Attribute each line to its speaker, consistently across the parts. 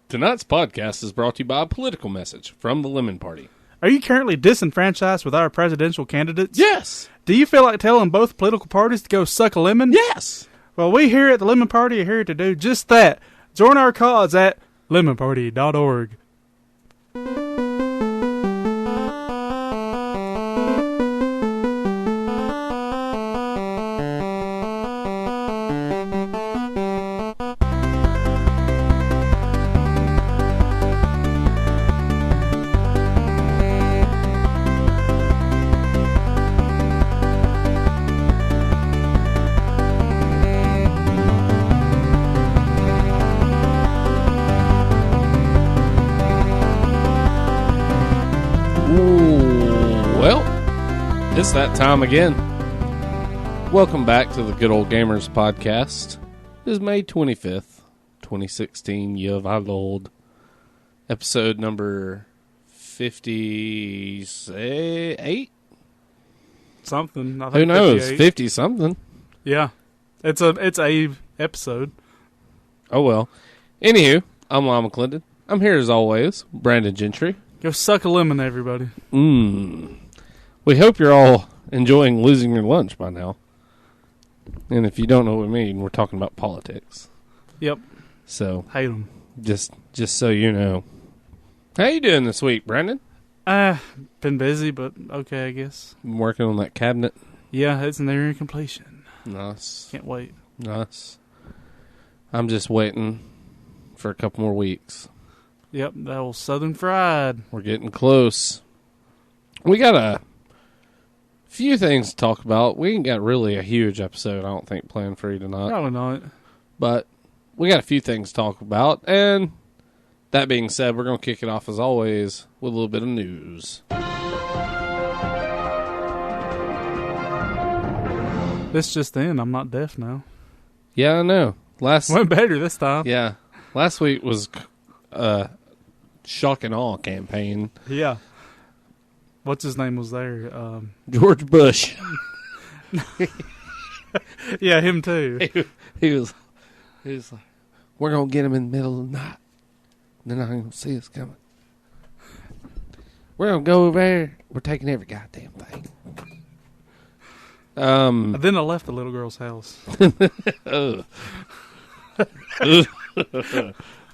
Speaker 1: Tonight's podcast is brought to you by a political message from the Lemon Party.
Speaker 2: Are you currently disenfranchised with our presidential candidates?
Speaker 1: Yes.
Speaker 2: Do you feel like telling both political parties to go suck a lemon?
Speaker 1: Yes.
Speaker 2: Well, we here at the Lemon Party are here to do just that. Join our cause at lemonparty.org.
Speaker 1: It's that time again. Welcome back to the Good Old Gamers podcast. It is May 25th, 2016, year of our Lord. Episode number 58?
Speaker 2: Something. I think
Speaker 1: Who knows?
Speaker 2: 58.
Speaker 1: 50 something.
Speaker 2: Yeah. It's a episode.
Speaker 1: Oh well. Anywho, I'm Lyle McClendon. I'm here as always, Brandon Gentry.
Speaker 2: Go suck a lemon, everybody.
Speaker 1: We hope you're all enjoying losing your lunch by now. And if you don't know what we mean, we're talking about politics.
Speaker 2: Yep.
Speaker 1: So,
Speaker 2: hate them.
Speaker 1: Just so you know. How you doing this week, Brandon?
Speaker 2: Been busy, but okay, I guess.
Speaker 1: Been working on that cabinet.
Speaker 2: Yeah, it's nearing completion.
Speaker 1: Nice.
Speaker 2: Can't wait.
Speaker 1: Nice. I'm just waiting for a couple more weeks.
Speaker 2: Yep, that old Southern Fried.
Speaker 1: We're getting close. We got a few things to talk about. We ain't got really a huge episode, I don't think, planned for you tonight.
Speaker 2: Probably not.
Speaker 1: But we got a few things to talk about. And that being said, we're going to kick it off, as always, with a little bit of news.
Speaker 2: This just in, I'm not deaf now.
Speaker 1: Yeah, I know.
Speaker 2: Went better this time.
Speaker 1: Yeah. Last week was shock and awe campaign.
Speaker 2: Yeah. What's his name was there?
Speaker 1: George Bush.
Speaker 2: Yeah, him too.
Speaker 1: He was like, we're going to get him in the middle of the night. They're not going to see us coming. We're going to go over there. We're taking every goddamn thing.
Speaker 2: Then I left the little girl's house.
Speaker 1: I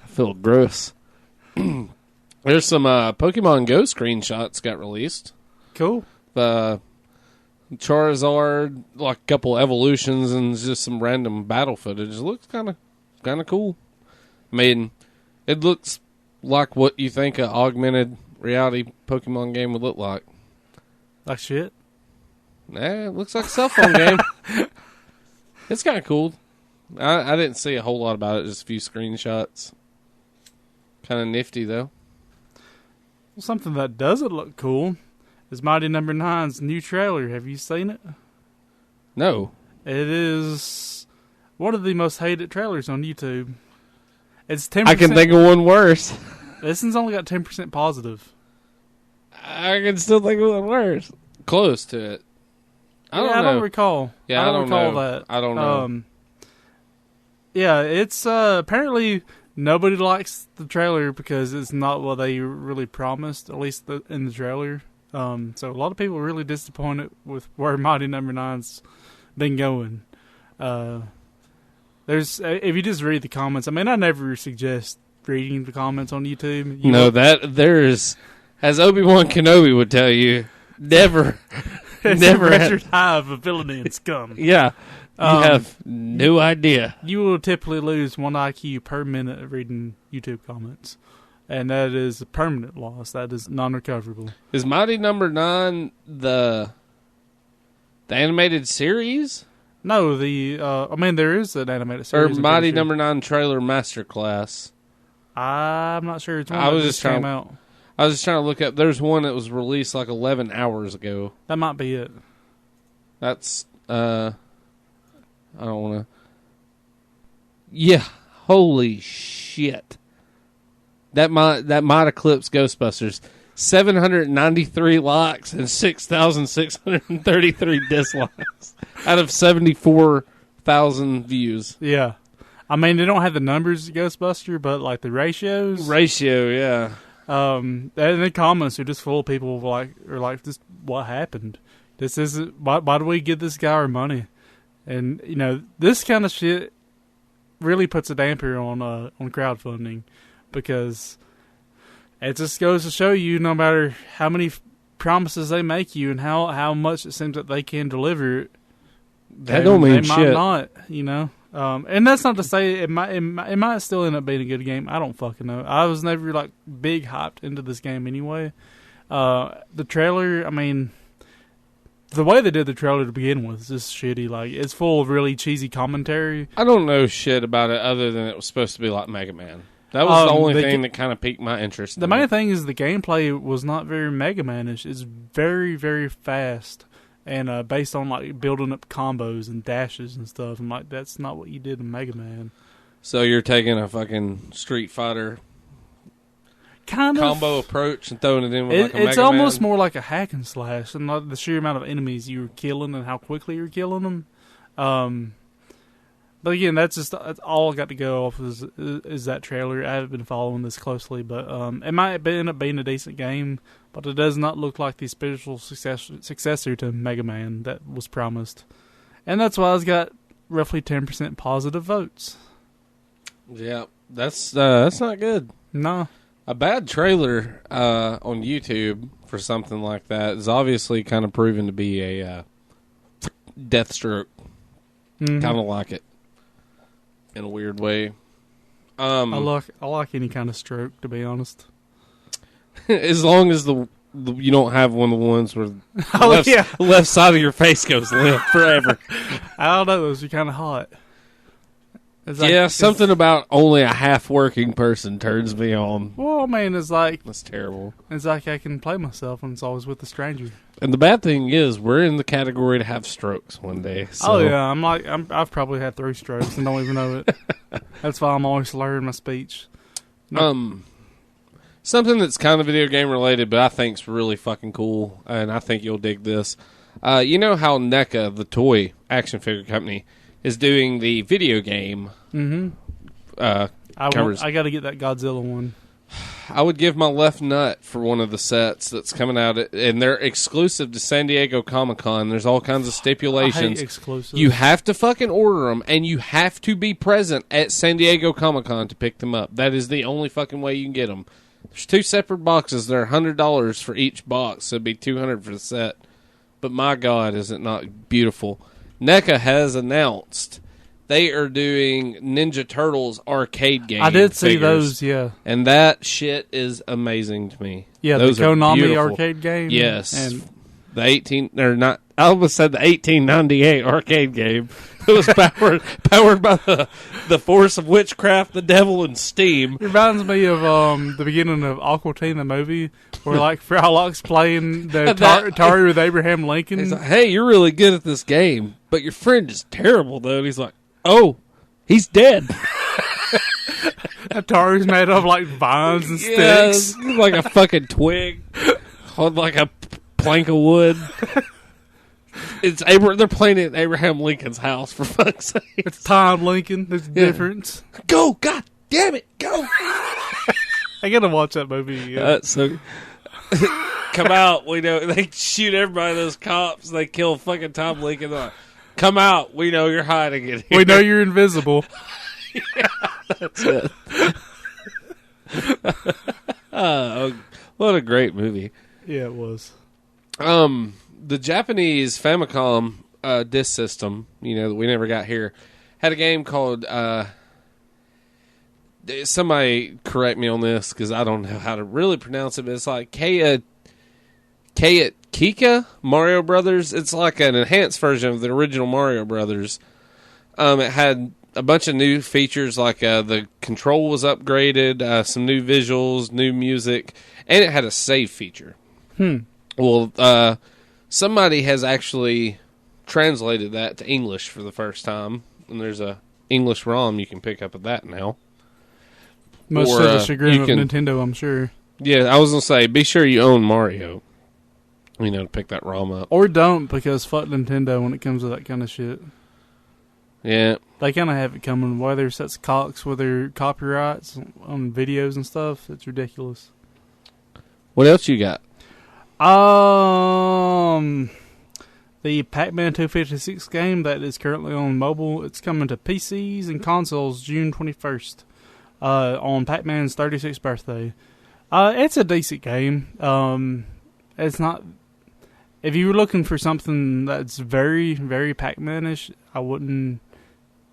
Speaker 1: feel gross. There's some Pokemon Go screenshots got released.
Speaker 2: Cool.
Speaker 1: Charizard, like a couple evolutions, and just some random battle footage. It looks kind of cool. I mean, it looks like what you think an augmented reality Pokemon game would look like.
Speaker 2: Like shit?
Speaker 1: Nah, it looks like a cell phone game. It's kind of cool. I didn't see a whole lot about it, just a few screenshots. Kind of nifty, though.
Speaker 2: Well, something that doesn't look cool is Mighty No. 9's new trailer. Have you seen it?
Speaker 1: No.
Speaker 2: It is one of the most hated trailers on YouTube. It's 10%.
Speaker 1: I can think of one worse.
Speaker 2: This one's only got 10% positive.
Speaker 1: I can still think of one worse. Close to it. I don't
Speaker 2: recall.
Speaker 1: Yeah,
Speaker 2: I don't recall
Speaker 1: know.
Speaker 2: that.
Speaker 1: I don't know.
Speaker 2: Yeah, it's apparently nobody likes the trailer because it's not what they really promised, at least in the trailer. So a lot of people are really disappointed with where Mighty No. 9's been going. If you just read the comments, I mean, I never suggest reading the comments on YouTube.
Speaker 1: There's, as Obi-Wan Kenobi would tell you, never
Speaker 2: record high of villainy and scum.
Speaker 1: Yeah. You have no idea.
Speaker 2: You will typically lose 1 IQ per minute of reading YouTube comments. And that is a permanent loss. That is non-recoverable.
Speaker 1: Is Mighty No. 9 the animated series?
Speaker 2: No, there is an animated series.
Speaker 1: Or Mighty No. 9 trailer masterclass?
Speaker 2: I'm not sure. It's one that just came out.
Speaker 1: I was just trying to look up. There's one that was released like 11 hours ago.
Speaker 2: That might be it.
Speaker 1: That's, I don't want to. Yeah, holy shit. That might eclipse Ghostbusters. 793 likes and 6,633 dislikes out of 74,000 views.
Speaker 2: Yeah. I mean, they don't have the numbers of Ghostbuster, but like the ratios.
Speaker 1: Ratio, yeah.
Speaker 2: And the comments are just full of people are like, just what happened? This isn't. Why do we give this guy our money? And this kind of shit really puts a damper on crowdfunding, because it just goes to show you, no matter how many promises they make you and how much it seems that they can deliver,
Speaker 1: that don't mean
Speaker 2: they
Speaker 1: shit.
Speaker 2: might not. And that's not to say it might still end up being a good game. I don't fucking know. I was never like big hyped into this game anyway. The trailer, I mean, the way they did the trailer to begin with is just shitty. Like, it's full of really cheesy commentary.
Speaker 1: I don't know shit about it other than it was supposed to be like Mega Man. That was the only thing that kind of piqued my interest.
Speaker 2: The main thing is the gameplay was not very Mega Man-ish. It's very, very fast. And based on like building up combos and dashes and stuff, and like that's not what you did in Mega Man.
Speaker 1: So you're taking a fucking Street Fighter
Speaker 2: kind of
Speaker 1: combo approach and throwing it in with like a Mega Man?
Speaker 2: It's almost more like a hack and slash, and like the sheer amount of enemies you were killing and how quickly you're killing them. But again, that's all I got to go off is that trailer. I haven't been following this closely, but it might end up being a decent game. But it does not look like the spiritual successor to Mega Man that was promised. And that's why it's got roughly 10% positive votes.
Speaker 1: Yeah, that's not good.
Speaker 2: No.
Speaker 1: A bad trailer on YouTube for something like that is obviously kind of proven to be a Deathstroke.
Speaker 2: Mm-hmm.
Speaker 1: Kind of like it in a weird way.
Speaker 2: I like any kind of stroke, to be honest.
Speaker 1: As long as the you don't have one of the ones where the left side of your face goes limp forever.
Speaker 2: I don't know, those are kind of hot.
Speaker 1: Something about only a half-working person turns me on.
Speaker 2: Well, I mean, it's like...
Speaker 1: That's terrible.
Speaker 2: It's like I can play myself when it's always with a stranger.
Speaker 1: And the bad thing is, we're in the category to have strokes one day. So.
Speaker 2: Oh, yeah. I've probably had 3 strokes and don't even know it. That's why I'm always slurring my speech.
Speaker 1: Something that's kind of video game related, but I think is really fucking cool, and I think you'll dig this. You know how NECA, the toy action figure company, is doing the video game
Speaker 2: I
Speaker 1: covers.
Speaker 2: got to get that Godzilla one.
Speaker 1: I would give my left nut for one of the sets that's coming out, and they're exclusive to San Diego Comic-Con. There's all kinds of stipulations.
Speaker 2: I hate exclusives.
Speaker 1: You have to fucking order them, and you have to be present at San Diego Comic-Con to pick them up. That is the only fucking way you can get them. There's 2 separate boxes. They're $100 for each box, so it'd be $200 for the set. But my God, is it not beautiful? NECA has announced they are doing Ninja Turtles arcade game.
Speaker 2: I did see
Speaker 1: figures,
Speaker 2: those, yeah.
Speaker 1: And that shit is amazing to me.
Speaker 2: Yeah,
Speaker 1: those
Speaker 2: the Konami
Speaker 1: are
Speaker 2: arcade game.
Speaker 1: Yes.
Speaker 2: And
Speaker 1: the 18, or not, I almost said the 1898 arcade game. It was powered by the force of witchcraft, the devil, and steam.
Speaker 2: It reminds me of the beginning of Aqua Teen, the movie, where like Froloc's playing the Atari with Abraham Lincoln.
Speaker 1: He's like, hey, you're really good at this game, but your friend is terrible, though. And he's like, oh, he's dead.
Speaker 2: Atari's made of like vines and sticks.
Speaker 1: Like a fucking twig on like a plank of wood. They're playing it at Abraham Lincoln's house, for fuck's sake.
Speaker 2: It's Tom Lincoln. There's a difference.
Speaker 1: Go, God damn it, go!
Speaker 2: I gotta watch that movie.
Speaker 1: So come out. We know they shoot everybody. Those cops. They kill fucking Tom Lincoln. They're like, come out. We know you're hiding in here.
Speaker 2: We know you're invisible.
Speaker 1: Yeah, that's it. What a great movie.
Speaker 2: Yeah, it was.
Speaker 1: The Japanese Famicom disc system, that we never got here, had a game called, somebody correct me on this because I don't know how to really pronounce it, but it's like Kika Mario Brothers. It's like an enhanced version of the original Mario Brothers. It had a bunch of new features, like the control was upgraded, some new visuals, new music, and it had a save feature. Well, somebody has actually translated that to English for the first time, and there's a English ROM you can pick up of that now.
Speaker 2: Much to the chagrin of Nintendo, I'm sure.
Speaker 1: Yeah, I was going to say, be sure you own Mario, to pick that ROM up.
Speaker 2: Or don't, because fuck Nintendo when it comes to that kind of shit.
Speaker 1: Yeah.
Speaker 2: They kind of have it coming. Whether it's cocks with their copyrights on videos and stuff, it's ridiculous.
Speaker 1: What else you got?
Speaker 2: The Pac-Man 256 game that is currently on mobile, it's coming to PCs and consoles June 21st on Pac-Man's 36th birthday. It's a decent game. It's not... If you were looking for something that's very, very Pac-Man-ish, I wouldn't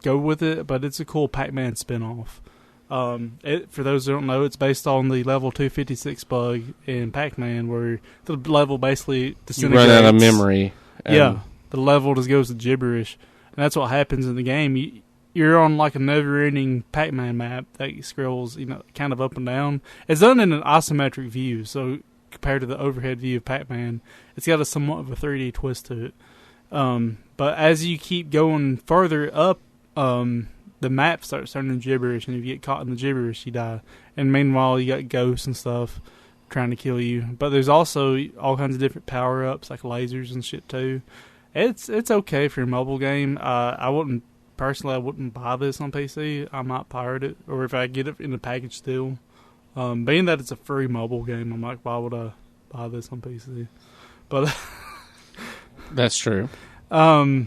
Speaker 2: go with it, but it's a cool Pac-Man spin-off. For those who don't know, it's based on the level 256 bug in Pac-Man, where the level basically disintegrates.
Speaker 1: You run out of memory.
Speaker 2: Yeah, the level just goes to gibberish. And that's what happens in the game. You're on like a never-ending Pac-Man map that scrolls, kind of up and down. It's done in an isometric view, so compared to the overhead view of Pac-Man, it's got a somewhat of a 3D twist to it. But as you keep going further up, the map starts turning gibberish, and if you get caught in the gibberish, you die. And meanwhile, you got ghosts and stuff trying to kill you. But there's also all kinds of different power-ups, like lasers and shit, too. It's okay for a mobile game. I wouldn't buy this on PC. I might pirate it, or if I get it in the package still. Being that it's a free mobile game, I'm like, why would I buy this on PC? But
Speaker 1: that's true.
Speaker 2: Yeah,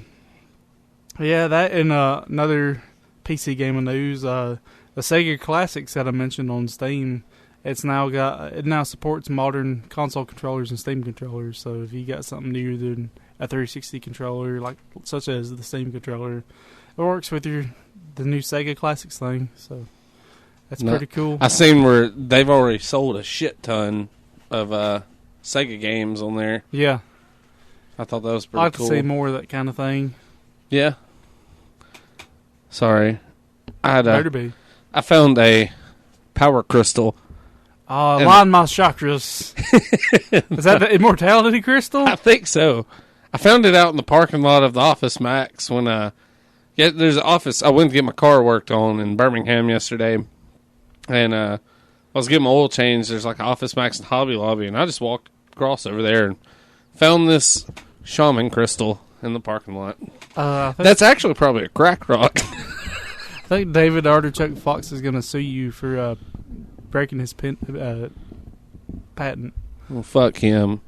Speaker 2: that and another PC game of news, the Sega Classics that I mentioned on Steam. It now supports modern console controllers and Steam controllers. So if you got something newer than a 360 controller, such as the Steam controller, it works with the new Sega Classics thing. So that's pretty cool.
Speaker 1: I seen where they've already sold a shit ton of Sega games on there.
Speaker 2: Yeah,
Speaker 1: I thought that was pretty cool.
Speaker 2: I'd like to see more of that kind of thing.
Speaker 1: Yeah. Sorry,
Speaker 2: I
Speaker 1: found a power crystal.
Speaker 2: Line my chakras. Is that the immortality crystal?
Speaker 1: I think so. I found it out in the parking lot of the Office Max when there's an office. I went to get my car worked on in Birmingham yesterday, and I was getting my oil changed. There's like Office Max and Hobby Lobby, and I just walked across over there and found this shaman crystal in the parking lot. That's actually probably a crack rock.
Speaker 2: I think David Artichoke Fox is going to sue you for breaking his patent.
Speaker 1: Well, fuck him.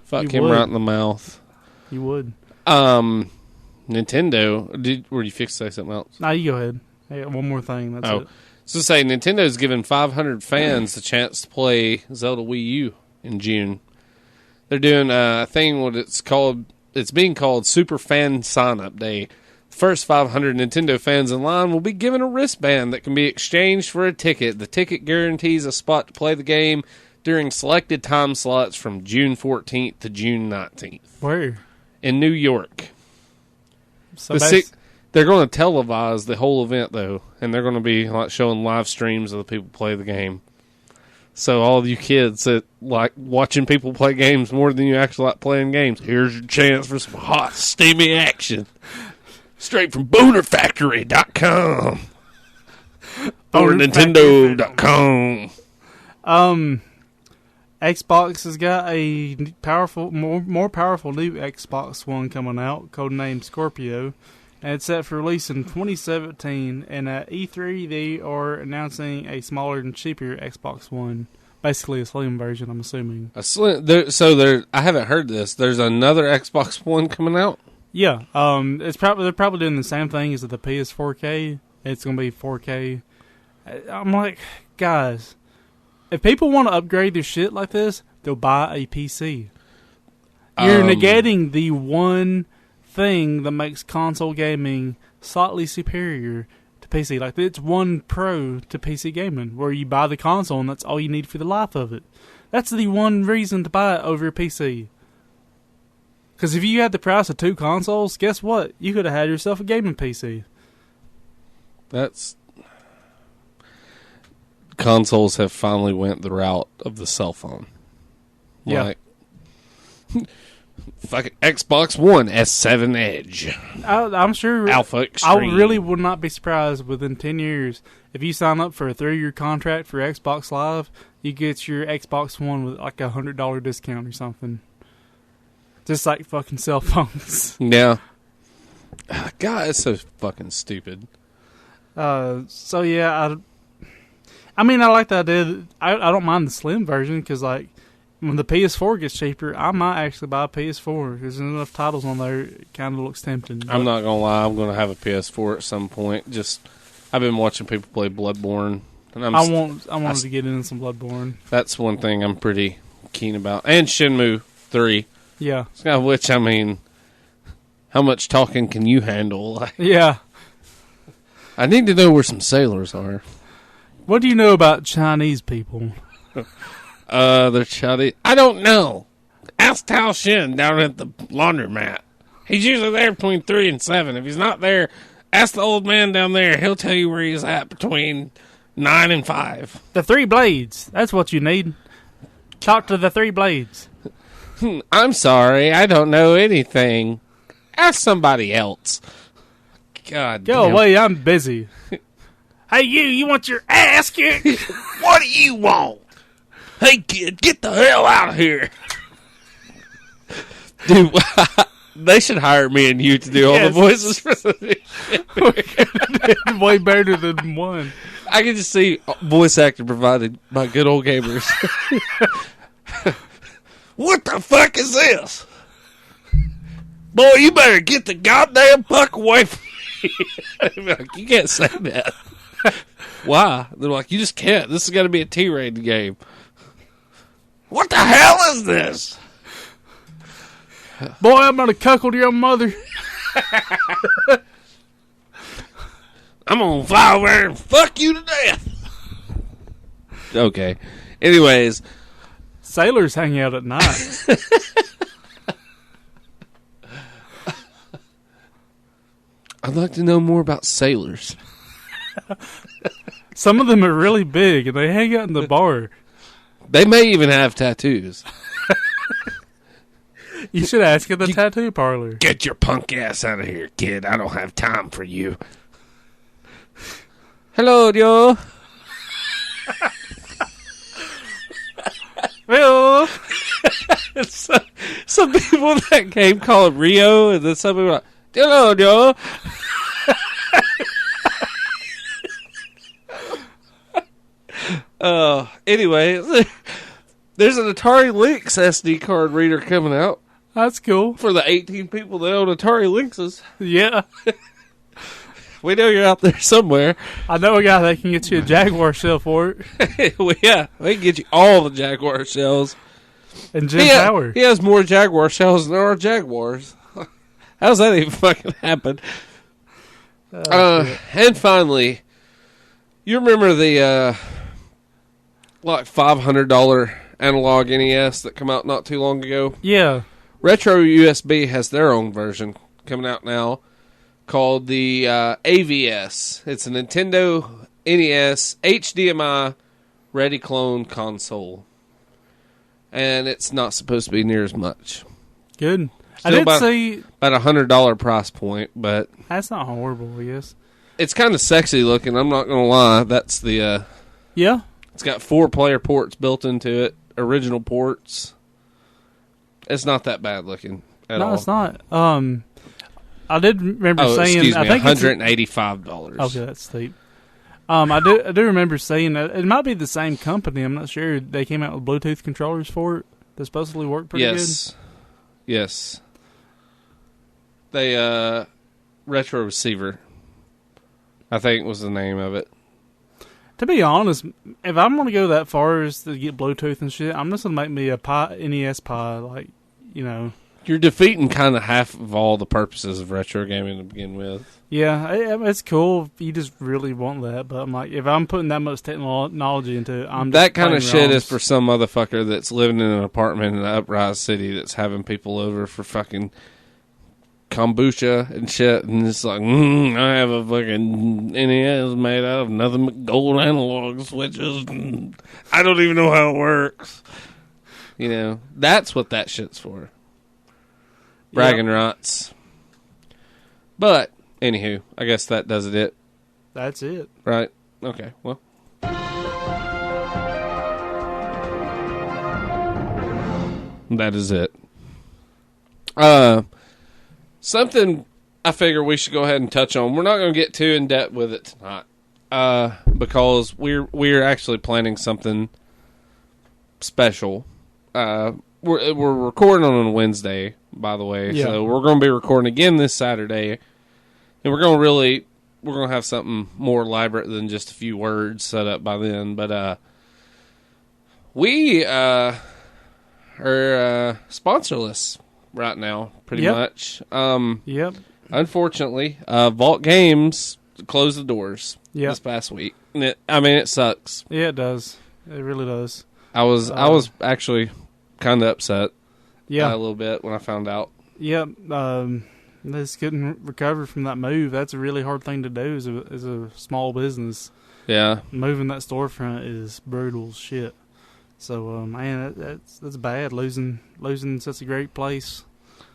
Speaker 1: Fuck him right in the mouth.
Speaker 2: You would.
Speaker 1: Nintendo. Were you fixed to say something else?
Speaker 2: No, you go ahead. I got one more thing. That's it.
Speaker 1: So say Nintendo's giving 500 fans the chance to play Zelda Wii U in June. They're doing a thing it's being called Super Fan Sign Up Day. The first 500 Nintendo fans in line will be given a wristband that can be exchanged for a ticket. The ticket guarantees a spot to play the game during selected time slots from June 14th to June 19th.
Speaker 2: Where?
Speaker 1: In New York.
Speaker 2: So
Speaker 1: they're going to televise the whole event, though, and they're going to be showing live streams of the people play the game. So all of you kids that like watching people play games more than you actually like playing games, here's your chance for some hot, steamy action. Straight from BoonerFactory.com or Nintendo.com.
Speaker 2: Xbox has got a more powerful new Xbox One coming out, codenamed Scorpio, and it's set for release in 2017. And at E3, they are announcing a smaller and cheaper Xbox One, basically a slim version. I'm assuming.
Speaker 1: I haven't heard this. There's another Xbox One coming out.
Speaker 2: Yeah, they're probably doing the same thing as the PS4K. It's gonna be 4K. I'm like, guys, if people want to upgrade their shit like this, they'll buy a PC. You're negating the one thing that makes console gaming slightly superior to PC. Like, it's one pro to PC gaming, where you buy the console and that's all you need for the life of it. That's the one reason to buy it over a PC. Because if you had the price of two consoles, guess what? You could have had yourself a gaming PC.
Speaker 1: Consoles have finally went the route of the cell phone.
Speaker 2: Yeah.
Speaker 1: Fucking Xbox One S7 Edge.
Speaker 2: I'm sure.
Speaker 1: Alpha Extreme.
Speaker 2: I really would not be surprised within 10 years if you sign up for a 3-year contract for Xbox Live, you get your Xbox One with like $100 discount or something. Just like fucking cell phones.
Speaker 1: Yeah. God, it's so fucking stupid.
Speaker 2: So yeah, I mean, I like the idea. I don't mind the slim version because, like, when the PS4 gets cheaper, I might actually buy a PS4. There's enough titles on there; it kind of looks tempting.
Speaker 1: I'm not gonna lie. I'm gonna have a PS4 at some point. Just, I've been watching people play Bloodborne, and I wanted
Speaker 2: to get into some Bloodborne.
Speaker 1: That's one thing I'm pretty keen about, and Shenmue 3.
Speaker 2: Yeah,
Speaker 1: which, I mean, how much talking can you handle?
Speaker 2: Yeah.
Speaker 1: I need to know where some sailors are.
Speaker 2: What do you know about Chinese people?
Speaker 1: They're Chinese. I don't know. Ask Tao Shin down at the laundromat. He's usually there between 3 and 7. If he's not there, ask the old man down there. He'll tell you where he's at between 9 and 5.
Speaker 2: The 3 blades. That's what you need. Talk to the 3 blades.
Speaker 1: I'm sorry. I don't know anything. Ask somebody else. God
Speaker 2: Go
Speaker 1: damn.
Speaker 2: away. I'm busy. Hey, you want your ass kicked?
Speaker 1: What do you want? Hey, kid, get the hell out of here. Dude, they should hire me and you to do all the voices for the
Speaker 2: Way better than one.
Speaker 1: I can just see voice actor provided by good old gamers. What the fuck is this? Boy, you better get the goddamn fuck away from me. Like, you can't say that. Why? They're like, you just can't. This has got to be a T-rated game. What the hell is this?
Speaker 2: Boy, I'm gonna cuckold your mother.
Speaker 1: I'm gonna fly over there and fuck you to death. Okay. Anyways.
Speaker 2: Sailors hang out at night.
Speaker 1: I'd like to know more about sailors.
Speaker 2: Some of them are really big, and they hang out in the bar.
Speaker 1: They may even have tattoos.
Speaker 2: You should ask at the tattoo parlor.
Speaker 1: Get your punk ass out of here, kid. I don't have time for you. Hello, yo.
Speaker 2: Well,
Speaker 1: some people in that game call it Rio, and then some people are like, hello, yo. Anyway, there's an Atari Lynx SD card reader coming out.
Speaker 2: That's cool.
Speaker 1: For the 18 people that own Atari Lynxes.
Speaker 2: Yeah.
Speaker 1: We know you're out there somewhere.
Speaker 2: I know a guy that can get you a Jaguar shell for it.
Speaker 1: Well, yeah, we can get you all the Jaguar shells.
Speaker 2: And Jim Power.
Speaker 1: He has more Jaguar shells than there are Jaguars. How's that even fucking happen? And finally, you remember the like $500 analog NES that came out not too long ago?
Speaker 2: Yeah.
Speaker 1: Retro USB has their own version coming out now called the AVS. It's a Nintendo NES HDMI ready clone console. And it's not supposed to be near as much.
Speaker 2: Good.
Speaker 1: Still
Speaker 2: I did see
Speaker 1: about $100 price point, but
Speaker 2: that's not horrible, I guess.
Speaker 1: It's kind of sexy looking, I'm not going to lie. That's the
Speaker 2: yeah.
Speaker 1: It's got 4 player ports built into it, original ports. It's not that bad looking at all.
Speaker 2: No, it's not. I did remember saying.
Speaker 1: Excuse me,
Speaker 2: I think
Speaker 1: $185.
Speaker 2: Okay, that's steep. I do remember saying that it might be the same company. I'm not sure. They came out with Bluetooth controllers for it that supposedly work pretty good.
Speaker 1: Yes. They Retro Receiver, I think was the name of it.
Speaker 2: To be honest, if I'm going to go that far as to get Bluetooth and shit, I'm just going to make me a NES Pi, like, you know.
Speaker 1: You're defeating kind of half of all the purposes of retro gaming to begin with.
Speaker 2: Yeah, it's cool if you just really want that, but I'm like, if I'm putting that much technology into it, I'm just
Speaker 1: that kind of shit
Speaker 2: ROMs.
Speaker 1: is for some motherfucker that's living in an apartment in an uprise city that's having people over for fucking kombucha and shit, and it's like, I have a fucking NES made out of nothing but gold analog switches, and I don't even know how it works. You know, that's what that shit's for. Bragging rights. But, anywho, I guess that does it.
Speaker 2: That's it.
Speaker 1: Right. Okay, well. That is it. Something I figure we should go ahead and touch on. We're not going to get too in depth with it tonight, because we're actually planning something special. We're recording on a Wednesday, by the way, so we're going to be recording again this Saturday, and we're going to have something more elaborate than just a few words set up by then. But we are sponsorless right now, pretty much. Unfortunately, Vault Games closed the doors this past week. And it sucks.
Speaker 2: Yeah, it does. It really does.
Speaker 1: I was actually kind of upset. A little bit when I found out.
Speaker 2: Yep. They just couldn't recover from that move. That's a really hard thing to do as a small business.
Speaker 1: Yeah.
Speaker 2: Moving that storefront is brutal shit. So, man, that's bad, losing such a great place.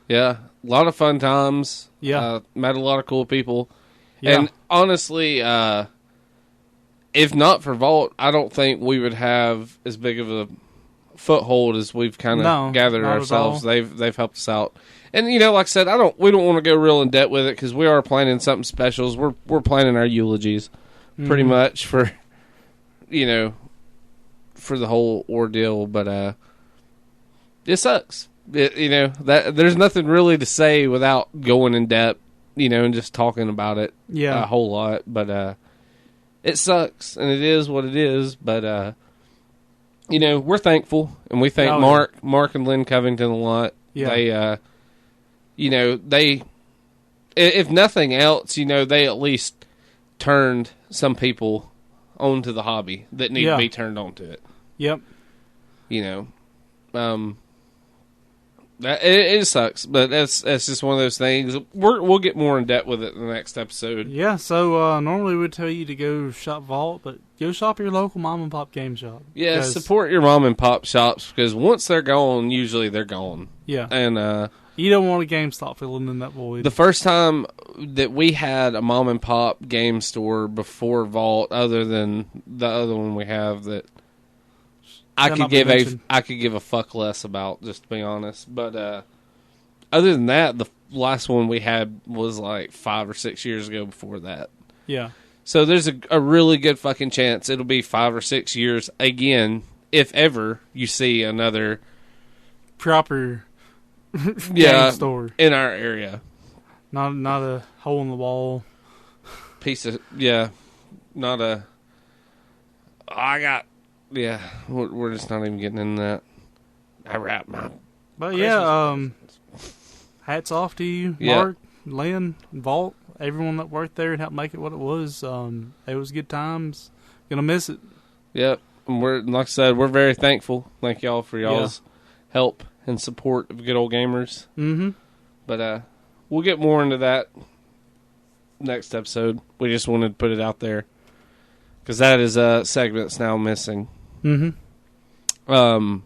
Speaker 1: Yeah. A lot of fun times.
Speaker 2: Yeah.
Speaker 1: Met a lot of cool people.
Speaker 2: Yeah.
Speaker 1: And honestly, if not for Vault, I don't think we would have as big of a foothold as we've kind of gathered ourselves. They've helped us out. And, like I said, we don't want to go real in depth with it because we are planning something special. We're planning our eulogies pretty much for, for the whole ordeal. But it sucks. That there's nothing really to say without going in depth, and just talking about it a whole lot. But it sucks, and it is what it is. But we're thankful, and we thank Mark and Lynn Covington a lot. Yeah. They, if nothing else, they at least turned some people onto the hobby that need to be turned onto it.
Speaker 2: Yep.
Speaker 1: It sucks, but that's just one of those things. We'll get more in depth with it in the next episode.
Speaker 2: Yeah, so normally we'd tell you to go shop Vault, but go shop your local mom and pop game shop.
Speaker 1: Yeah, support your mom and pop shops, because once they're gone, usually they're gone.
Speaker 2: Yeah.
Speaker 1: And
Speaker 2: you don't want a GameStop filling in that void.
Speaker 1: The first time that we had a mom and pop game store before Vault, other than the other one we have that I could give a fuck less about, just to be honest. But other than that, the last one we had was like 5 or 6 years ago before that.
Speaker 2: Yeah. So
Speaker 1: there's a really good fucking chance it'll be 5 or 6 years again, if ever you see another
Speaker 2: proper game store
Speaker 1: in our area.
Speaker 2: Not a hole in the wall
Speaker 1: piece of not a. We're just not even getting in that. I wrap my.
Speaker 2: But hats off to you, Mark, Lynn, Vault, everyone that worked there and helped make it what it was. It was good times. Gonna miss it.
Speaker 1: Yep, and like I said, we're very thankful. Thank y'all for y'all's help and support of Good Old Gamers.
Speaker 2: Mm-hmm.
Speaker 1: But we'll get more into that next episode. We just wanted to put it out there because that is a segment that's now missing.
Speaker 2: Mm-hmm.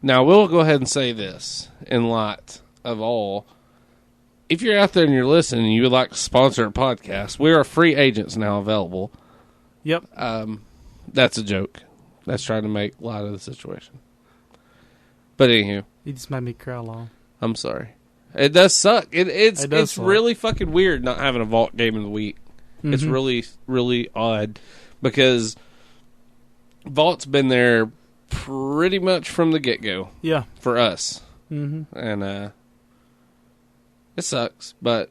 Speaker 1: Now we'll go ahead and say this in light of all. If you're out there and you're listening and you would like to sponsor a podcast, we are free agents now available.
Speaker 2: Yep.
Speaker 1: That's a joke. That's trying to make light of the situation. But anywho,
Speaker 2: you just made me cry, Lyle.
Speaker 1: I'm sorry. It does suck. It's
Speaker 2: suck.
Speaker 1: really fucking weird not having a Vault game of the week. Mm-hmm. It's really, really odd because Vault's been there pretty much from the get-go.
Speaker 2: Yeah.
Speaker 1: For us.
Speaker 2: Mm-hmm.
Speaker 1: And it sucks. But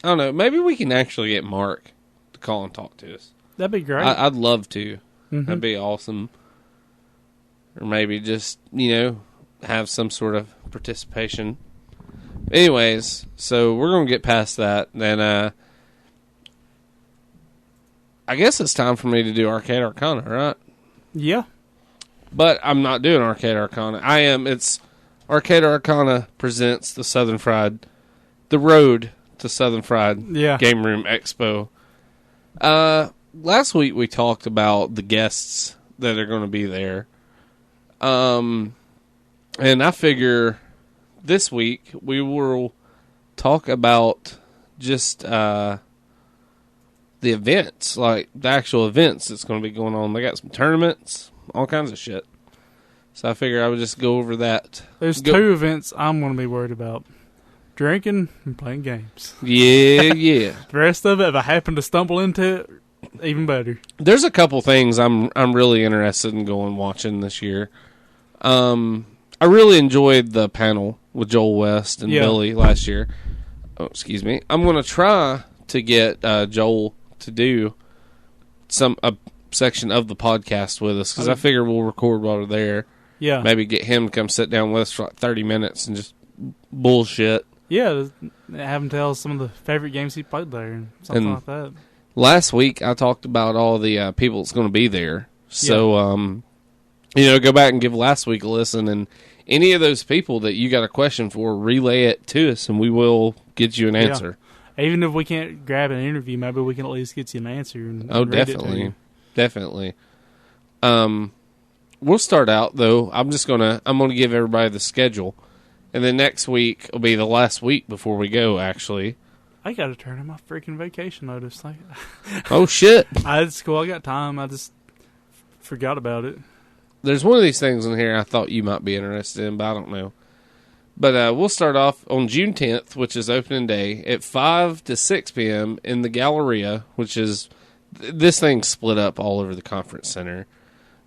Speaker 1: I don't know. Maybe we can actually get Mark to call and talk to us.
Speaker 2: That'd be great.
Speaker 1: I'd love to.
Speaker 2: Mm-hmm.
Speaker 1: That'd be awesome. Or maybe just, have some sort of participation. Anyways, so we're going to get past that. Then I guess it's time for me to do Arcade Arcana, right?
Speaker 2: Yeah.
Speaker 1: But I'm not doing Arcade Arcana. It's Arcade Arcana presents the road to Southern Fried Gameroom Expo. Last week we talked about the guests that are going to be there. And I figure this week we will talk about just the events, like the actual events that's going to be going on. They got some tournaments, all kinds of shit. So I figure I would just go over that.
Speaker 2: There's 2 events I'm going to be worried about. drinking and playing games.
Speaker 1: Yeah, yeah.
Speaker 2: The rest of it, if I happen to stumble into it, even better.
Speaker 1: There's a couple things I'm really interested in going watching this year. I really enjoyed the panel with Joel West and Billy last year. Oh, excuse me. I'm going to try to get Joel to do a section of the podcast with us, because I figure we'll record while we're there.
Speaker 2: Yeah.
Speaker 1: Maybe get him to come sit down with us for like 30 minutes and just bullshit.
Speaker 2: Yeah, have him tell us some of the favorite games he played there and something like that.
Speaker 1: Last week I talked about all the people that's going to be there. So, go back and give last week a listen, and any of those people that you got a question for, relay it to us, and we will get you an answer.
Speaker 2: Even if we can't grab an interview, maybe we can at least get you an answer. And
Speaker 1: definitely. Definitely. We'll start out, though. I'm going to give everybody the schedule. And then next week will be the last week before we go, actually.
Speaker 2: I got to turn in my freaking vacation notice.
Speaker 1: Oh, shit.
Speaker 2: It's cool. I got time. I just forgot about it.
Speaker 1: There's one of these things in here I thought you might be interested in, but I don't know. But we'll start off on June 10th, which is opening day, at 5 to 6 p.m. in the Galleria, which is... This thing's split up all over the conference center.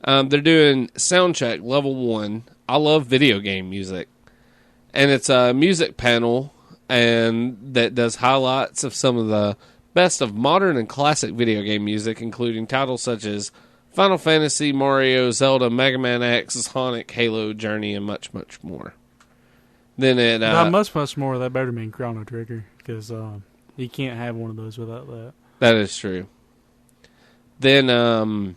Speaker 1: They're doing Soundcheck Level 1. I love video game music. And it's a music panel and that does highlights of some of the best of modern and classic video game music, including titles such as Final Fantasy, Mario, Zelda, Mega Man X, Sonic, Halo, Journey, and much, much more. Then
Speaker 2: much more. That better mean Chrono Trigger, because you can't have one of those without that.
Speaker 1: That is true. Then,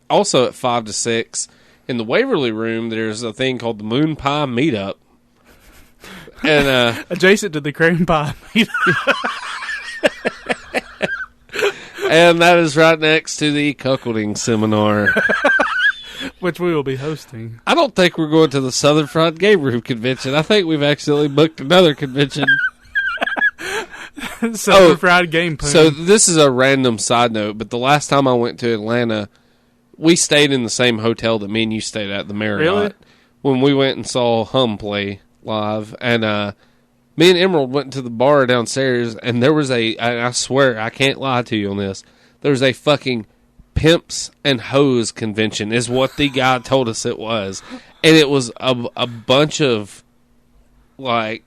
Speaker 1: also at 5 to 6, in the Waverly Room, there's a thing called the Moon Pie Meetup. And
Speaker 2: adjacent to the Cream Pie Meetup.
Speaker 1: And that is right next to the Cuckolding Seminar.
Speaker 2: Which we will be hosting.
Speaker 1: I don't think we're going to the Southern Fried Gameroom Convention. I think we've accidentally booked another convention.
Speaker 2: Southern Fried Game Poon.
Speaker 1: So this is a random side note, but the last time I went to Atlanta, we stayed in the same hotel that me and you stayed at, the Marriott.
Speaker 2: Really?
Speaker 1: When we went and saw Hum play live, and me and Emerald went to the bar downstairs, and there was I swear, I can't lie to you on this, there was a fucking Pimps and Hoes convention, is what the guy told us it was. And it was a bunch of, like,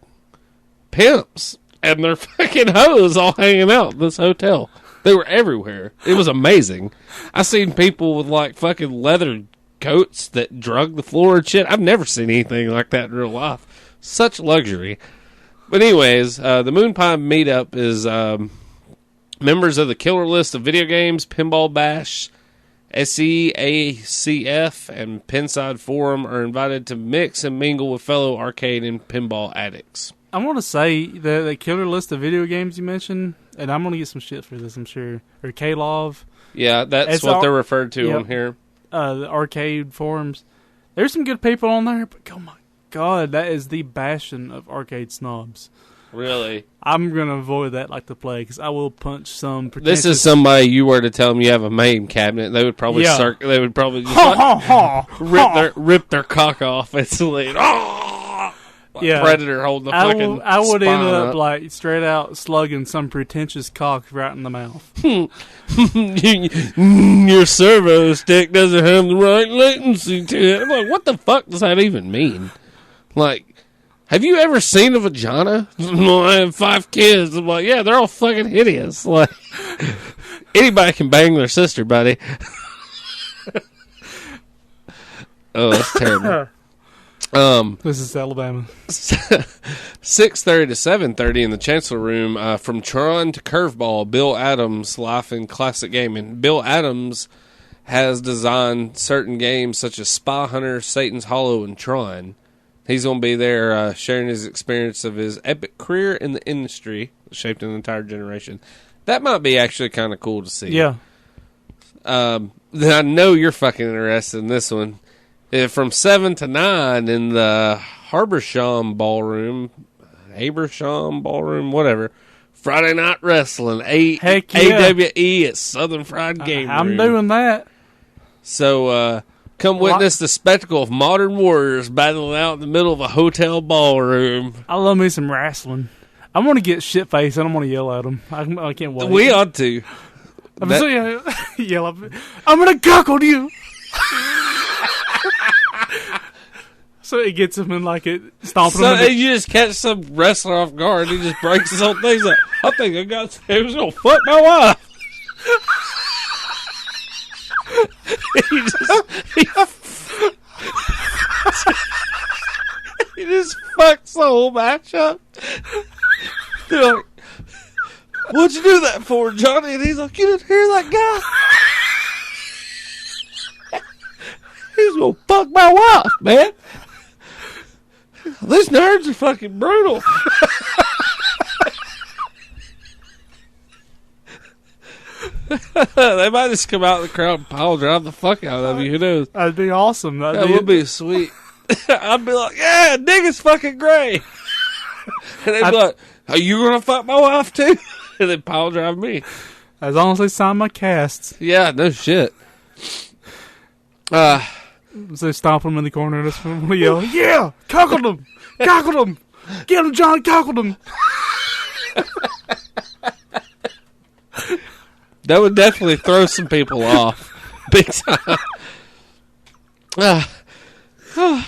Speaker 1: pimps and their fucking hoes all hanging out in this hotel. They were everywhere. It was amazing. I seen people with, like, fucking leather coats that drug the floor and shit. I've never seen anything like that in real life. Such luxury. But anyways, the Moon Pie Meetup is members of the Killer List of Video Games, Pinball Bash, SEACF, and Pinside Forum are invited to mix and mingle with fellow arcade and pinball addicts.
Speaker 2: I want to say the Killer List of Video Games you mentioned, and I'm going to get some shit for this, I'm sure, or K-Love.
Speaker 1: Yeah, that's what they're referred to on here.
Speaker 2: The arcade forums. There's some good people on there, but oh my God, that is the bastion of arcade snobs.
Speaker 1: Really?
Speaker 2: I'm going to avoid that like the plague, because I will punch some
Speaker 1: pretentious... This is somebody you were to tell them you have a main cabinet, they would probably just rip their cock off instantly. Predator holding the fucking
Speaker 2: I would end up
Speaker 1: up.
Speaker 2: like straight out slugging some pretentious cock right in the mouth.
Speaker 1: Your servo stick doesn't have the right latency to it. I'm like, what the fuck does that even mean? Like, have you ever seen a vagina? Well, I have 5 kids. I'm like, yeah, they're all fucking hideous. Like, anybody can bang their sister, buddy. Oh, that's terrible.
Speaker 2: This is Alabama.
Speaker 1: 6:30 to 7:30 in the Chancellor Room. From Tron to Curveball, Bill Adams' life in classic gaming. Bill Adams has designed certain games such as Spy Hunter, Satan's Hollow, and Tron. He's going to be there sharing his experience of his epic career in the industry that shaped an entire generation. That might be actually kind of cool to see.
Speaker 2: Yeah.
Speaker 1: I know you're fucking interested in this one. From 7 to 9 in the Habersham Ballroom, whatever. Friday Night Wrestling,
Speaker 2: Heck yeah.
Speaker 1: AWE at Southern Fried Gameroom.
Speaker 2: I'm doing that.
Speaker 1: So, Come witness the spectacle of modern warriors battling out in the middle of a hotel ballroom.
Speaker 2: I love me some wrestling. I'm going to get shit-faced and I'm going to yell at them. I can't wait.
Speaker 1: We ought to.
Speaker 2: Yell at me. I'm going to cuckold you. So it gets him in like it, stomping him.
Speaker 1: You just catch some wrestler off guard. He just breaks his whole thing. He's like, I think I got. He was gonna fuck my wife. he just fucks the whole match up. They're like, "What'd you do that for, Johnny?" And he's like, "You didn't hear that guy? He's gonna fuck my wife, man." These nerds are fucking brutal. They might just come out of the crowd and pile drive the fuck out of you. Who knows?
Speaker 2: That'd be awesome.
Speaker 1: That would be sweet. I'd be like, yeah, nigga's fucking great. And they'd be like, are you going to fuck my wife too? And they'd pile drive me.
Speaker 2: As long as they sign my casts.
Speaker 1: Yeah, no shit.
Speaker 2: So stomp him in the corner. That's when we yell, yeah, cuckold him, cuckold him, get him, John, cuckold him.
Speaker 1: That would definitely throw some people off, big time.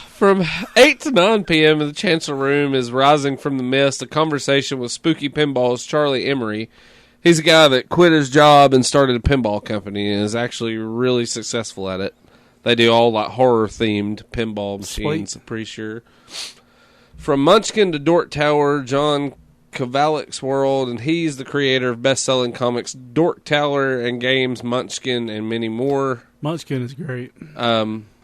Speaker 1: From 8 to 9 p.m. in the Chancellor Room is rising from the mist a conversation with Spooky Pinball's Charlie Emery. He's a guy that quit his job and started a pinball company and is actually really successful at it. They do all like horror-themed pinball machines,
Speaker 2: Sweet.
Speaker 1: I'm pretty sure. From Munchkin to Dork Tower, John Kovalick's world, and he's the creator of best-selling comics Dork Tower and games Munchkin and many more.
Speaker 2: Munchkin is great.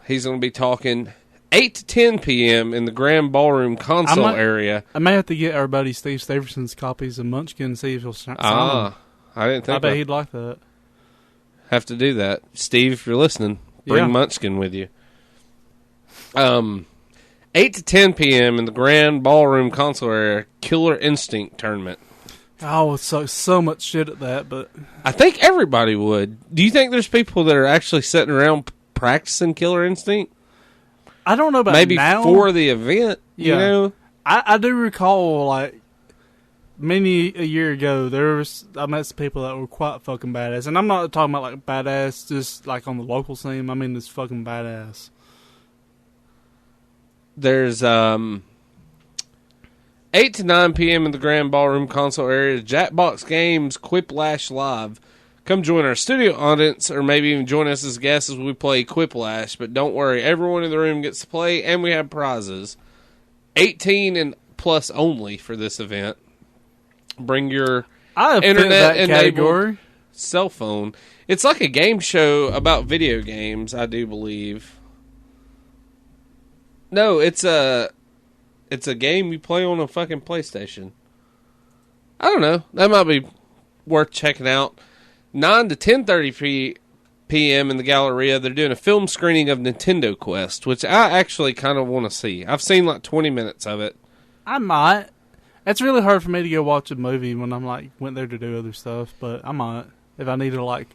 Speaker 1: He's going to be talking 8 to 10 p.m. in the Grand Ballroom console area.
Speaker 2: I may have to get our buddy Steve Staverson's copies of Munchkin and see if he'll sign them.
Speaker 1: I didn't think
Speaker 2: I bet he'd like that.
Speaker 1: Have to do that. Steve, if you're listening, bring Munchkin with you. 8 to 10 p.m. in the Grand Ballroom console area, Killer Instinct tournament.
Speaker 2: I would suck so much shit at that, but
Speaker 1: I think everybody would. Do you think there's people that are actually sitting around practicing Killer Instinct?
Speaker 2: I don't know about
Speaker 1: maybe
Speaker 2: now.
Speaker 1: For the event, you know?
Speaker 2: I do recall, like, many a year ago, I met some people that were quite fucking badass. And I'm not talking about, like, badass just, like, on the local scene. I mean, it's fucking badass.
Speaker 1: There's 8 to 9 p.m. in the Grand Ballroom console area, Jackbox Games Quiplash Live. Come join our studio audience, or maybe even join us as guests as we play Quiplash. But don't worry, everyone in the room gets to play, and we have prizes. 18 and plus only for this event. Bring your internet-enabled cell phone. It's like a game show about video games, I do believe. No, it's a game you play on a fucking PlayStation. I don't know. That might be worth checking out. 9 to 10:30 p.m. in the Galleria, they're doing a film screening of Nintendo Quest, which I actually kind of want to see. I've seen like 20 minutes of it.
Speaker 2: I might. It's really hard for me to go watch a movie when I'm like went there to do other stuff, but I might if I need to like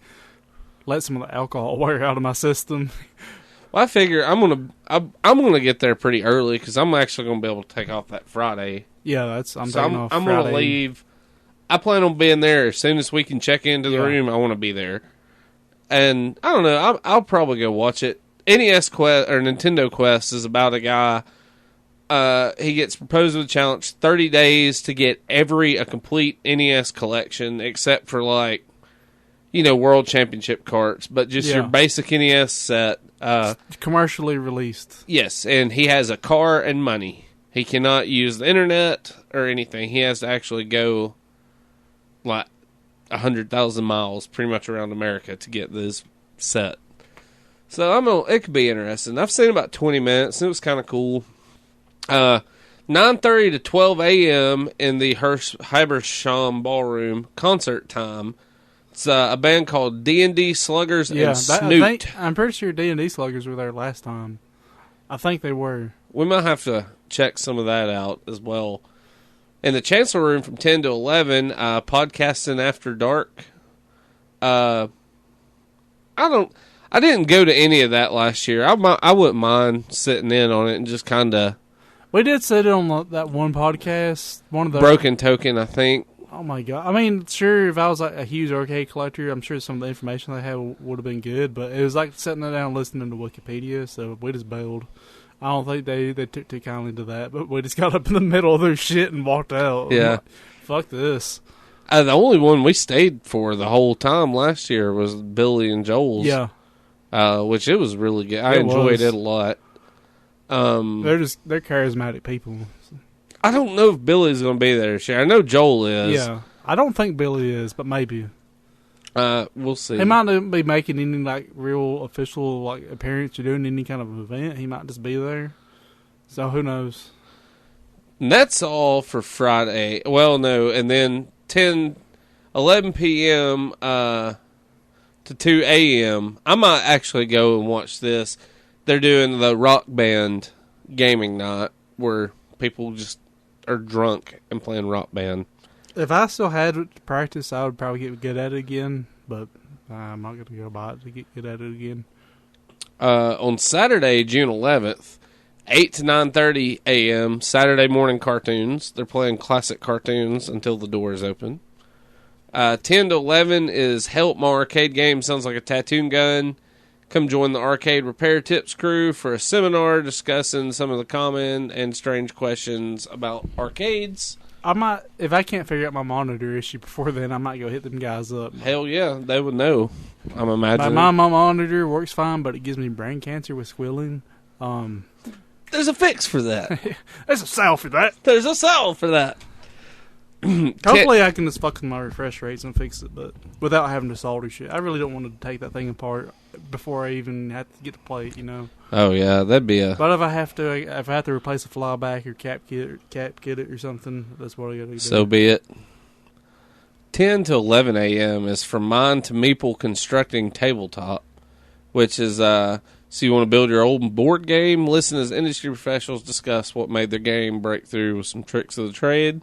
Speaker 2: let some of the alcohol wear out of my system.
Speaker 1: Well, I figure I'm gonna get there pretty early because I'm actually gonna be able to take off that Friday.
Speaker 2: Yeah, I'm
Speaker 1: gonna leave. I plan on being there as soon as we can check into the room. I want to be there, and I don't know. I'll probably go watch it. NES Quest or Nintendo Quest is about a guy. He gets proposed with a challenge: 30 days to get a complete NES collection, except for like, World Championship carts, but just your basic NES set.
Speaker 2: Commercially released.
Speaker 1: Yes, and he has a car and money. He cannot use the internet or anything. He has to actually go like 100,000 miles pretty much around America to get this set. So it could be interesting. I've seen about 20 minutes and it was kind of cool. 9:30 to 12 a.m. in the Hybersham Ballroom concert time. It's a band called D&D Sluggers and Snoot.
Speaker 2: I'm pretty sure D&D Sluggers were there last time. I think they were.
Speaker 1: We might have to check some of that out as well. In the Chancellor Room from 10 to 11, podcasting after dark. I I didn't go to any of that last year. I wouldn't mind sitting in on it and just kind of.
Speaker 2: We did sit on that one podcast. One of the
Speaker 1: Broken Token, I think.
Speaker 2: Oh my god! I mean, sure, if I was like a huge arcade collector, I'm sure some of the information they had would have been good. But it was like sitting there down listening to Wikipedia, so we just bailed. I don't think they took too kindly to that, but we just got up in the middle of their shit and walked out.
Speaker 1: Yeah,
Speaker 2: like, fuck this.
Speaker 1: The only one we stayed for the whole time last year was Billy and Joel's.
Speaker 2: Yeah,
Speaker 1: which it was really good. I enjoyed it a lot.
Speaker 2: They're charismatic people.
Speaker 1: I don't know if Billy's going to be there this year. I know Joel is.
Speaker 2: Yeah, I don't think Billy is, but maybe.
Speaker 1: We'll see.
Speaker 2: He might not be making any like real official like appearance or doing any kind of event. He might just be there. So who knows?
Speaker 1: And that's all for Friday. Well, no, and then 11 p.m. To 2 a.m. I might actually go and watch this. They're doing the Rock Band gaming night where people just are drunk and playing Rock Band.
Speaker 2: If I still had to practice, I would probably get good at it again, but I'm not going to go by it to get good at it again.
Speaker 1: On Saturday, June 11th, 8 to 9:30 a.m., Saturday morning cartoons. They're playing classic cartoons until the door is open. 10 to 11 is Help My Arcade Game Sounds Like a Tattoo Gun. Come join the Arcade Repair Tips crew for a seminar discussing some of the common and strange questions about arcades.
Speaker 2: I might, if I can't figure out my monitor issue before then, I might go hit them guys up.
Speaker 1: Hell yeah, they would know. I'm imagining.
Speaker 2: My monitor works fine, but it gives me brain cancer with squilling.
Speaker 1: There's a fix for that.
Speaker 2: There's a salve for that.
Speaker 1: There's a salve for that.
Speaker 2: Hopefully I can just fuck with my refresh rates and fix it, but without having to solder shit. I really don't want to take that thing apart before I even have to get to play it, you know.
Speaker 1: Oh yeah, that'd be a.
Speaker 2: But if I have to replace a flyback or cap kit it or something, that's what I got to do.
Speaker 1: So be it. 10 to 11 a.m. is From Mind to Meeple Constructing Tabletop, which is so you want to build your old board game, listen as industry professionals discuss what made their game break through with some tricks of the trade.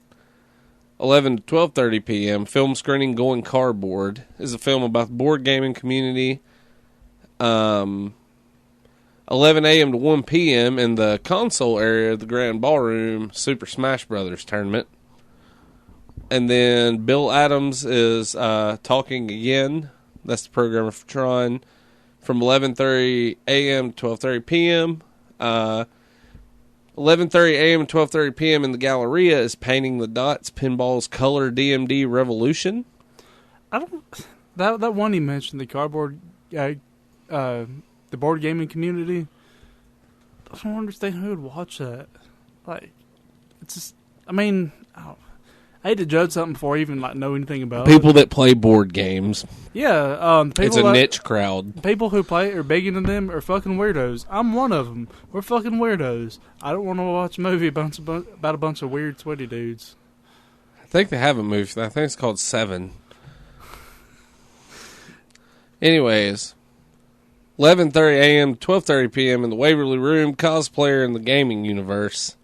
Speaker 1: 11 to 12:30 p.m. Film screening Going Cardboard is a film about the board gaming community. 11 a.m. to 1 p.m. in the console area of the Grand Ballroom Super Smash Brothers tournament. And then Bill Adams is Talking Again. That's the programmer for Tron. From 11:30 a.m. to 12:30 p.m. 11:30 a.m. to 12:30 p.m. in the Galleria is Painting the Dots, Pinball's Color DMD Revolution.
Speaker 2: That one you mentioned, the cardboard, the board gaming community. I don't understand who would watch that. Like, it's just, I mean, I hate to judge something before I even know anything about it.
Speaker 1: People that play board games.
Speaker 2: Yeah,
Speaker 1: it's a niche crowd.
Speaker 2: People who play or begging in them are fucking weirdos. I'm one of them. We're fucking weirdos. I don't want to watch a movie about a bunch of weird, sweaty dudes.
Speaker 1: I think they have a movie. I think it's called Seven. Anyways, 11:30 a.m. to 12:30 p.m. in the Waverly Room, Cosplayer in the Gaming Universe.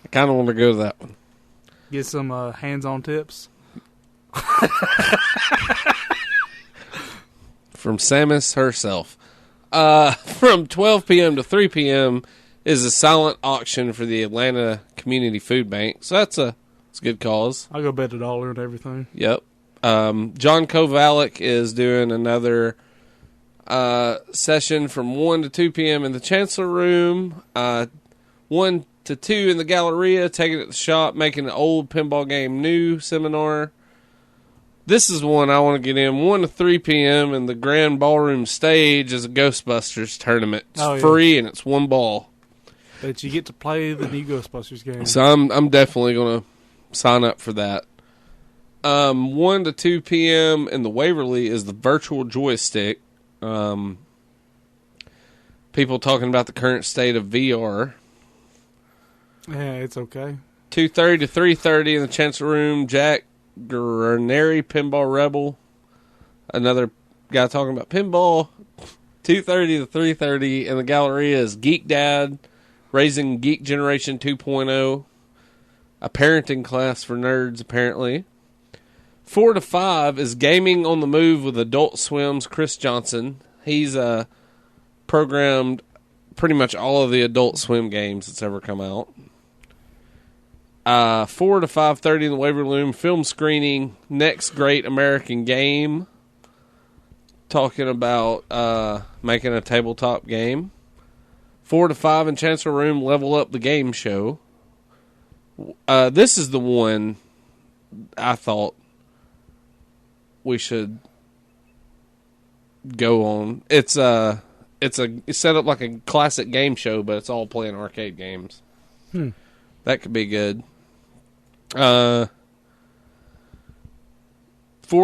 Speaker 1: I kind of want to go to that one.
Speaker 2: Get some hands-on tips.
Speaker 1: From Samus herself. From 12 p.m. to 3 p.m. is a silent auction for the Atlanta Community Food Bank. So that's a good cause.
Speaker 2: I'll go bet $1 and everything.
Speaker 1: Yep. John Kovalik is doing another session from 1 to 2 p.m. in the Chancellor Room. 1 to 2 in the Galleria, Taking It to the Shop, Making an Old Pinball Game New seminar. This is one I want to get in. 1 to 3 p.m. in the Grand Ballroom Stage is a Ghostbusters tournament. It's free and it's one ball.
Speaker 2: But you get to play the new Ghostbusters game.
Speaker 1: So I'm definitely going to sign up for that. 1 to 2 p.m. in the Waverly is the Virtual Joystick. People talking about the current state of VR.
Speaker 2: Yeah, it's okay.
Speaker 1: 2:30 to 3:30 in the Chancellor Room, Jack Granary, Pinball Rebel. Another guy talking about pinball. 2:30 to 3:30 in the Galleria is Geek Dad, Raising Geek Generation 2.0. A parenting class for nerds, apparently. 4 to 5 is Gaming on the Move with Adult Swim's Chris Johnson. He's programmed pretty much all of the Adult Swim games that's ever come out. 4 to 5:30 in the Waverly Room film screening. Next Great American Game. Talking about making a tabletop game. 4 to 5 in Chancellor Room. Level Up the Game Show. This is the one I thought we should go on. It's set up like a classic game show, but it's all playing arcade games. That could be good. 4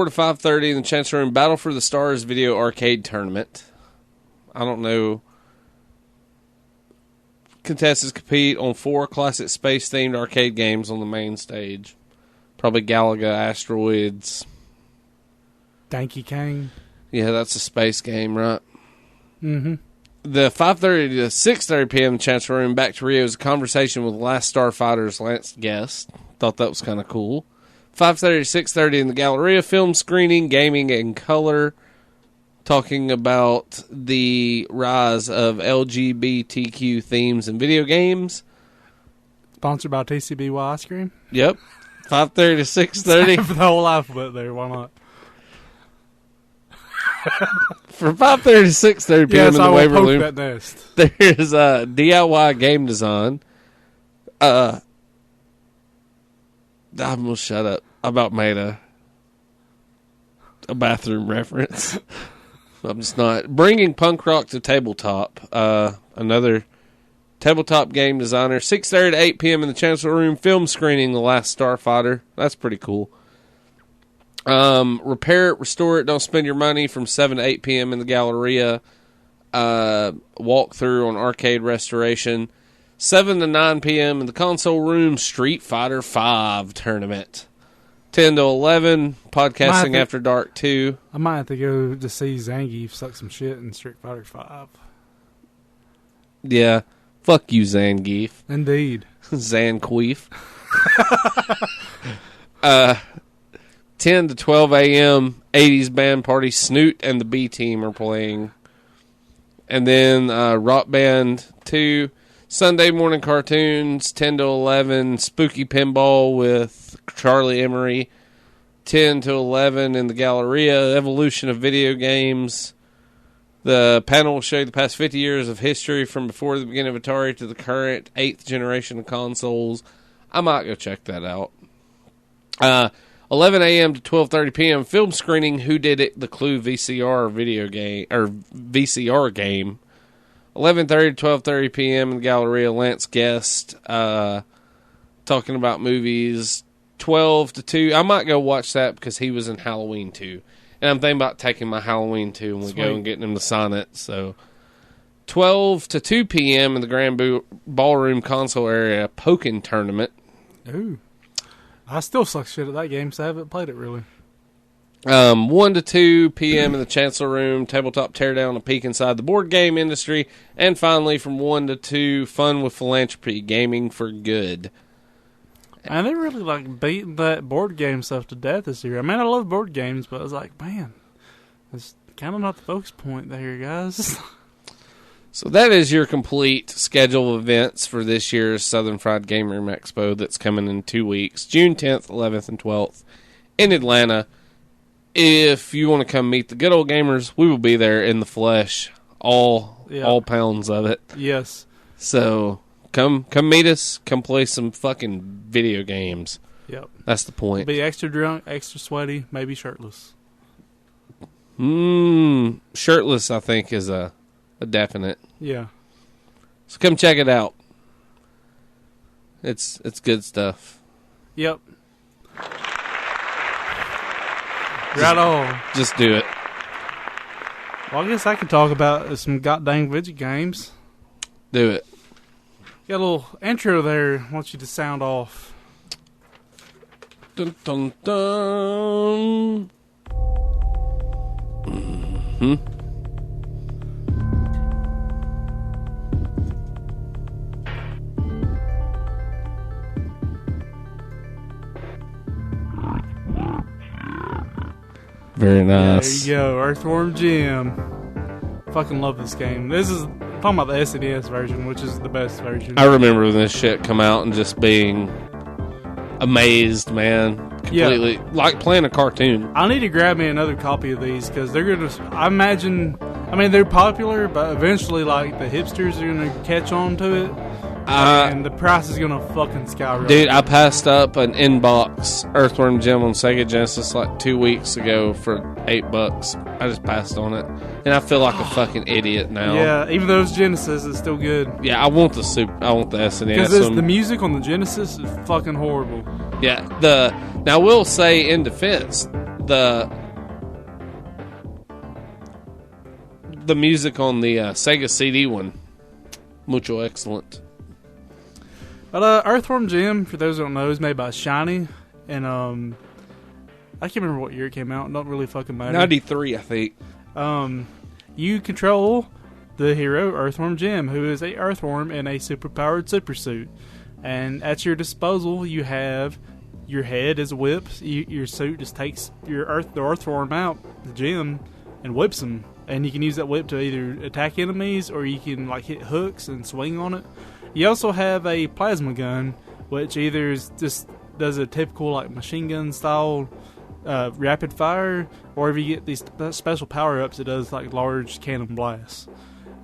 Speaker 1: to 5:30 in the Chancellor Room. Battle for the Stars video arcade tournament. I don't know. Contestants compete on 4 classic space-themed arcade games on the main stage. Probably Galaga, Asteroids.
Speaker 2: Donkey Kong.
Speaker 1: Yeah, that's a space game, right?
Speaker 2: Mm-hmm.
Speaker 1: The 5:30 to 6:30 p.m. Chancellor Room. Back to Rio is a conversation with Last Starfighter's Lance Guest. Thought that was kind of cool. 5:30 to 6:30 in the Galleria. Film screening, gaming, and color. Talking about the rise of LGBTQ themes in video games.
Speaker 2: Sponsored by TCBY Ice Cream.
Speaker 1: Yep. 5:30 to 6:30.
Speaker 2: For the whole alphabet there, why not?
Speaker 1: For 5:30 to 6:30 p.m.
Speaker 2: Yes,
Speaker 1: in
Speaker 2: I
Speaker 1: the
Speaker 2: will
Speaker 1: Waverly
Speaker 2: poke
Speaker 1: Room,
Speaker 2: that nest.
Speaker 1: there's DIY game design. I'm gonna shut up. I about made a bathroom reference. I'm just not. Bringing punk rock to tabletop. Another tabletop game designer. 6:30 to 8 p.m. in the Chancellor Room. Film screening The Last Starfighter. That's pretty cool. Repair it, restore it, don't spend your money from 7 to 8 p.m. in the Galleria. Walkthrough on arcade restoration. 7 to 9 p.m. in the Console Room. Street Fighter V tournament. 10 to 11, Podcasting After Dark 2.
Speaker 2: I might have to go to see Zangief suck some shit in Street Fighter 5.
Speaker 1: Yeah. Fuck you, Zangief.
Speaker 2: Indeed.
Speaker 1: Zanqueef. 10 to 12 a.m., 80s band party. Snoot and the B-Team are playing. And then Rock Band 2. Sunday morning cartoons, 10 to 11. Spooky Pinball with Charlie Emery. 10 to 11 in the Galleria. Evolution of video games. The panel will show you the past 50 years of history from before the beginning of Atari to the current 8th generation of consoles. I might go check that out. 11 a.m. to 12:30 p.m. film screening. Who Did It? The Clue VCR video game or VCR game. 11:30 to 12:30 p.m. in the Galleria. Lance Guest talking about movies. 12 to 2. I might go watch that because he was in Halloween 2. And I'm thinking about taking my Halloween 2 when we go and getting him to sign it. So 12 to 2 p.m. in the Grand Ballroom console area. Pokken tournament.
Speaker 2: Ooh. I still suck shit at that game, so I haven't played it really.
Speaker 1: 1 to 2 p.m. in the Chancellor Room. Tabletop teardown, a peek inside the board game industry. And finally, from 1 to 2, Fun with Philanthropy, Gaming for Good.
Speaker 2: And they really beating that board game stuff to death this year. I mean, I love board games, but I was like, man, it's kind of not the focus point there, guys.
Speaker 1: So that is your complete schedule of events for this year's Southern Fried Gameroom Expo that's coming in 2 weeks, June 10th, 11th, and 12th in Atlanta. If you want to come meet the good old gamers, we will be there in the flesh, all pounds of it.
Speaker 2: Yes.
Speaker 1: So come meet us. Come play some fucking video games.
Speaker 2: Yep.
Speaker 1: That's the point.
Speaker 2: Be extra drunk, extra sweaty, maybe shirtless.
Speaker 1: Shirtless, I think, is a definite.
Speaker 2: Yeah.
Speaker 1: So come check it out. It's good stuff.
Speaker 2: Yep. Right on.
Speaker 1: Just do it.
Speaker 2: Well, I guess I could talk about some goddamn video games.
Speaker 1: Do it.
Speaker 2: Got a little intro there. I want you to sound off.
Speaker 1: Dun dun dun. Mm-hmm. Very nice.
Speaker 2: There you go, Earthworm Jim. Fucking love this game. This is talking about the SNES version, which is the best version.
Speaker 1: I remember when this shit come out and just being amazed, man. Completely.
Speaker 2: Yeah.
Speaker 1: Like playing a cartoon.
Speaker 2: I need to grab me another copy of these because they're going to... I imagine... I mean, they're popular, but eventually, like, the hipsters are going to catch on to it. And the price is going to fucking skyrocket.
Speaker 1: Dude, I passed up an inbox Earthworm Jim on Sega Genesis like 2 weeks ago for $8. I just passed on it. And I feel like a fucking idiot now.
Speaker 2: Yeah, even though it's Genesis, it's still good.
Speaker 1: Yeah, I want the SNES.
Speaker 2: Because the music on the Genesis is fucking horrible.
Speaker 1: Yeah, now I will say in defense, the music on the Sega CD one, mucho excellent.
Speaker 2: But Earthworm Jim, for those who don't know, is made by Shiny, and I can't remember what year it came out. Don't really fucking matter.
Speaker 1: 93, I think.
Speaker 2: You control the hero Earthworm Jim, who is a earthworm in a superpowered super suit, and at your disposal you have your head as a whip. Your suit just takes the earthworm out, the Jim, and whips him. And you can use that whip to either attack enemies or you can like hit hooks and swing on it. You also have a plasma gun, which either just does a typical like machine gun style rapid fire, or if you get these special power ups, it does like large cannon blasts.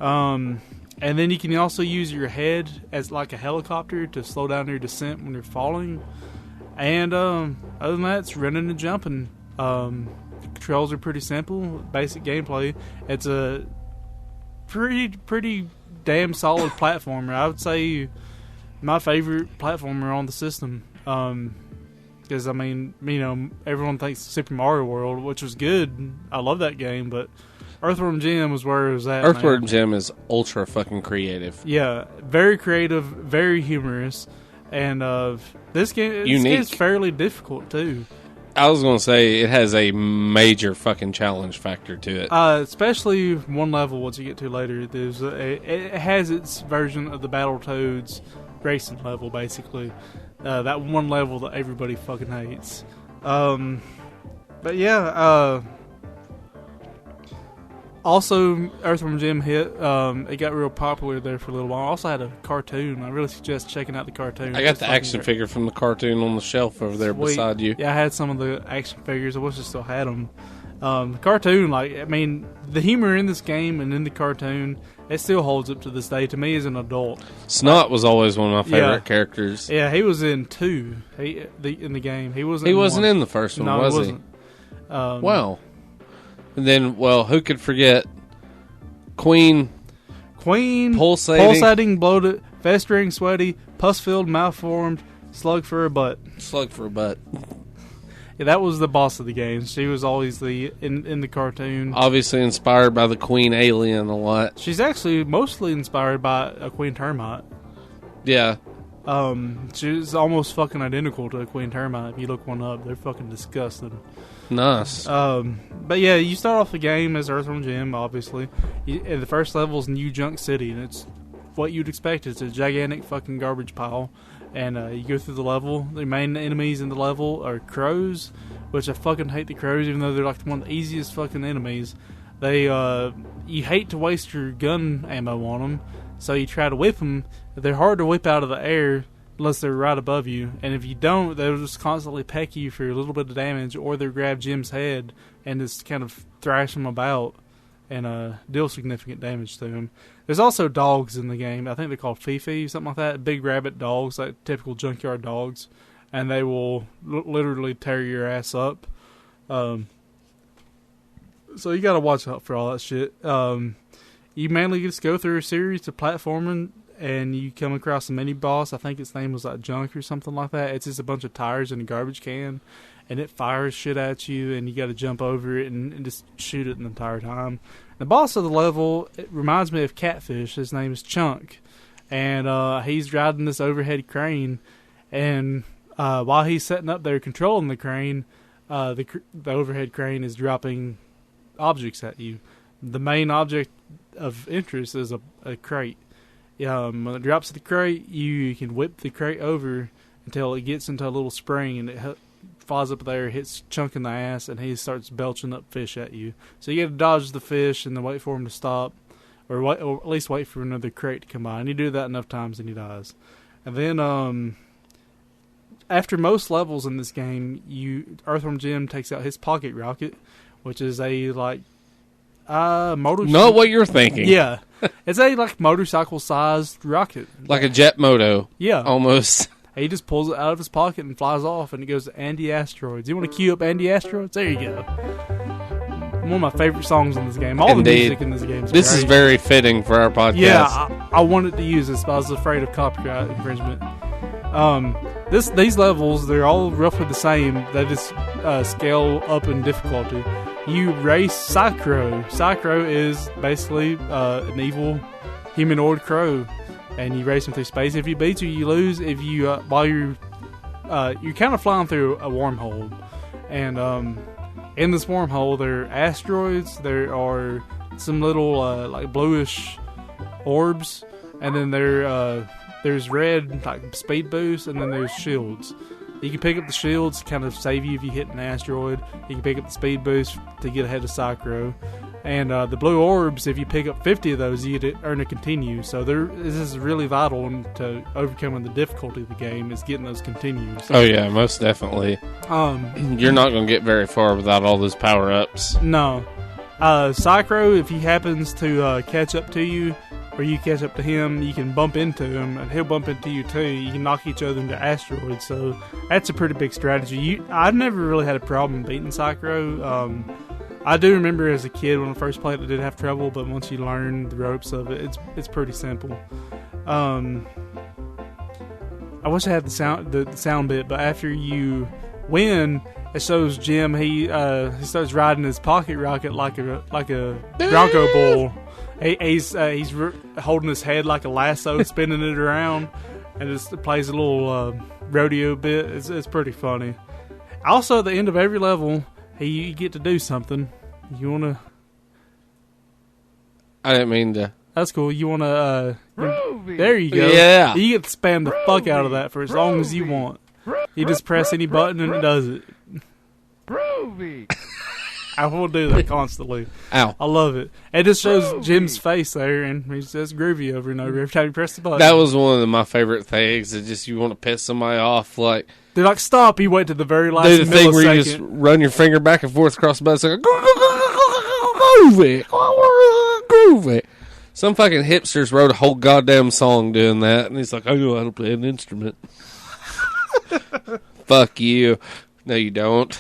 Speaker 2: And then you can also use your head as like a helicopter to slow down your descent when you're falling. And other than that, it's running and jumping. The controls are pretty simple, basic gameplay. It's a pretty damn solid platformer. I would say my favorite platformer on the system. Because I mean, you know, everyone thinks Super Mario World, which was good. I love that game, but Earthworm Jim was where it was at.
Speaker 1: Earthworm Jim is ultra fucking creative.
Speaker 2: Yeah, very creative, very humorous, and this game is fairly difficult too.
Speaker 1: I was going to say, it has a major fucking challenge factor to it.
Speaker 2: Especially one level, once you get to later, it has its version of the Battletoads racing level, basically. That one level that everybody fucking hates. But yeah, also, Earthworm Jim hit. It got real popular there for a little while. I also had a cartoon. I really suggest checking out the cartoon.
Speaker 1: I got the action figure from the cartoon on the shelf over there beside you.
Speaker 2: Yeah, I had some of the action figures. I wish I still had them. The cartoon, like, I mean, the humor in this game and in the cartoon, it still holds up to this day. To me, as an adult,
Speaker 1: Snot was always one of my favorite characters.
Speaker 2: Yeah, he was in 2 in the game. He wasn't.
Speaker 1: He wasn't in the first one,
Speaker 2: no,
Speaker 1: was
Speaker 2: he wasn't.
Speaker 1: Wow. And then, well, who could forget Queen,
Speaker 2: pulsating, bloated, festering, sweaty, pus-filled, malformed, slug for a butt. Yeah, that was the boss of the game. She was always in the cartoon.
Speaker 1: Obviously inspired by the Queen alien a lot.
Speaker 2: She's actually mostly inspired by a Queen Termite.
Speaker 1: Yeah.
Speaker 2: She's almost fucking identical to a Queen Termite. If you look one up, they're fucking disgusting.
Speaker 1: Nice.
Speaker 2: But yeah, you start off the game as Earthworm Jim, obviously. And the first level is New Junk City, and it's what you'd expect. It's a gigantic fucking garbage pile. And you go through the level. The main enemies in the level are crows, which I fucking hate the crows, even though they're like one of the easiest fucking enemies. They, you hate to waste your gun ammo on them, so you try to whip them. They're hard to whip out of the air unless they're right above you, and if you don't, they'll just constantly peck you for a little bit of damage, or they'll grab Jim's head and just kind of thrash him about and deal significant damage to him. There's also dogs in the game. I think they're called Fifi, something like that. Big rabbit dogs, like typical junkyard dogs, and they will literally tear your ass up. So you gotta watch out for all that shit. You mainly just go through a series of platforming, and you come across a mini boss. I think its name was like Junk or something like that. It's just a bunch of tires in a garbage can, and it fires shit at you, and you got to jump over it and just shoot it the entire time. The boss of the level, it reminds me of Catfish. His name is Chunk, and he's riding this overhead crane, and while he's setting up there controlling the crane, the overhead crane is dropping objects at you. The main object of interest is a crate. When it drops the crate, you can whip the crate over until it gets into a little spring, and it flies up there, hits Chunk in the ass, and he starts belching up fish at you. So you got to dodge the fish and then wait for him to stop, or at least wait for another crate to come by. And you do that enough times and he dies. And then after most levels in this game, Earthworm Jim takes out his pocket rocket, which is a motorcycle.
Speaker 1: Not what you're thinking.
Speaker 2: Yeah. It's a motorcycle-sized rocket.
Speaker 1: Like a jet moto.
Speaker 2: Yeah.
Speaker 1: Almost.
Speaker 2: He just pulls it out of his pocket and flies off, and it goes to Andy Asteroids. You want to cue up Andy Asteroids? There you go. One of my favorite songs in this game. All
Speaker 1: Indeed.
Speaker 2: the music in this game is
Speaker 1: This
Speaker 2: great.
Speaker 1: is very fitting for our podcast.
Speaker 2: Yeah, I wanted to use this, but I was afraid of copyright infringement. These levels, they're all roughly the same. They just scale up in difficulty. You race Psychro. Psychro is basically an evil humanoid crow, and you race him through space. If you beat you, you lose. If you while you're kind of flying through a wormhole, and in this wormhole there are asteroids. There are some little like bluish orbs, and then there's red like speed boosts, and then there's shields. You can pick up the shields to kind of save you if you hit an asteroid. You can pick up the speed boost to get ahead of Psychro. And the blue orbs, if you pick up 50 of those, you get to earn a continue. So this is really vital to overcoming the difficulty of the game, is getting those continues.
Speaker 1: Oh yeah, most definitely. You're not going to get very far without all those power-ups.
Speaker 2: No. Psychro, if he happens to catch up to you, or you catch up to him, you can bump into him, and he'll bump into you too. You can knock each other into asteroids, so that's a pretty big strategy. I've never really had a problem beating Psychro. I do remember as a kid when I first played it, I did have trouble, but once you learn the ropes of it, it's pretty simple. I wish I had the sound bit, but after you win, it shows Jim. He starts riding his pocket rocket like a Bronco bull. He's holding his head like a lasso, spinning it around, and it plays a little rodeo bit. It's pretty funny. Also, at the end of every level, you get to do something. You wanna?
Speaker 1: I didn't mean to.
Speaker 2: That's cool. You wanna? There you go.
Speaker 1: Yeah.
Speaker 2: You get to spam the fuck out of that for as long as you want. You just press any button and it does it.
Speaker 3: Groovy.
Speaker 2: I will do that constantly.
Speaker 1: Ow.
Speaker 2: I love it. It just shows Jim's face there, and he says groovy over and over every time you press the button.
Speaker 1: That was one of my favorite things. It's just you want to piss somebody off. Like,
Speaker 2: they're like, stop. You wait to the very last
Speaker 1: do the thing where you
Speaker 2: millisecond.
Speaker 1: just run your finger back and forth across the button. It's like, groovy. Groovy. Some fucking hipsters wrote a whole goddamn song doing that, and he's like, I know how to play an instrument. Fuck you. No, you don't.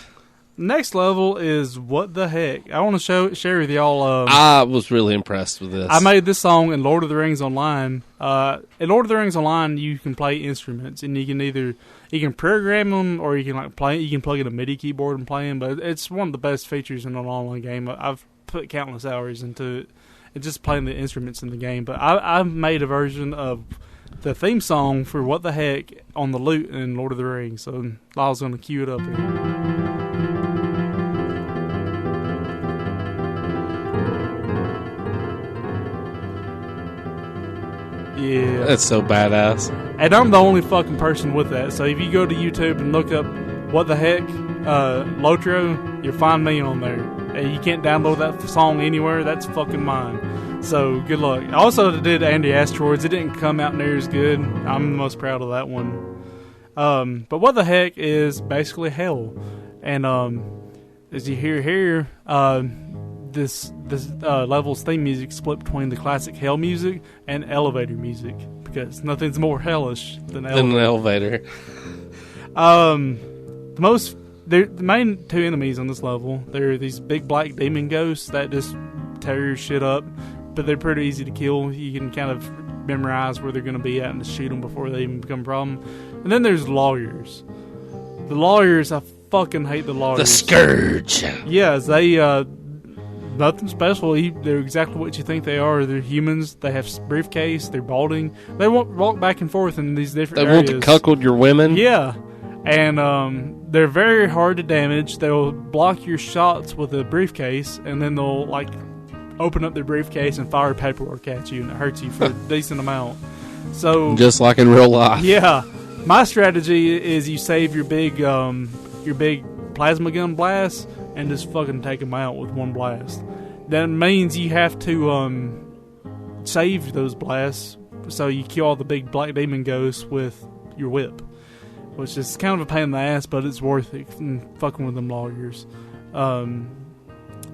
Speaker 2: Next level is What the Heck. I want to share with y'all.
Speaker 1: I was really impressed with this.
Speaker 2: I made this song in Lord of the Rings Online. In Lord of the Rings Online, you can play instruments, and you can program them, or you can play. You can plug in a MIDI keyboard and play them. But it's one of the best features in an online game. I've put countless hours into it. It's just playing the instruments in the game. But I've made a version of the theme song for What the Heck on the lute in Lord of the Rings. So Lyle's going to cue it up here. Yeah.
Speaker 1: That's so badass.
Speaker 2: And I'm the only fucking person with that. So if you go to YouTube and look up What the Heck Lotro, you'll find me on there. And you can't download that song anywhere. That's fucking mine. So good luck. I also did Andy Asteroids. It didn't come out near as good. I'm the most proud of that one. But What the Heck is basically hell. And as you hear here, this level's theme music split between the classic hell music and elevator music, because nothing's more hellish than
Speaker 1: An elevator.
Speaker 2: The main two enemies on this level, they're these big black demon ghosts that just tear your shit up, but they're pretty easy to kill. You can kind of memorize where they're going to be at and just shoot them before they even become a problem. And then there's lawyers. The lawyers, I fucking hate the lawyers.
Speaker 1: The Scourge.
Speaker 2: Yeah, they nothing special. They're exactly what you think they are. They're humans. They have briefcase. They're balding. They won't walk back and forth in these different areas.
Speaker 1: They want to cuckold your women.
Speaker 2: Yeah, and they're very hard to damage. They'll block your shots with a briefcase, and then they'll open up their briefcase and fire paperwork at you, and it hurts you for a decent amount. So
Speaker 1: just like in real life.
Speaker 2: Yeah, my strategy is you save your big your big plasma gun blast and just fucking take them out with one blast. That means you have to save those blasts, so you kill all the big black demon ghosts with your whip, which is kind of a pain in the ass, but it's worth it fucking with them lawyers.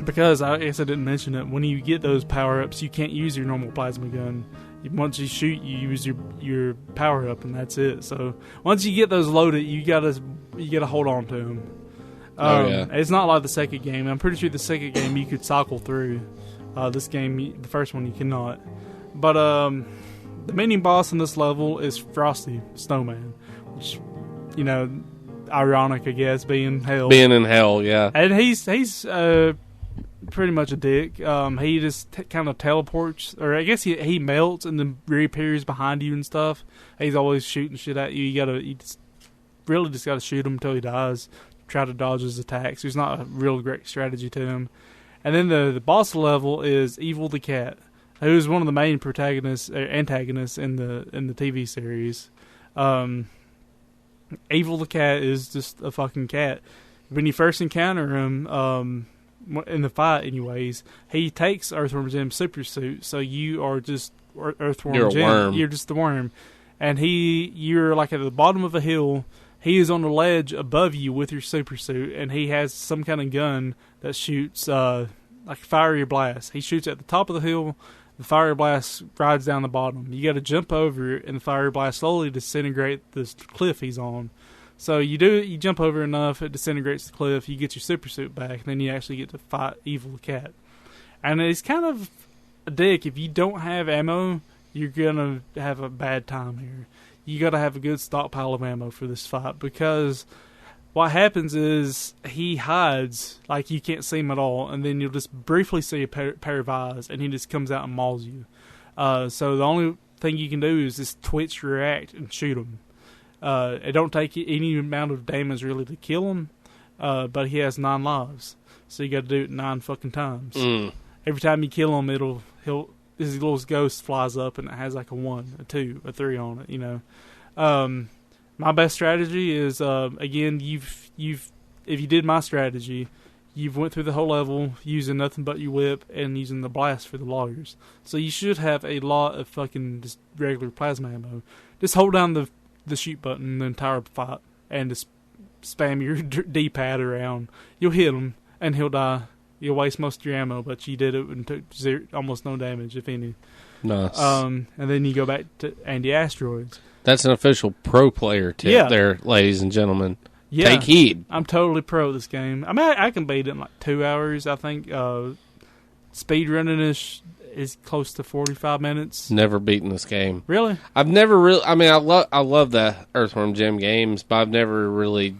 Speaker 2: Because I guess I didn't mention it, when you get those power-ups, you can't use your normal plasma gun. Once you shoot, you use your power-up, and that's it. So once you get those loaded, you gotta hold on to them. It's not like the second game. I'm pretty sure the second game you could cycle through. This game, the first one, you cannot. But the mini boss in this level is Frosty Snowman, which, you know, ironic, I guess, being hell.
Speaker 1: Being in hell, yeah.
Speaker 2: And he's pretty much a dick. He just kind of teleports, or I guess he melts and then reappears behind you and stuff. He's always shooting shit at you. You just gotta shoot him until he dies. Try to dodge his attacks. There's not a real great strategy to him. And then the boss level is Evil the Cat, who's one of the main antagonists in the TV series. Evil the Cat is just a fucking cat. When you first encounter him, in the fight anyways, he takes Earthworm Jim's super suit, so you are just Earthworm Jim.
Speaker 1: Worm.
Speaker 2: You're just the worm. And you're like at the bottom of a hill. He is on the ledge above you with your super suit, and he has some kind of gun that shoots like a fiery blast. He shoots at the top of the hill. The fiery blast rides down the bottom. You got to jump over it, and the fiery blast slowly disintegrates this cliff he's on. So you jump over enough, it disintegrates the cliff. You get your super suit back, and then you actually get to fight Evil Cat. And it's kind of a dick. If you don't have ammo, you're gonna have a bad time here. You got to have a good stockpile of ammo for this fight, because what happens is he hides, like you can't see him at all, and then you'll just briefly see a pair of eyes, and he just comes out and mauls you. So the only thing you can do is just twitch, react, and shoot him. It don't take any amount of damage really to kill him, but he has 9 lives, so you got to do it 9 fucking times. Every time you kill him, his little ghost flies up and it has like a 1, a 2, a 3 on it. You know, my best strategy is again, if you did my strategy, you've went through the whole level using nothing but your whip and using the blast for the lawyers. So you should have a lot of fucking just regular plasma ammo. Just hold down the shoot button the entire fight and just spam your D-pad around. You'll hit him and he'll die. You'll waste most of your ammo, but you did it and took almost no damage, if any.
Speaker 1: Nice.
Speaker 2: And then you go back to Anti-Asteroids.
Speaker 1: That's an official pro player tip there, ladies and gentlemen. Yeah. Take heed.
Speaker 2: I'm totally pro this game. I mean, I can beat it in like 2 hours, I think. Speed running is close to 45 minutes.
Speaker 1: Never beaten this game.
Speaker 2: Really?
Speaker 1: I've never really... I mean, I love the Earthworm Jim games, but I've never really...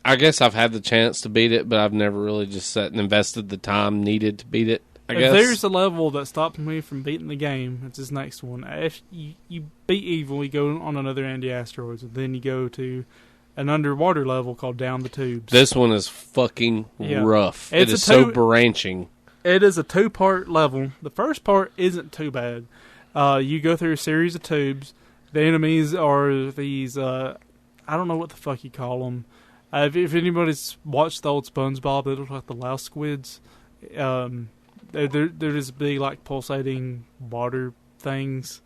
Speaker 1: I guess I've had the chance to beat it, but I've never really just sat and invested the time needed to beat it, I guess.
Speaker 2: If there's a level that stopped me from beating the game, it's this next one. If you beat Evil, you go on another Anti-Asteroids, and then you go to an underwater level called Down the Tubes.
Speaker 1: This one is fucking rough. It is so branching. It
Speaker 2: is a 2-part level. The first part isn't too bad. You go through a series of tubes. The enemies are these, I don't know what the fuck you call them. If anybody's watched the old SpongeBob, they look like the louse squids. They're just big, like, pulsating water things.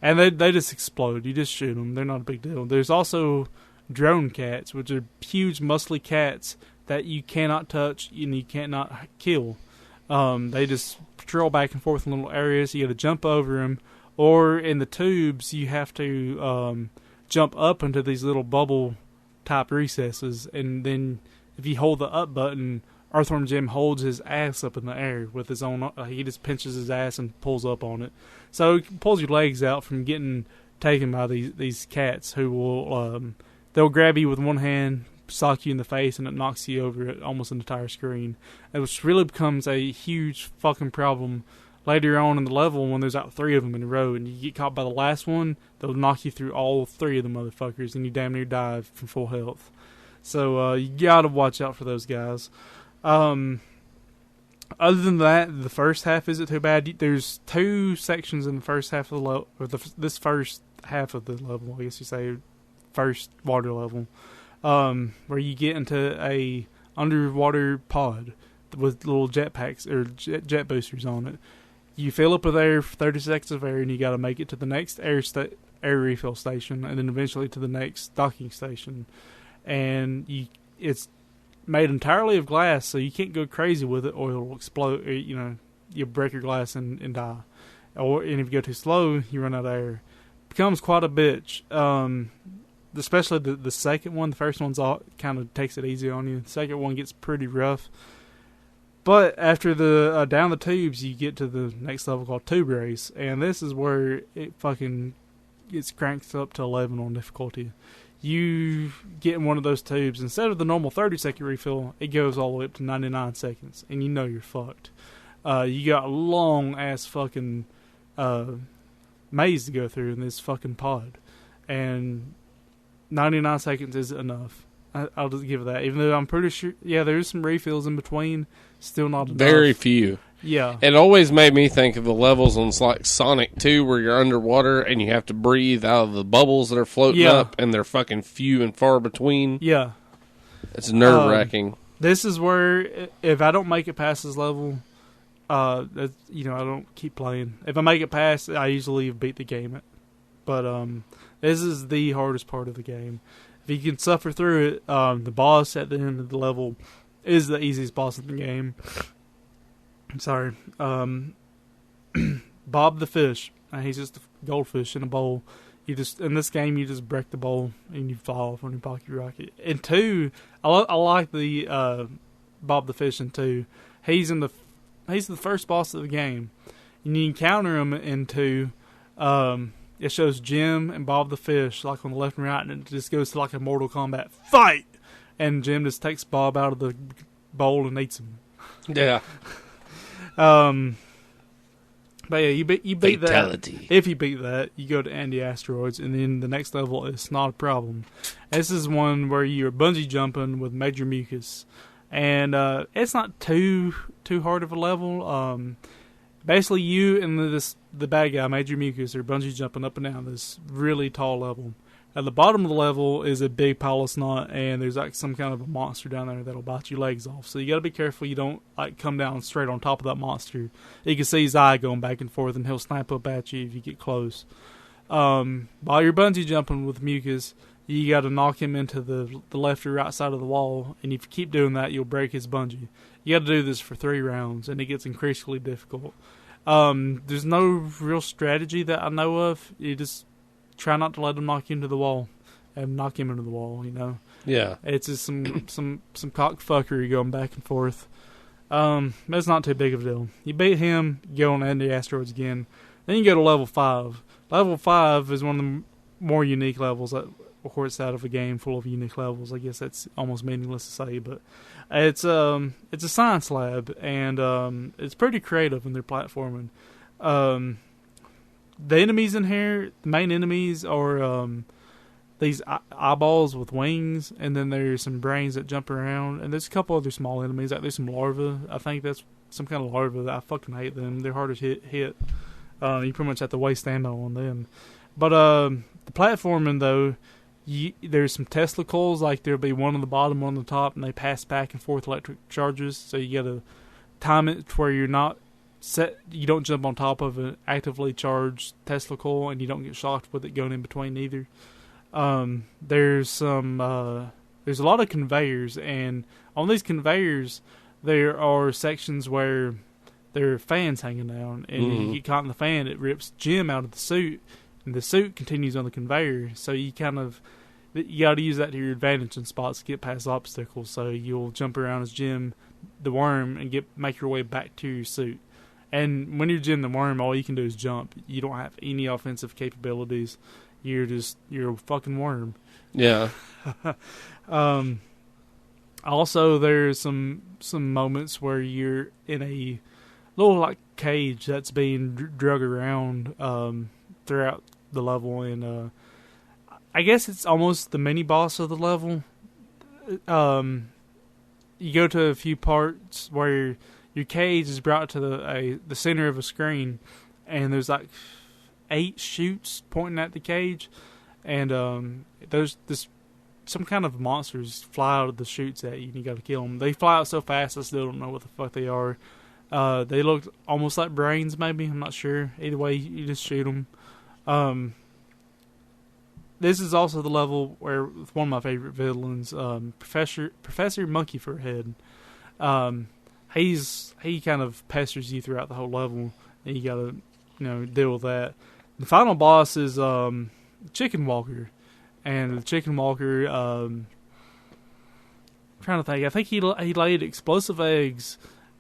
Speaker 2: And they just explode. You just shoot them. They're not a big deal. There's also drone cats, which are huge, muscly cats that you cannot touch and you cannot kill. They just patrol back and forth in little areas. You got to jump over them. Or in the tubes, you have to jump up into these little bubble type recesses, and then if you hold the up button, Earthworm Jim holds his ass up in the air with his own. He just pinches his ass and pulls up on it, so it pulls your legs out from getting taken by these cats who will they'll grab you with one hand, sock you in the face, and it knocks you over almost an entire screen, which really becomes a huge fucking problem later on in the level when there's like 3 of them in a row, and you get caught by the last one, they'll knock you through all 3 of the motherfuckers, and you damn near die from full health. So you gotta watch out for those guys. Other than that, the first half isn't too bad. There's 2 sections in the first half of the level, or this first half of the level, I guess you say, first water level. where you get into a underwater pod with little jetpacks or jet boosters on it. You fill up with air for 30 seconds of air, and you got to make it to the next air refill station, and then eventually to the next docking station. And it's made entirely of glass, so you can't go crazy with it, or it'll explode. Or, you'll break your glass and die. And if you go too slow, you run out of air. It becomes quite a bitch. Especially the second one. The first one's all kind of takes it easy on you. The second one gets pretty rough. But after the down the tubes, you get to the next level called Tube Race, and this is where it fucking gets cranked up to 11 on difficulty. You get in one of those tubes, instead of the normal 30-second refill, it goes all the way up to 99 seconds, and you know you're fucked. You got a long-ass fucking maze to go through in this fucking pod, and 99 seconds isn't enough. I'll just give it that. Even though I'm pretty sure, there's some refills in between, still not enough.
Speaker 1: Very few.
Speaker 2: Yeah.
Speaker 1: It always made me think of the levels on like Sonic 2 where you're underwater and you have to breathe out of the bubbles that are floating up, and they're fucking few and far between.
Speaker 2: Yeah.
Speaker 1: It's nerve-wracking.
Speaker 2: This is where, if I don't make it past this level, I don't keep playing. If I make it past, I usually beat the game. But this is the hardest part of the game. If you can suffer through it, the boss at the end of the level is the easiest boss in the game. I'm sorry. Bob the fish. He's just a goldfish in a bowl. In this game, you just break the bowl and you fall off on your pocket rocket. In 2, I like the Bob the fish in 2. He's the first boss of the game, and you encounter him in 2. It shows Jim and Bob the fish like on the left and right, and it just goes to like a Mortal Kombat fight, and Jim just takes Bob out of the bowl and eats him.
Speaker 1: Yeah.
Speaker 2: But yeah, you beat
Speaker 1: Fatality.
Speaker 2: that. If you beat that, you go to Andy Asteroids, and then the next level is not a problem. This is one where you're bungee jumping with Major Mucus, and it's not too hard of a level. Basically, you and the bad guy, Major Mucus, are bungee jumping up and down this really tall level. At the bottom of the level is a big pile of snot, and there's like some kind of a monster down there that'll bite your legs off. So you got to be careful you don't like come down straight on top of that monster. You can see his eye going back and forth, and he'll snipe up at you if you get close. While you're bungee jumping with Mucus, you got to knock him into the left or right side of the wall, and if you keep doing that, you'll break his bungee. You got to do this for 3 rounds, and it gets increasingly difficult. There's no real strategy that I know of. You just try not to let him knock you into the wall, and knock him into the wall.
Speaker 1: Yeah.
Speaker 2: It's just some cockfuckery going back and forth. It's not too big of a deal. You beat him, you go on Andy Asteroids again. Then you go to level 5. Level 5 is one of the more unique levels. Of course, out of a game full of unique levels, I guess that's almost meaningless to say, but it's a science lab, and it's pretty creative in their platforming. The enemies in here, the main enemies are these eyeballs with wings, and then there's some brains that jump around, and there's a couple other small enemies. Like there's some larvae. I think that's some kind of larva that I fucking hate them. They're hard to hit. You pretty much have to waste ammo on them. But the platforming, though, there's some Tesla coils. Like there'll be one on the bottom, one on the top, and they pass back and forth electric charges. So you got to time it to where you're not you don't jump on top of an actively charged Tesla coil, and you don't get shocked with it going in between either. There's a lot of conveyors, and on these conveyors there are sections where there are fans hanging down, and if you get caught in the fan, it rips Jim out of the suit, and the suit continues on the conveyor. So you got to use that to your advantage in spots to get past obstacles. So you'll jump around as Jim the Worm and make your way back to your suit. And when you're Jim the Worm, all you can do is jump. You don't have any offensive capabilities. You're a fucking worm.
Speaker 1: Yeah.
Speaker 2: Also, there's some moments where you're in a little like cage that's being drug around throughout the level, and I guess it's almost the mini boss of the level. You go to a few parts where your cage is brought to the center of a screen, and there's like 8 chutes pointing at the cage, and there's this some kind of monsters fly out of the chutes at you, and you got to kill them. They fly out so fast, I still don't know what the fuck they are. They look almost like brains, maybe. I'm not sure. Either way, you just shoot them. This is also the level where one of my favorite villains, Professor Monkey Forehead. He kind of pesters you throughout the whole level, and you gotta deal with that. The final boss is Chicken Walker, and the Chicken Walker. I'm trying to think. I think he laid explosive eggs,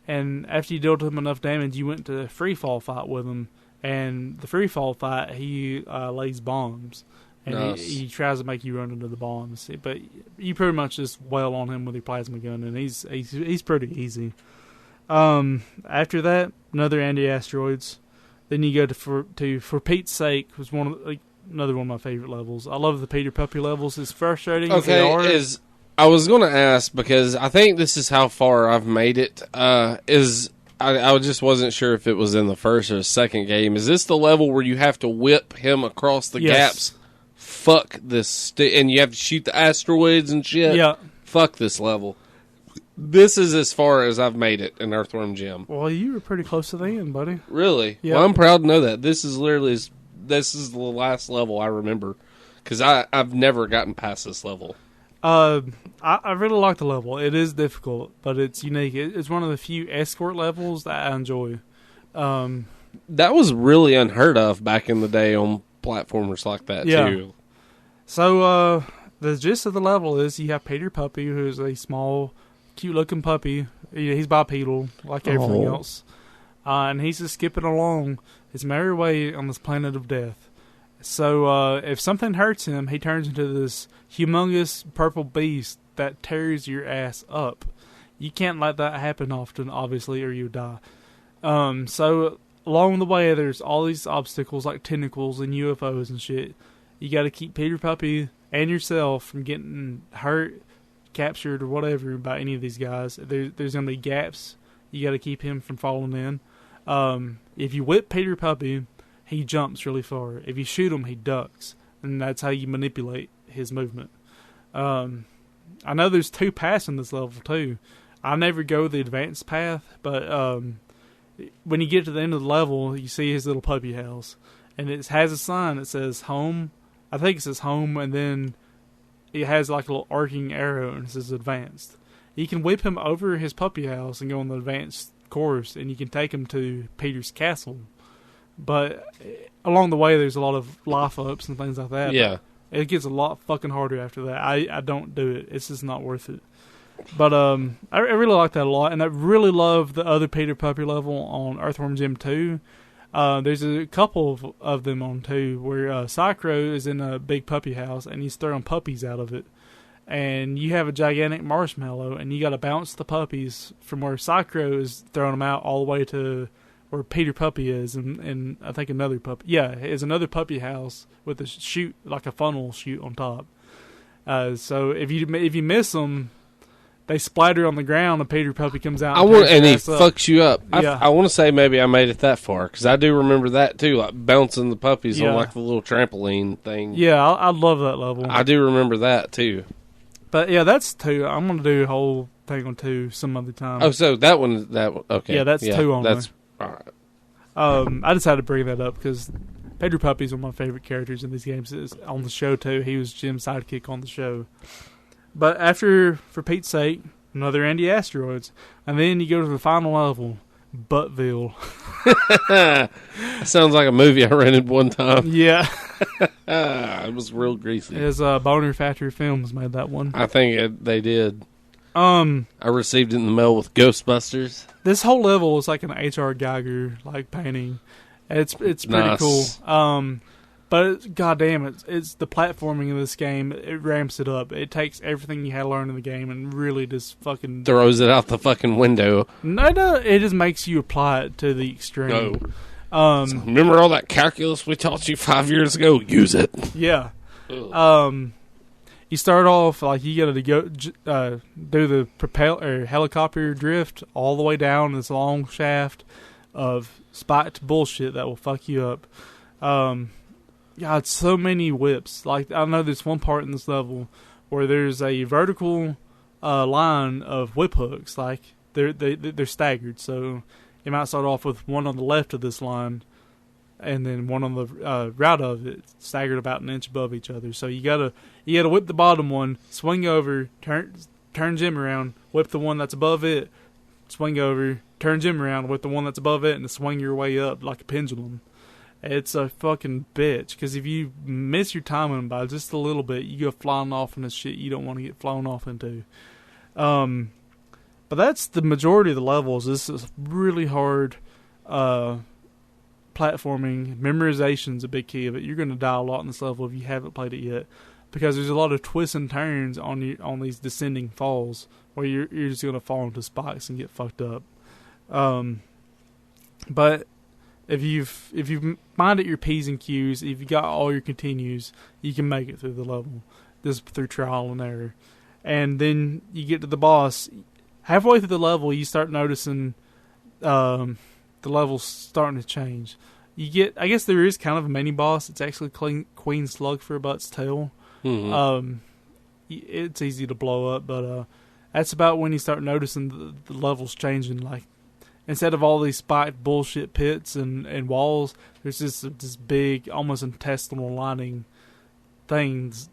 Speaker 2: and after you dealt him enough damage, you went to a free fall fight with him. And the free fall fight, he lays bombs. And nice. he tries to make you run into the bombs, but you pretty much just wail on him with your plasma gun, and he's pretty easy. After that, another anti-asteroids. Then you go to For Pete's Sake, was another one of my favorite levels. I love the Peter Puppy levels. It's frustrating.
Speaker 1: Okay, I was going to ask, because I think this is how far I've made it. I just wasn't sure if it was in the first or second game. Is this the level where you have to whip him across the gaps? Fuck this, and you have to shoot the asteroids and shit?
Speaker 2: Yeah. Fuck
Speaker 1: this level. This is as far as I've made it in Earthworm Jim.
Speaker 2: Well, you were pretty close to the end, buddy.
Speaker 1: Really? Yeah. Well, I'm proud to know that. This is the last level I remember, because I've never gotten past this level.
Speaker 2: I really like the level. It is difficult, but it's unique. It's one of the few escort levels that I enjoy.
Speaker 1: That was really unheard of back in the day on platformers like that, too.
Speaker 2: So, the gist of the level is you have Peter Puppy, who is a small, cute-looking puppy. He's bipedal, like everything else. And he's just skipping along his merry way on this planet of death. So, if something hurts him, he turns into this humongous purple beast that tears your ass up. You can't let that happen often, obviously, or you die. So, along the way, there's all these obstacles like tentacles and UFOs and shit. You got to keep Peter Puppy and yourself from getting hurt, captured, or whatever by any of these guys. There's going to be gaps. You got to keep him from falling in. If you whip Peter Puppy, he jumps really far. If you shoot him, he ducks. And that's how you manipulate his movement. I know there's 2 paths in this level, too. I never go the advanced path, but when you get to the end of the level, you see his little puppy house. And it has a sign that says home. I think it says home, and then it has like a little arcing arrow, and it says advanced. You can whip him over his puppy house and go on the advanced course, and you can take him to Peter's castle. But along the way, there's a lot of life ups and things like that.
Speaker 1: Yeah.
Speaker 2: But it gets a lot fucking harder after that. I don't do it. It's just not worth it. But I really like that a lot, and I really love the other Peter Puppy level on Earthworm Jim 2. There's a couple of them on 2 where Psychro is in a big puppy house, and he's throwing puppies out of it. And you have a gigantic marshmallow, and you got to bounce the puppies from where Psychro is throwing them out all the way to where Peter Puppy is, and I think another puppy. Yeah, it's another puppy house with a chute, like a funnel chute on top. So if you miss them, they splatter on the ground, and Peter Puppy comes out.
Speaker 1: And he fucks you up. Yeah. I want to say maybe I made it that far, because I do remember that too, like bouncing the puppies on like the little trampoline thing.
Speaker 2: Yeah, I love that level.
Speaker 1: I do remember that too.
Speaker 2: But yeah, that's 2. I'm gonna do a whole thing on 2 some other time.
Speaker 1: Oh, so that one, okay.
Speaker 2: Yeah, that's 2 on
Speaker 1: that's
Speaker 2: there.
Speaker 1: All right.
Speaker 2: I just had to bring that up because Peter Puppy's one of my favorite characters in these games. Is on the show too. He was Jim's sidekick on the show. But after, For Pete's Sake, another anti-asteroids, and then you go to the final level, Buttville.
Speaker 1: Sounds like a movie I rented one time.
Speaker 2: Yeah.
Speaker 1: It was real greasy.
Speaker 2: His Boner Factory Films made that one.
Speaker 1: I think they did. I received it in the mail with Ghostbusters.
Speaker 2: This whole level is like an H.R. Geiger like painting. It's pretty
Speaker 1: nice.
Speaker 2: Cool. But goddamn, it's the platforming in this game. It ramps it up. It takes everything you had learned in the game and really just fucking
Speaker 1: throws it out the fucking window.
Speaker 2: No, it just makes you apply it to the extreme.
Speaker 1: No. So remember all that calculus we taught you 5 years ago? Use it.
Speaker 2: Yeah. You start off like you got to go do the helicopter drift all the way down this long shaft of spiked bullshit that will fuck you up. God, so many whips. Like, I know there's one part in this level where there's a vertical line of whip hooks. Like they're staggered, so you might start off with one on the left of this line, and then one on the right of it, staggered about an inch above each other. So you gotta whip the bottom one, swing over, turn Jim around, whip the one that's above it, swing over, turn Jim around, whip the one that's above it, and swing your way up like a pendulum. It's a fucking bitch, because if you miss your timing by just a little bit, you go flying off into shit you don't want to get flown off into. But that's the majority of the levels. This is really hard platforming. Memorization's a big key of it. You're going to die a lot in this level if you haven't played it yet, because there's a lot of twists and turns on these descending falls where you're just going to fall into spikes and get fucked up. But if you've minded your P's and Q's, if you got all your continues, you can make it through the level. This through trial and error. And then you get to the boss. Halfway through the level, you start noticing the level's starting to change. I guess there is kind of a mini boss. It's actually Queen Slug for a Butt's tail. Mm-hmm. It's easy to blow up, but that's about when you start noticing the levels changing. Like, instead of all these spiked bullshit pits and walls, there's this big, almost intestinal lining things,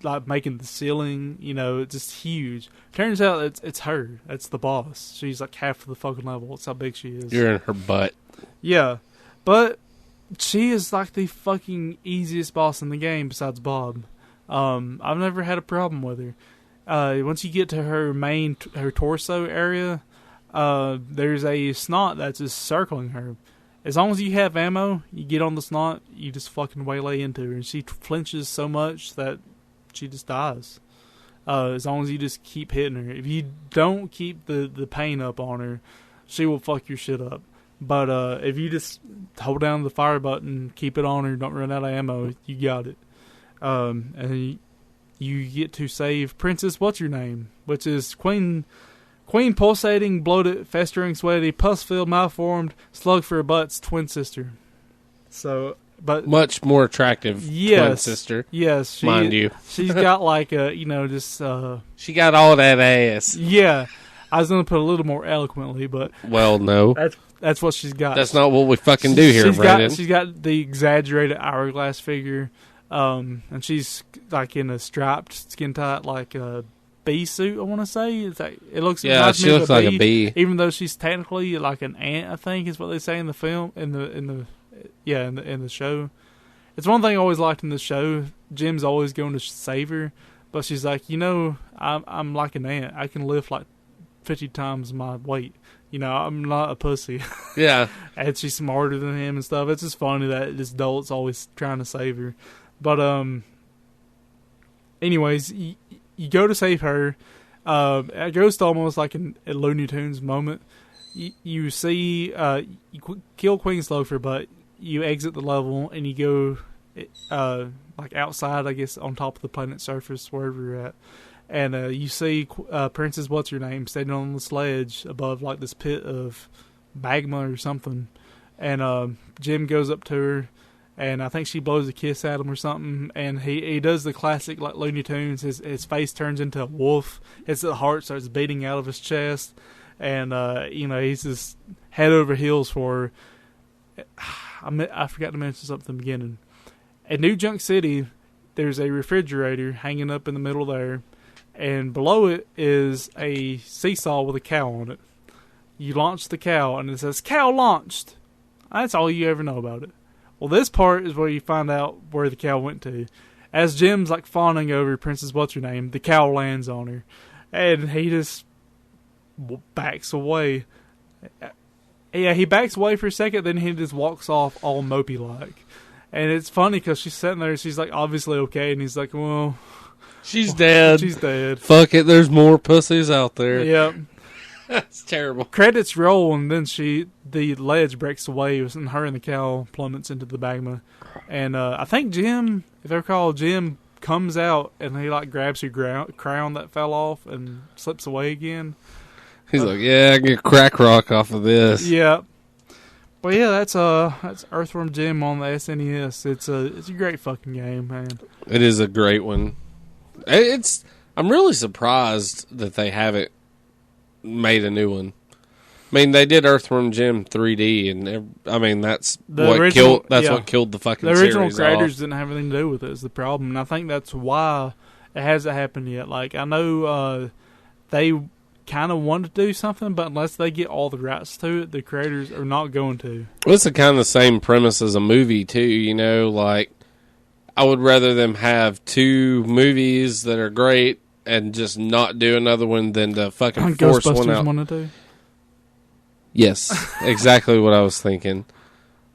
Speaker 2: like making the ceiling, it's just huge. Turns out it's her. That's the boss. She's like half of the fucking level. That's how big she is.
Speaker 1: You're in her butt.
Speaker 2: Yeah. But she is like the fucking easiest boss in the game besides Bob. I've never had a problem with her. Once you get to her torso area, there's a snot that's just circling her. As long as you have ammo, you get on the snot, you just fucking waylay into her, and she flinches so much that she just dies. As long as you just keep hitting her. If you don't keep the pain up on her, she will fuck your shit up. But if you just hold down the fire button, keep it on her, don't run out of ammo, you got it. And you get to save Princess What's-Your-Name, which is Queen pulsating, bloated, festering, sweaty, pus-filled, malformed, slug for a butt's twin sister. So, but
Speaker 1: much more attractive twin sister.
Speaker 2: Yes,
Speaker 1: mind you.
Speaker 2: She's got like a,
Speaker 1: she got all that ass.
Speaker 2: Yeah, I was gonna put a little more eloquently, but
Speaker 1: well, no,
Speaker 2: that's what she's got.
Speaker 1: That's not what we fucking do here, Brandon.
Speaker 2: She's got the exaggerated hourglass figure, and she's like in a striped, skin tight, like a bee suit. I want to say it's like, it looks.
Speaker 1: Yeah, she looks like a bee,
Speaker 2: even though she's technically like an ant. I think is what they say in the film, in the show. It's one thing I always liked in the show. Jim's always going to save her, but she's like, I'm like an ant. I can lift like 50 times my weight. I'm not a pussy.
Speaker 1: Yeah.
Speaker 2: And she's smarter than him and stuff. It's just funny that this adult's always trying to save her. But anyways, you go to save her. It goes to almost like a Looney Tunes moment. You see, you kill Queen Slugfer, but you exit the level and you go like outside, I guess, on top of the planet's surface, wherever you're at. And you see Princess What's-Your-Name standing on the sledge above like this pit of magma or something. And Jim goes up to her, and I think she blows a kiss at him or something. And he does the classic like Looney Tunes. His face turns into a wolf. His heart starts beating out of his chest. And, he's just head over heels for her. I forgot to mention something at the beginning. At New Junk City, there's a refrigerator hanging up in the middle there. And below it is a seesaw with a cow on it. You launch the cow, and it says, "Cow launched." That's all you ever know about it. Well, this part is where you find out where the cow went to. As Jim's like fawning over Princess What's-Her-Name, the cow lands on her. And he just backs away. Yeah, he backs away for a second, then he just walks off all mopey-like. And it's funny because she's sitting there, she's like obviously okay, and he's like, well...
Speaker 1: She's dead.
Speaker 2: She's dead.
Speaker 1: Fuck it, there's more pussies out there.
Speaker 2: Yep.
Speaker 1: That's terrible.
Speaker 2: Credits roll, and then the ledge breaks away, and her and the cow plummets into the magma. And I think Jim, if I recall, Jim comes out, and he like grabs her crown that fell off and slips away again.
Speaker 1: He's like, yeah, I can get crack rock off of this.
Speaker 2: Yeah. But yeah, that's Earthworm Jim on the SNES. It's a great fucking game, man.
Speaker 1: It is a great one. It's I'm really surprised that they haven't made a new one. I mean, they did Earthworm Jim 3D, and I mean that's what killed the fucking
Speaker 2: series. The original
Speaker 1: series
Speaker 2: creators
Speaker 1: off.
Speaker 2: didn't have anything to do with it. Is the problem, and I think that's why it hasn't happened yet. Like I know they kind of want to do something, but unless they get all the rights to it, the creators are not going to.
Speaker 1: Well, it's the kind of the same premise as a movie too. You know, like I would rather them have 2 movies that are great and just not do another one than to fucking force one out.
Speaker 2: Ghostbusters want to do.
Speaker 1: Yes, exactly what I was thinking.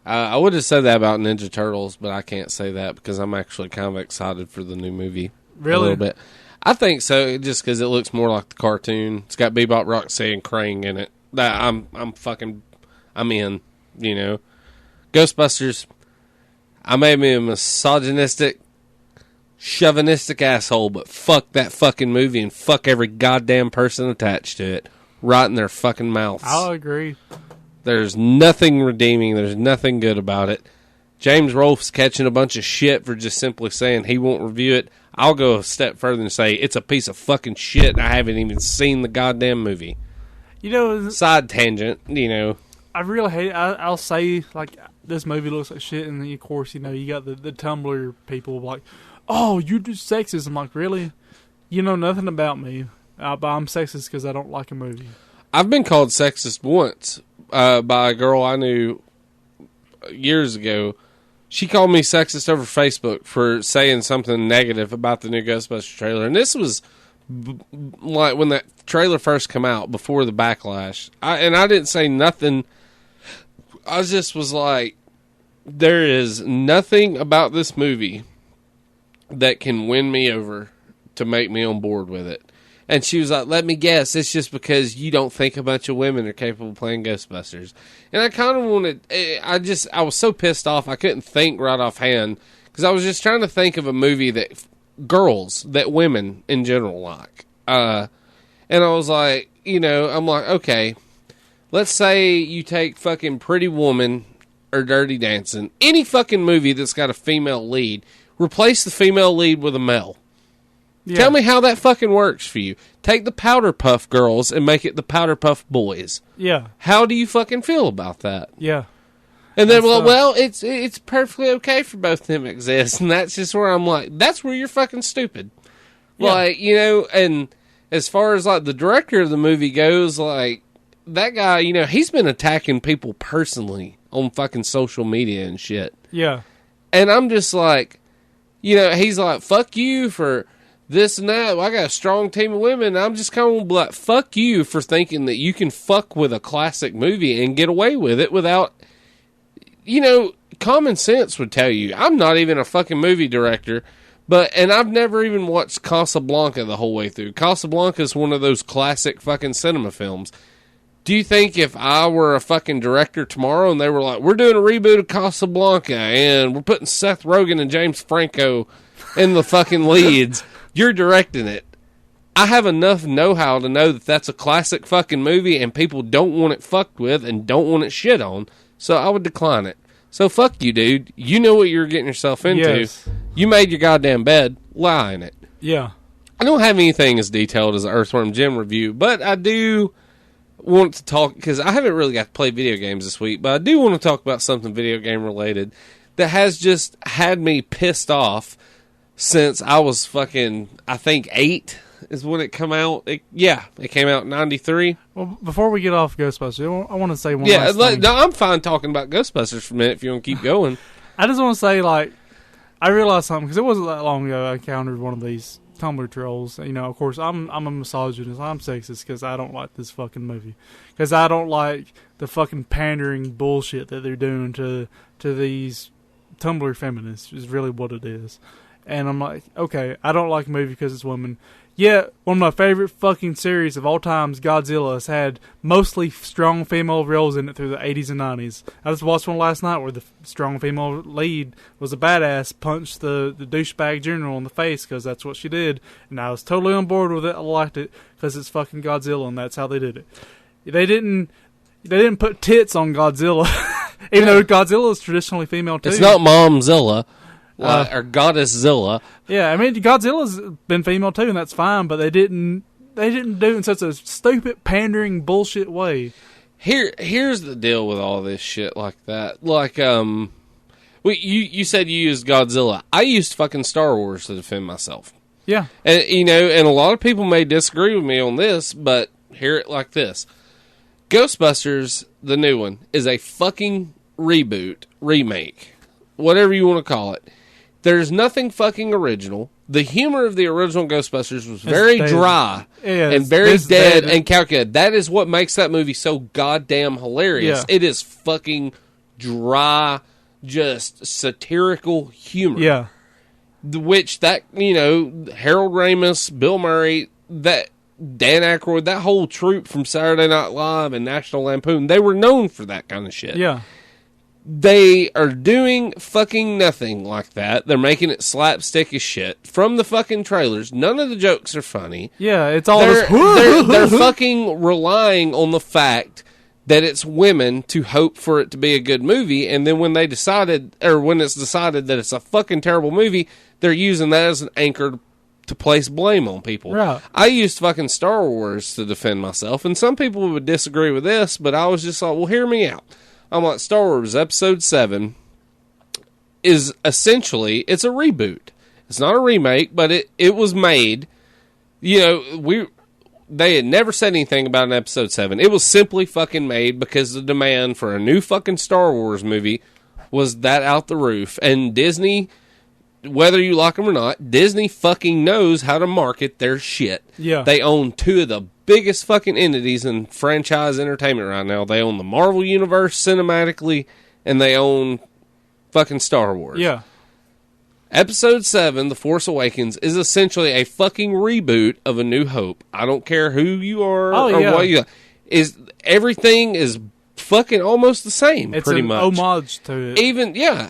Speaker 1: I would have said that about Ninja Turtles, but I can't say that because I'm actually kind of excited for the new movie.
Speaker 2: Really?
Speaker 1: A little bit. I think so, just because it looks more like the cartoon. It's got Bebop, Rocksteady, and Krang in it. I'm in, you know. Ghostbusters, I may be a misogynistic, chauvinistic asshole, but fuck that fucking movie and fuck every goddamn person attached to it. Right in their fucking mouths.
Speaker 2: I'll agree.
Speaker 1: There's nothing redeeming. There's nothing good about it. James Rolfe's catching a bunch of shit for just simply saying he won't review it. I'll go a step further and say it's a piece of fucking shit. I haven't even seen the goddamn movie.
Speaker 2: You know,
Speaker 1: side tangent, you know.
Speaker 2: I really hate it. I'll say, like, this movie looks like shit, and then, of course, you know, you got the Tumblr people like, oh, you're just sexist. I'm like, really? You know nothing about me. But I'm sexist because I don't like a movie.
Speaker 1: I've been called sexist once by a girl I knew years ago. She called me sexist over Facebook for saying something negative about the new Ghostbusters trailer. And this was like when that trailer first came out, before the backlash. I didn't say nothing. I just was like, there is nothing about this movie that can win me over to make me on board with it. And she was like, let me guess, it's just because you don't think a bunch of women are capable of playing Ghostbusters. And I kind of wanted, I was so pissed off, I couldn't think right offhand, because I was just trying to think of a movie that women in general like. And I was like, you know, I'm like, okay, let's say you take fucking Pretty Woman or Dirty Dancing, any fucking movie that's got a female lead, replace the female lead with a male. Yeah. Tell me how that fucking works for you. Take the Powder Puff Girls and make it the Powder Puff Boys.
Speaker 2: Yeah.
Speaker 1: How do you fucking feel about that?
Speaker 2: Yeah.
Speaker 1: And then, well, it's perfectly okay for both of them to exist. And that's just where I'm like, that's where you're fucking stupid. Yeah. Like, you know, and as far as, like, the director of the movie goes, like, that guy, you know, he's been attacking people personally on fucking social media and shit.
Speaker 2: Yeah.
Speaker 1: And I'm just like, you know, he's like, fuck you for this and that. Well, I got a strong team of women. And I'm just kind of like, fuck you for thinking that you can fuck with a classic movie and get away with it without, you know, common sense would tell you. I'm not even a fucking movie director, and I've never even watched Casablanca the whole way through. Casablanca is one of those classic fucking cinema films. Do you think if I were a fucking director tomorrow and they were like, we're doing a reboot of Casablanca and we're putting Seth Rogen and James Franco in the fucking leads, you're directing it. I have enough know-how to know that that's a classic fucking movie and people don't want it fucked with and don't want it shit on, so I would decline it. So fuck you, dude. You know what you're getting yourself into.
Speaker 2: Yes.
Speaker 1: You made your goddamn bed. Lie in it.
Speaker 2: Yeah.
Speaker 1: I don't have anything as detailed as an Earthworm Jim review, but I do want to talk, because I haven't really got to play video games this week, but I do want to talk about something video game related that has just had me pissed off since I was fucking, I think 8 is when it come out. It came out in 93.
Speaker 2: Well, before we get off Ghostbusters, I want to say one last thing.
Speaker 1: No, I'm fine talking about Ghostbusters for a minute if you want to keep going.
Speaker 2: I just want to say, like, I realized something, because it wasn't that long ago I encountered one of these Tumblr trolls. You know, of course, I'm a misogynist. I'm sexist because I don't like this fucking movie. Because I don't like the fucking pandering bullshit that they're doing to these Tumblr feminists, is really what it is. And I'm like, okay, I don't like a movie because it's women. Yeah, one of my favorite fucking series of all times, Godzilla, has had mostly strong female roles in it through the 80s and 90s. I just watched one last night where the strong female lead was a badass, punched the douchebag general in the face because that's what she did. And I was totally on board with it. I liked it because it's fucking Godzilla and that's how they did it. They didn't put tits on Godzilla, even though Godzilla is traditionally female too.
Speaker 1: It's not Momzilla. or Goddessilla.
Speaker 2: Yeah, I mean, Godzilla's been female too, and that's fine, but they didn't do it in such a stupid, pandering, bullshit way.
Speaker 1: Here's the deal with all this shit like that. Like, you said you used Godzilla. I used fucking Star Wars to defend myself.
Speaker 2: Yeah.
Speaker 1: And, you know, and a lot of people may disagree with me on this, but hear it like this. Ghostbusters, the new one, is a fucking reboot, remake, whatever you want to call it. There's nothing fucking original. The humor of the original Ghostbusters was very dry and very dead and calculated. That is what makes that movie so goddamn hilarious.
Speaker 2: Yeah.
Speaker 1: It is fucking dry, just satirical humor.
Speaker 2: Yeah.
Speaker 1: Which that, you know, Harold Ramis, Bill Murray, that Dan Aykroyd, that whole troupe from Saturday Night Live and National Lampoon, they were known for that kind of shit.
Speaker 2: Yeah.
Speaker 1: They are doing fucking nothing like that. They're making it slapstick as shit. From the fucking trailers, none of the jokes are funny.
Speaker 2: Yeah, it's all
Speaker 1: they're fucking relying on the fact that it's women to hope for it to be a good movie, and then when it's decided that it's a fucking terrible movie, they're using that as an anchor to place blame on people.
Speaker 2: Right.
Speaker 1: I used fucking Star Wars to defend myself, and some people would disagree with this, but I was just like, well, hear me out. I'm like, Star Wars Episode 7 is essentially, it's a reboot. It's not a remake, but it was made, you know, they had never said anything about an Episode 7. It was simply fucking made because the demand for a new fucking Star Wars movie was that out the roof. And Disney, whether you like them or not, Disney fucking knows how to market their shit.
Speaker 2: Yeah.
Speaker 1: They own two of the biggest fucking entities in franchise entertainment right now. They own the Marvel Universe cinematically, and they own fucking Star Wars.
Speaker 2: Yeah.
Speaker 1: Episode 7, The Force Awakens, is essentially a fucking reboot of A New Hope. I don't care who you are what you are. Everything is fucking almost the same,
Speaker 2: it's
Speaker 1: pretty
Speaker 2: an
Speaker 1: much.
Speaker 2: homage to it.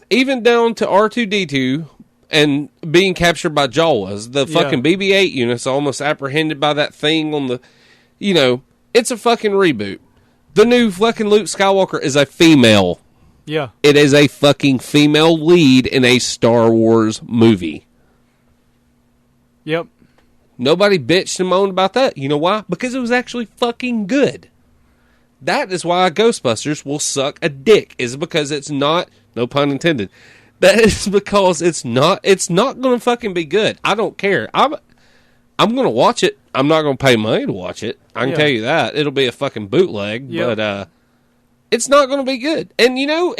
Speaker 1: Even down to R2-D2 and being captured by Jawas. The fucking BB-8 unit's almost apprehended by that thing on the... You know, it's a fucking reboot. The new fucking Luke Skywalker is a female.
Speaker 2: Yeah.
Speaker 1: It is a fucking female lead in a Star Wars movie.
Speaker 2: Yep.
Speaker 1: Nobody bitched and moaned about that. You know why? Because it was actually fucking good. That is why Ghostbusters will suck a dick. Is because it's not, no pun intended. That is because it's not going to fucking be good. I don't care. I'm going to watch it. I'm not going to pay money to watch it. I can tell you that. It'll be a fucking bootleg, but it's not going to be good. And you know,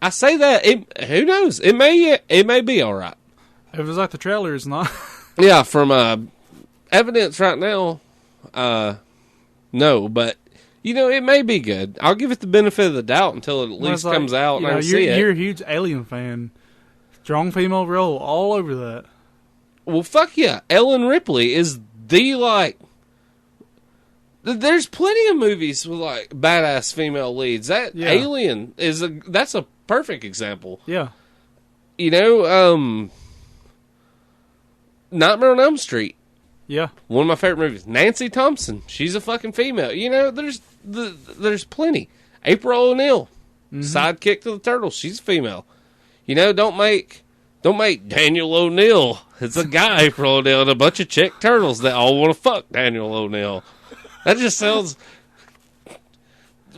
Speaker 1: I say that, who knows? It may be all right.
Speaker 2: It was like the trailer is not.
Speaker 1: Yeah, from evidence right now, no, but you know, it may be good. I'll give it the benefit of the doubt until it at least comes out and I see it.
Speaker 2: You're a huge Alien fan. Strong female role all over that.
Speaker 1: Well, fuck yeah. Ellen Ripley is the, like... There's plenty of movies with, like, badass female leads. Alien that's a perfect example.
Speaker 2: Yeah.
Speaker 1: You know, Nightmare on Elm Street.
Speaker 2: Yeah.
Speaker 1: One of my favorite movies. Nancy Thompson. She's a fucking female. You know, there's plenty. April O'Neil. Sidekick to the Turtles. She's a female. You know, don't make Daniel O'Neil. It's a guy, April O'Neil, and a bunch of chick turtles that all want to fuck Daniel O'Neil. That just sounds...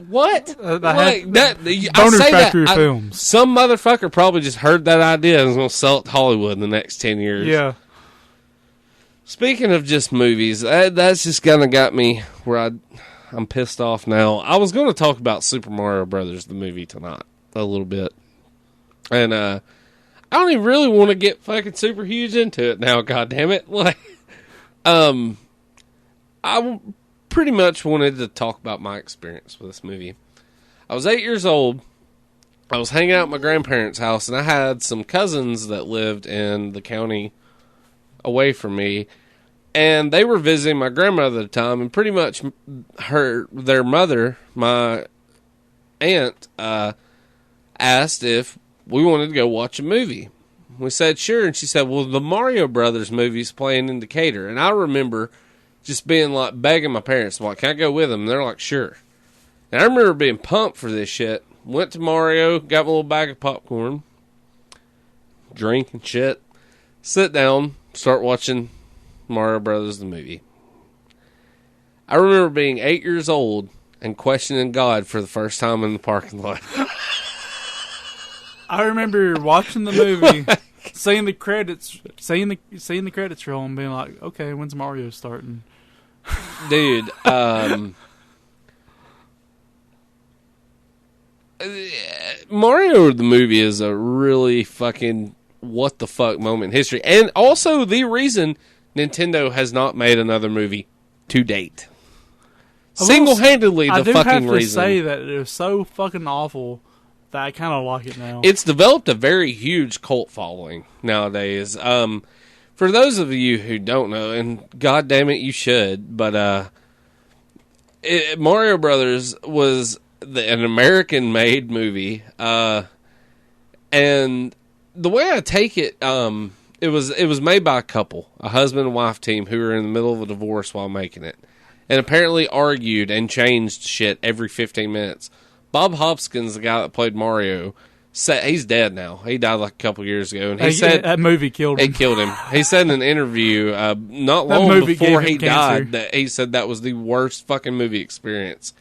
Speaker 1: What? I say that.
Speaker 2: Films.
Speaker 1: Some motherfucker probably just heard that idea and is going to sell it to Hollywood in the next 10 years.
Speaker 2: Yeah.
Speaker 1: Speaking of just movies, that's just kind of got me where I'm pissed off now. I was going to talk about Super Mario Brothers, the movie, tonight a little bit. And I don't even really want to get fucking super huge into it now, goddammit. Like, I pretty much wanted to talk about my experience with this movie. I was 8 years old. I was hanging out at my grandparents' house, and I had some cousins that lived in the county away from me, and they were visiting my grandmother at the time, and pretty much their mother, my aunt, asked if we wanted to go watch a movie. We said sure, and she said, well, the Mario Brothers movie's playing in Decatur. And I remember just being like begging my parents, like, can I go with them? And they're like, sure. And I remember being pumped for this shit. Went to Mario, got my little bag of popcorn, drink and shit. Sit down, start watching Mario Brothers the movie. I remember being 8 years old and questioning God for the first time in the parking lot.
Speaker 2: I remember watching the movie, seeing the credits, seeing the credits roll, and being like, "Okay, when's Mario starting?"
Speaker 1: Dude, Mario the movie is a really fucking what the fuck moment in history, and also the reason Nintendo has not made another movie to date. Single-handedly, the fucking reason. I do have to say that it was so fucking awful that I kind of like it now. It's developed a very huge cult following nowadays. For those of you who don't know, and god damn it, you should, but Mario Brothers was an American-made movie, and the way I take it, it was made by a couple, a husband and wife team who were in the middle of a divorce while making it. And apparently argued and changed shit every 15 minutes. Bob Hopkins, the guy that played Mario, said he's dead now. He died like a couple years ago, and he said
Speaker 2: that movie killed him.
Speaker 1: It killed him. He said in an interview not long before he died that he said that was the worst fucking movie experience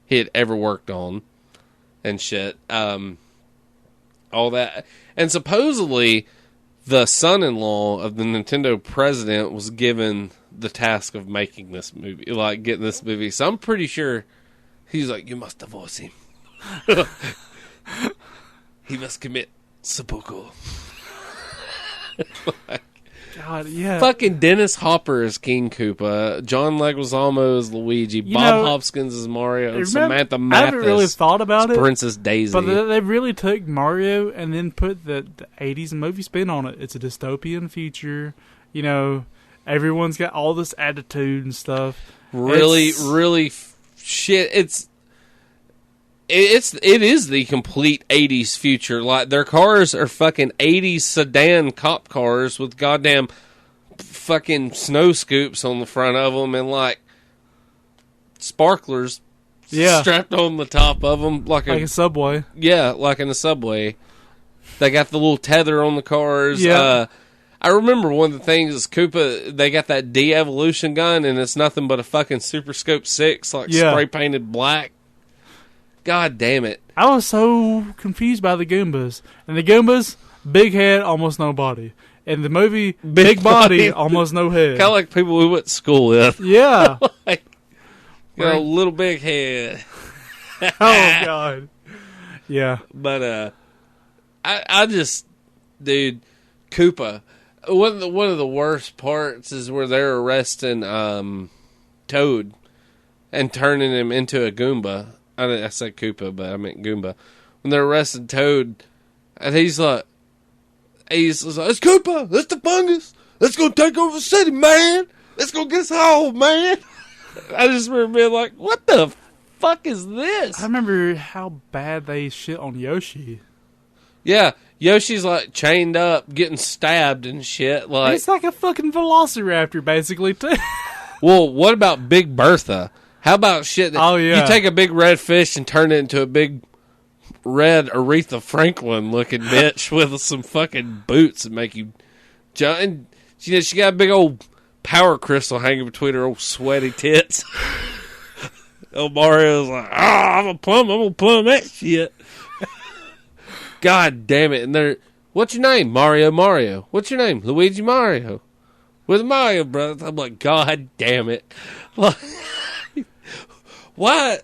Speaker 1: he had ever worked on, and shit. All that, and supposedly the son-in-law of the Nintendo president was given the task of making this movie, like getting this movie. So I'm pretty sure he's like, you must divorce him. He must commit seppuku.
Speaker 2: God, yeah.
Speaker 1: Fucking Dennis Hopper is King Koopa. John Leguizamo is Luigi. Bob Hopkins is Mario. And Samantha Mathis.
Speaker 2: I haven't really thought about it.
Speaker 1: Princess Daisy.
Speaker 2: But they really took Mario and then put the 80s movie spin on it. It's a dystopian future. You know, everyone's got all this attitude and stuff.
Speaker 1: Really shit. It is the complete 80s future. Like, their cars are fucking 80s sedan cop cars with goddamn fucking snow scoops on the front of them and, like, sparklers strapped on the top of them. Like
Speaker 2: a subway.
Speaker 1: Yeah, like in a subway. They got the little tether on the cars.
Speaker 2: Yeah.
Speaker 1: I remember one of the things is Koopa, they got that de-evolution gun, and it's nothing but a fucking Super Scope 6, like spray-painted black. God damn it.
Speaker 2: I was so confused by the Goombas. And the Goombas, big head, almost no body. In the movie, big body, almost no head.
Speaker 1: Kind of like people we went to school with.
Speaker 2: Yeah.
Speaker 1: Like, a little big head.
Speaker 2: Oh, God. Yeah.
Speaker 1: But, I just, dude, Koopa. One of the worst parts is where they're arresting Toad and turning him into a Goomba. I said Koopa, but I meant Goomba. When they're arresting Toad, and he's like, it's Koopa, it's the fungus. Let's go take over the city, man. Let's go get us all, man. I just remember being like, what the fuck is this?
Speaker 2: I remember how bad they shit on Yoshi.
Speaker 1: Yeah, Yoshi's like chained up, getting stabbed and shit. Like,
Speaker 2: it's like a fucking velociraptor, basically, too.
Speaker 1: Well, what about Big Bertha? How about shit that you take a big red fish and turn it into a big red Aretha Franklin looking bitch with some fucking boots and make you jump. And she got a big old power crystal hanging between her old sweaty tits. Oh, Mario's like, I'm gonna plumb that shit. God damn it. And what's your name? Mario. What's your name? Luigi Mario. With Mario Brothers. I'm like, God damn it. Why?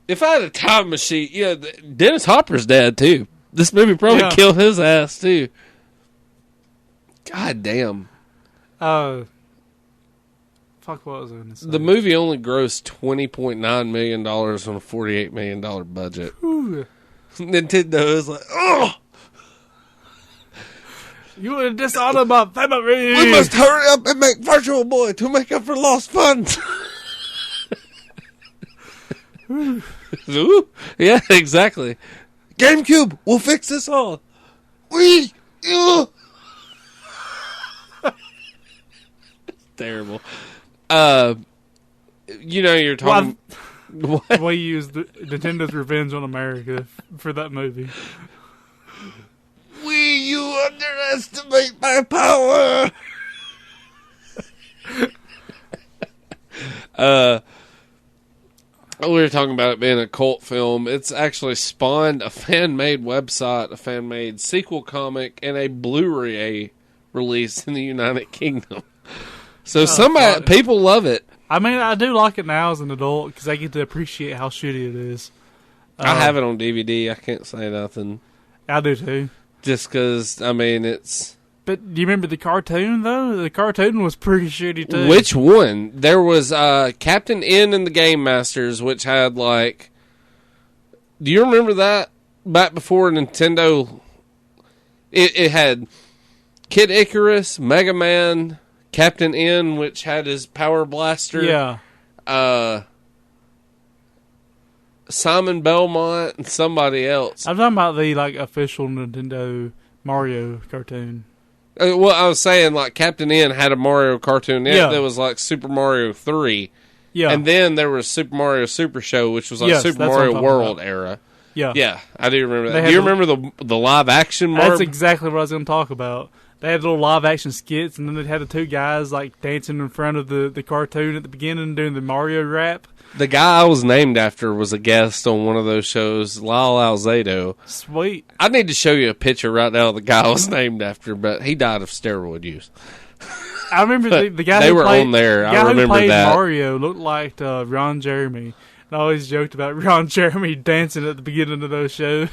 Speaker 1: If I had a time machine, Dennis Hopper's dad too. This movie probably killed his ass too. God damn.
Speaker 2: Fuck, what was I going to say?
Speaker 1: The movie only grossed $20.9 million on a $48 million budget.
Speaker 2: Ooh.
Speaker 1: Nintendo is like, oh!
Speaker 2: You want to dishonor my family!
Speaker 1: We must hurry up and make Virtual Boy to make up for lost funds. Ooh, yeah, exactly. GameCube, we'll fix this all. Terrible. You're talking.
Speaker 2: What? We used Nintendo's Revenge on America for that movie.
Speaker 1: You underestimate my power. We were talking about it being a cult film. It's actually spawned a fan-made website, a fan-made sequel comic, and a Blu-ray release in the United Kingdom. So people love it.
Speaker 2: I mean, I do like it now as an adult because I get to appreciate how shitty it is.
Speaker 1: I have it on DVD. I can't say nothing.
Speaker 2: I do too.
Speaker 1: Just because, I mean, it's...
Speaker 2: But do you remember the cartoon, though? The cartoon was pretty shitty, too.
Speaker 1: Which one? There was Captain N and the Game Masters, which had, like... Do you remember that? Back before Nintendo... It had Kid Icarus, Mega Man, Captain N, which had his power blaster.
Speaker 2: Yeah.
Speaker 1: Simon Belmont, and somebody else.
Speaker 2: I'm talking about the, like, official Nintendo Mario cartoon.
Speaker 1: Well, I was saying, like, Captain N had a Mario cartoon that was, like, Super Mario 3.
Speaker 2: Yeah.
Speaker 1: And then there was Super Mario Super Show, which was, like, Super Mario World era.
Speaker 2: Yeah.
Speaker 1: Yeah, I do remember that. Do you remember the live-action Mario?
Speaker 2: That's exactly what I was going to talk about. They had little live-action skits, and then they had the two guys, like, dancing in front of the cartoon at the beginning doing the Mario rap.
Speaker 1: The guy I was named after was a guest on one of those shows, Lyle Alzado.
Speaker 2: Sweet.
Speaker 1: I need to show you a picture right now of the guy I was named after, but he died of steroid use.
Speaker 2: I remember the guy
Speaker 1: they
Speaker 2: who
Speaker 1: were
Speaker 2: played,
Speaker 1: on there.
Speaker 2: The guy
Speaker 1: I remember
Speaker 2: who played
Speaker 1: that.
Speaker 2: Mario looked like Ron Jeremy. And I always joked about Ron Jeremy dancing at the beginning of those shows.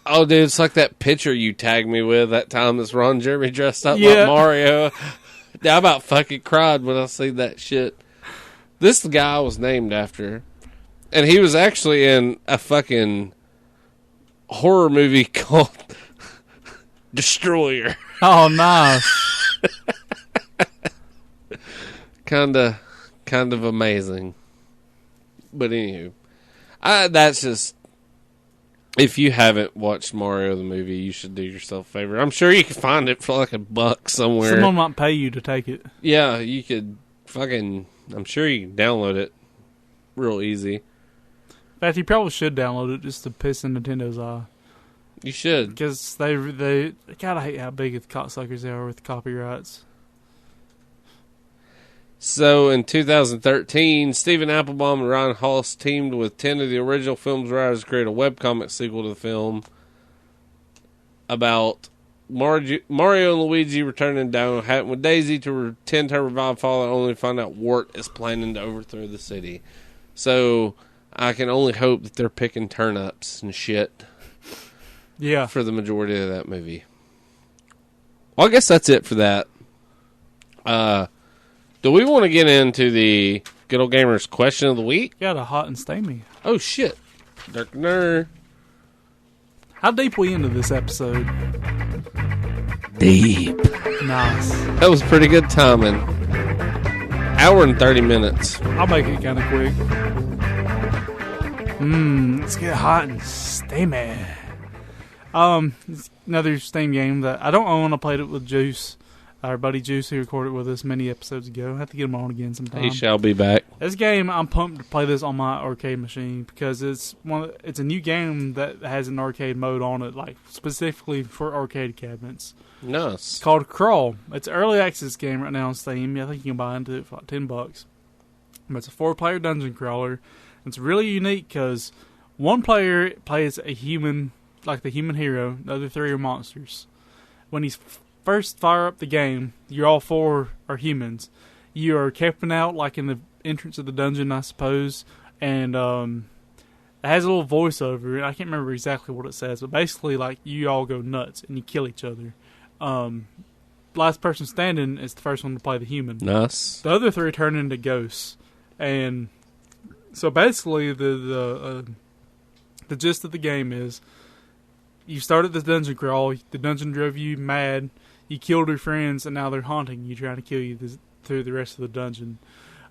Speaker 1: Oh, dude, it's like that picture you tagged me with that time that's Ron Jeremy dressed up like Mario. I about fucking cried when I seen that shit. This is the guy I was named after. And he was actually in a fucking horror movie called Destroyer.
Speaker 2: Oh, nice.
Speaker 1: Kind of amazing. But anywho, that's just... If you haven't watched Mario the movie, you should do yourself a favor. I'm sure you can find it for like $1 somewhere.
Speaker 2: Someone might pay you to take it.
Speaker 1: Yeah, you could fucking... I'm sure you can download it real easy.
Speaker 2: In fact, you probably should download it just to piss in Nintendo's eye.
Speaker 1: You should.
Speaker 2: Because they gotta hate how big of cocksuckers they are with copyrights.
Speaker 1: So, in 2013, Stephen Applebaum and Ryan Haas teamed with 10 of the original film's writers to create a webcomic sequel to the film about Mario and Luigi returning down Manhattan with Daisy to tend to revive Father, only to find out Wart is planning to overthrow the city. So, I can only hope that they're picking turnips and shit.
Speaker 2: Yeah.
Speaker 1: For the majority of that movie. Well, I guess that's it for that. Do we want to get into the Good Old Gamers question of the week?
Speaker 2: Got a hot and steamy.
Speaker 1: Oh, shit. Darkner.
Speaker 2: How deep we into this episode?
Speaker 1: Deep.
Speaker 2: Nice.
Speaker 1: That was pretty good timing. Hour and 30 minutes.
Speaker 2: I'll make it kind of quick. Let's get hot and steamy. It's another Steam game that I don't own. I played it with Juice. Our buddy Juice, who recorded with us many episodes ago. I have to get him on again sometime.
Speaker 1: He shall be back.
Speaker 2: This game, I'm pumped to play this on my arcade machine because it's a new game that has an arcade mode on it, like specifically for arcade cabinets.
Speaker 1: Nice.
Speaker 2: It's called Crawl. It's an early access game right now on Steam. I think you can buy into it for like $10. But it's a 4-player dungeon crawler. It's really unique because one player plays a human, like the human hero. The other 3 are monsters. When he's first fire up the game, you're all 4 are humans. You are camping out like in the entrance of the dungeon, I suppose, and it has a little voiceover. I can't remember exactly what it says, but basically, like, you all go nuts and you kill each other. Last person standing is the first one to play the human.
Speaker 1: Nice.
Speaker 2: The other 3 turn into ghosts, and so basically the gist of the game is you started the dungeon crawl. The dungeon drove you mad. You killed your friends, and now they're haunting you, trying to kill you through the rest of the dungeon.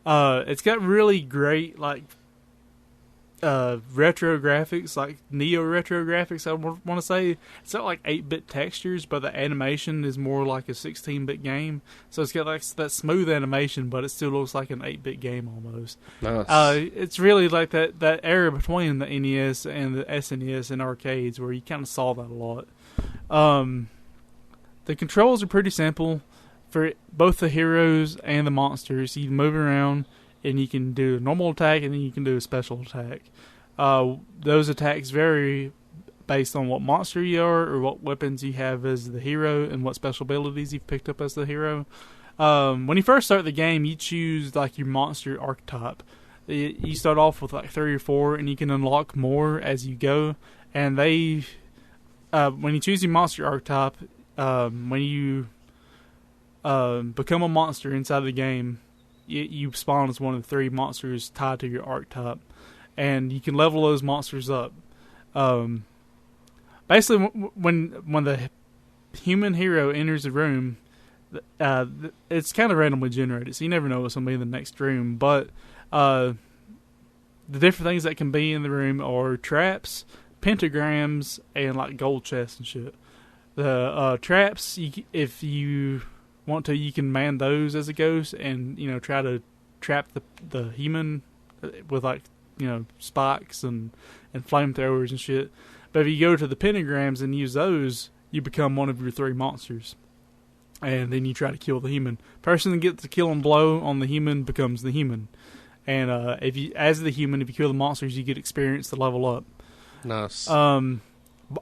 Speaker 2: It's got really great, like, retro graphics, like neo-retro graphics, I want to say. It's got, like, 8-bit textures, but the animation is more like a 16-bit game. So it's got, like, that smooth animation, but it still looks like an 8-bit game almost.
Speaker 1: Nice.
Speaker 2: It's really like that era between the NES and the SNES in arcades where you kind of saw that a lot. the controls are pretty simple for both the heroes and the monsters. You move around, and you can do a normal attack, and then you can do a special attack. Those attacks vary based on what monster you are or what weapons you have as the hero and what special abilities you've picked up as the hero. When you first start the game, you choose like your monster archetype. You start off with like 3 or 4, and you can unlock more as you go. And they, when you choose your monster archetype, when you become a monster inside the game, you spawn as one of the 3 monsters tied to your archetype, and you can level those monsters up. Basically, when the human hero enters a room, it's kind of randomly generated, so you never know what's going to be in the next room. But the different things that can be in the room are traps, pentagrams, and like gold chests and shit. The traps, if you want to, you can man those as a ghost, and try to trap the human with like spikes and flamethrowers and shit. But if you go to the pentagrams and use those, you become one of your 3 monsters. And then you try to kill the human. Person that gets the killing blow on the human becomes the human. And as the human, if you kill the monsters, you get experience to level up.
Speaker 1: Nice.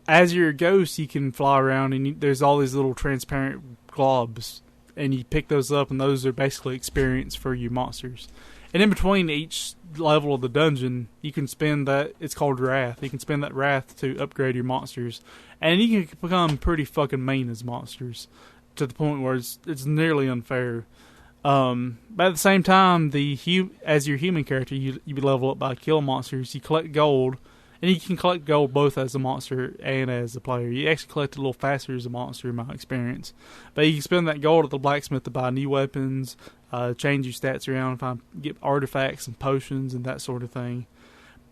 Speaker 2: As you're a ghost, you can fly around, and there's all these little transparent globs. And you pick those up, and those are basically experience for your monsters. And in between each level of the dungeon, you can spend that, it's called Wrath. You can spend that Wrath to upgrade your monsters. And you can become pretty fucking mean as monsters, to the point where it's nearly unfair. But at the same time, as your human character, you level up by killing monsters. You collect gold, and you can collect gold both as a monster and as a player. You actually collect it a little faster as a monster, in my experience. But you can spend that gold at the blacksmith to buy new weapons, change your stats around, get artifacts and potions and that sort of thing.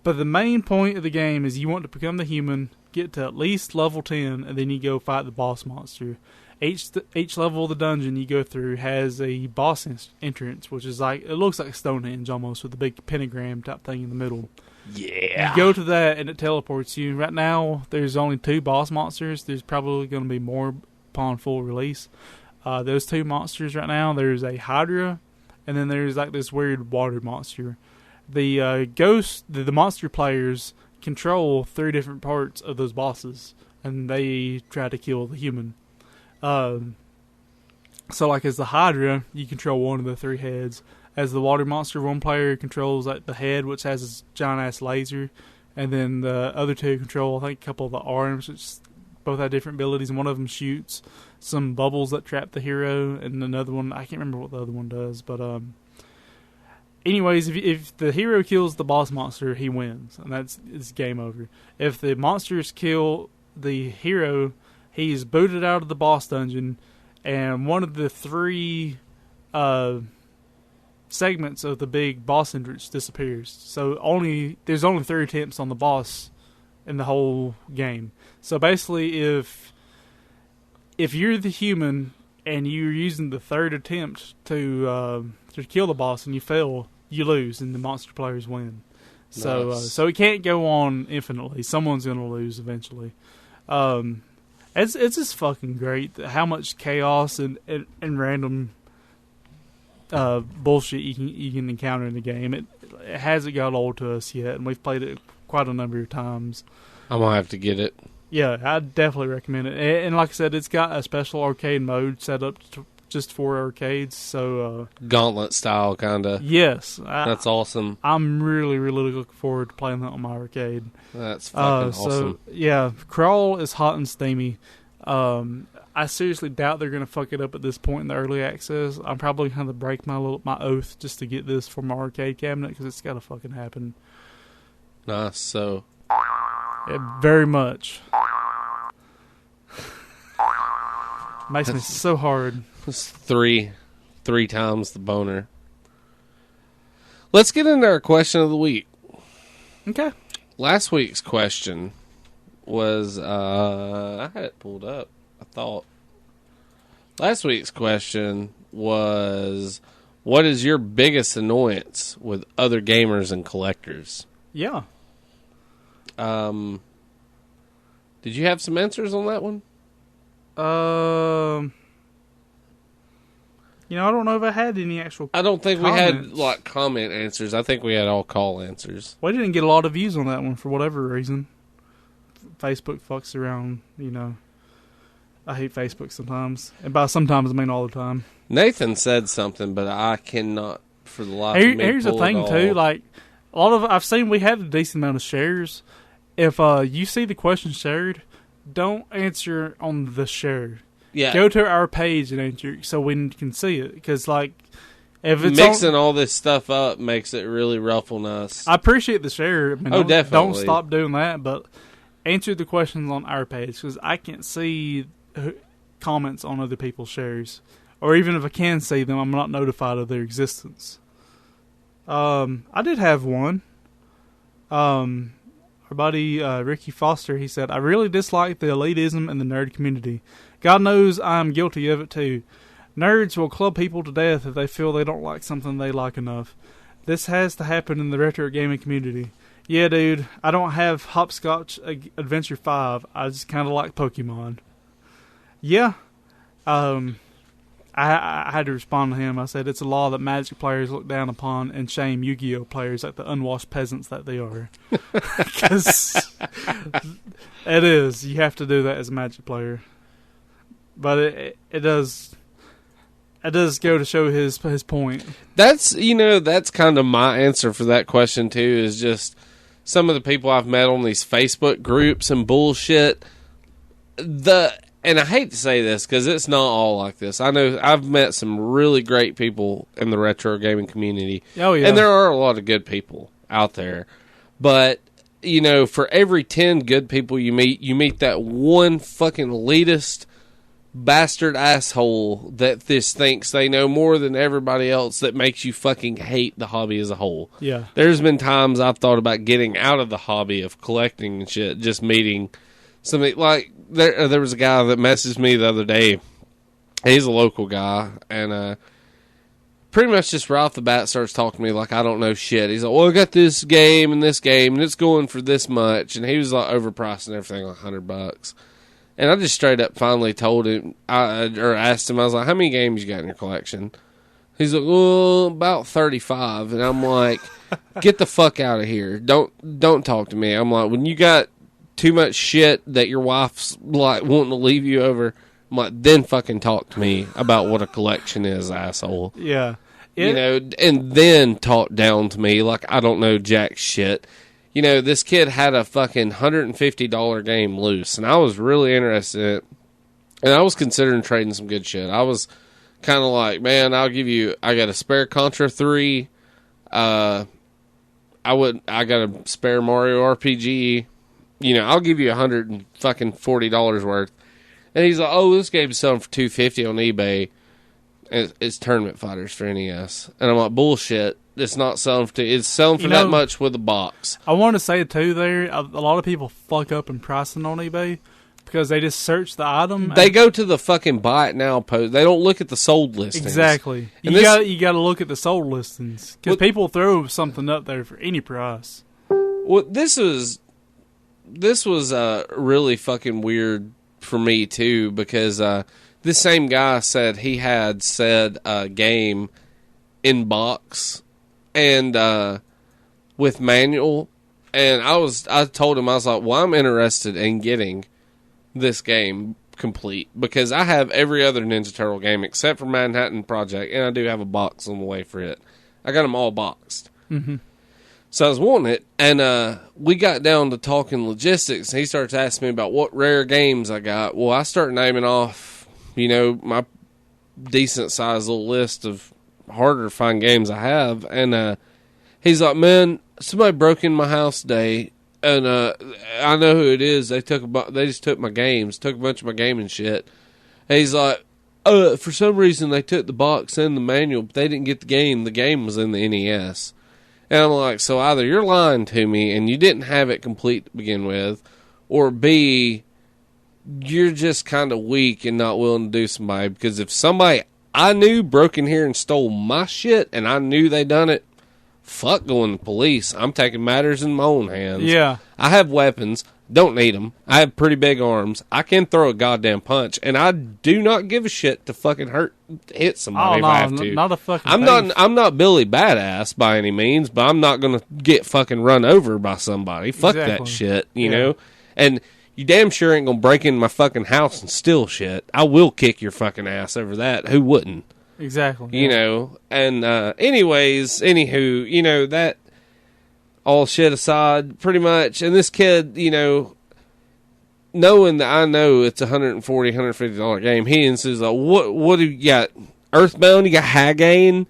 Speaker 2: But the main point of the game is you want to become the human, get to at least level 10, and then you go fight the boss monster. Each level of the dungeon you go through has a boss entrance, which is like, it looks like Stonehenge almost, with a big pentagram type thing in the middle.
Speaker 1: Yeah.
Speaker 2: You go to that and it teleports you. Right now, there's only 2 boss monsters. There's probably going to be more upon full release. Those 2 monsters right now, there's a Hydra, and then there's like this weird water monster. The the monster players control 3 different parts of those bosses, and they try to kill the human. So like as the Hydra, you control one of the 3 heads. As the water monster, one player controls like the head, which has this giant ass laser, and then the other 2 control, I think, a couple of the arms, which both have different abilities, and one of them shoots some bubbles that trap the hero, and another one, I can't remember what the other one does, but anyways, if the hero kills the boss monster, he wins, and it's game over. If the monsters kill the hero, he's booted out of the boss dungeon, and one of the 3 segments of the big boss entrance disappears. So there's only 3 attempts on the boss in the whole game. So basically, if you're the human and you're using the 3rd attempt to kill the boss and you fail, you lose and the monster players win. So
Speaker 1: Nice.
Speaker 2: So it can't go on infinitely. Someone's gonna lose eventually. It's just fucking great how much chaos and random bullshit you can encounter in the game. It hasn't got old to us yet, and we've played it quite a number of times.
Speaker 1: I'm going to have to get it.
Speaker 2: Yeah, I'd definitely recommend it. And like I said, it's got a special arcade mode set up just for arcades. So
Speaker 1: Gauntlet style, kind of.
Speaker 2: yes,
Speaker 1: That's awesome.
Speaker 2: I'm really, really looking forward to playing that on my arcade.
Speaker 1: That's fucking awesome.
Speaker 2: So yeah, Crawl is hot and steamy. I seriously doubt they're going to fuck it up at this point in the early access. I'm probably going to break my oath just to get this for my arcade cabinet, because it's got to fucking happen.
Speaker 1: Nice. So,
Speaker 2: Yeah, very much. Makes me so hard.
Speaker 1: it's three times the boner. Let's get into our question of the week.
Speaker 2: Okay.
Speaker 1: Last week's question was, I had it pulled up, I thought. Last week's question was, what is your biggest annoyance with other gamers and collectors?
Speaker 2: Yeah.
Speaker 1: Did you have some answers on that one?
Speaker 2: I don't know if I had any actual.
Speaker 1: I don't think
Speaker 2: comments.
Speaker 1: we had comment answers. I think we had all call answers.
Speaker 2: We didn't get a lot of views on that one for whatever reason. Facebook fucks around, I hate Facebook sometimes, and by sometimes I mean all the time.
Speaker 1: Nathan said something, but I cannot for the life of me.
Speaker 2: Here's the thing too, like a lot of I've seen we had a decent amount of shares. If you see the question shared, don't answer on the share.
Speaker 1: Yeah.
Speaker 2: Go to our page and answer so we can see it. Because, if it's
Speaker 1: mixing all this stuff up makes it really rough on us.
Speaker 2: I appreciate the share.
Speaker 1: Definitely.
Speaker 2: Don't stop doing that, but answer the questions on our page because I can't see comments on other people's shares. Or even if I can see them, I'm not notified of their existence. I did have one. Our buddy Ricky Foster, he said, I really dislike the elitism in the nerd community. God knows I'm guilty of it too. Nerds will club people to death if they feel they don't like something they like enough. This has to happen in the retro gaming community. Yeah, dude, I don't have Hopscotch Adventure 5. I just kind of like Pokemon. Yeah. I had to respond to him. I said, it's a law that Magic players look down upon and shame Yu-Gi-Oh! Players like the unwashed peasants that they are. Because it is. You have to do that as a Magic player. But it does go to show his point.
Speaker 1: That's kind of my answer for that question too, is just some of the people I've met on these Facebook groups and bullshit. And I hate to say this because it's not all like this. I know I've met some really great people in the retro gaming community.
Speaker 2: Oh, yeah.
Speaker 1: And there are a lot of good people out there. But, for every 10 good people you meet that one fucking elitist bastard asshole that just thinks they know more than everybody else that makes you fucking hate the hobby as a whole.
Speaker 2: Yeah.
Speaker 1: There's been times I've thought about getting out of the hobby of collecting and shit, just meeting somebody like there was a guy that messaged me the other day. He's a local guy, and pretty much just right off the bat starts talking to me like I don't know shit. He's like, well, I got this game, and it's going for this much, and he was like overpricing everything like $100. And I just straight up finally told him, or asked him, I was like, how many games you got in your collection? He's like, well, about 35. And I'm like, get the fuck out of here. Don't talk to me. I'm like, when you got too much shit that your wife's like wanting to leave you over, I'm like, then fucking talk to me about what a collection is, asshole.
Speaker 2: Yeah.
Speaker 1: And then talk down to me like I don't know jack shit. This kid had a fucking $150 game loose, and I was really interested in it. And I was considering trading some good shit. I was kind of like, man, I got a spare Contra 3. I got a spare Mario RPG. I'll give you $140 worth. And he's like, oh, this game's selling for $250 on eBay. It's Tournament Fighters for NES. And I'm like, bullshit. It's not selling for it's selling for that much with a box.
Speaker 2: I want to say too, a lot of people fuck up in pricing on eBay because they just search the item.
Speaker 1: They go to the fucking buy it now post. They don't look at the sold listings.
Speaker 2: Exactly.
Speaker 1: And
Speaker 2: you got to look at the sold listings because people throw something up there for any price.
Speaker 1: Well, this was really fucking weird for me too because this same guy said he had said game in box and with manual, and I told him, I was like, well, I'm interested in getting this game complete because I have every other Ninja Turtle game except for Manhattan Project, and I do have a box on the way for it. I got them all boxed.
Speaker 2: Mm-hmm.
Speaker 1: So I was wanting it, and we got down to talking logistics, and he starts asking me about what rare games I got. Well, I start naming off, my decent-sized little list of harder to find games I have, and he's like, man, somebody broke in my house today, and I know who it is. They just took my games, took a bunch of my gaming shit. And he's like, for some reason they took the box and the manual, but they didn't get the game. The game was in the NES. And I'm like, so either you're lying to me and you didn't have it complete to begin with, or B, you're just kind of weak and not willing to do somebody. Because if somebody I knew broke in here and stole my shit and I knew they done it, fuck going to police. I'm taking matters in my own hands.
Speaker 2: Yeah.
Speaker 1: I have weapons. Don't need them. I have pretty big arms. I can throw a goddamn punch, and I do not give a shit to fucking hit somebody if I have to.
Speaker 2: Not a fucking.
Speaker 1: I'm not Billy Badass by any means, but I'm not gonna get fucking run over by somebody. Fuck that shit, you know. And you damn sure ain't gonna break into my fucking house and steal shit. I will kick your fucking ass over that. Who wouldn't?
Speaker 2: Exactly.
Speaker 1: You know. And anywho, you know that. All shit aside, pretty much. And this kid, you know, knowing that I know it's a $140, $150 game, he insists, like, what do you got? Earthbound? You got Hagain?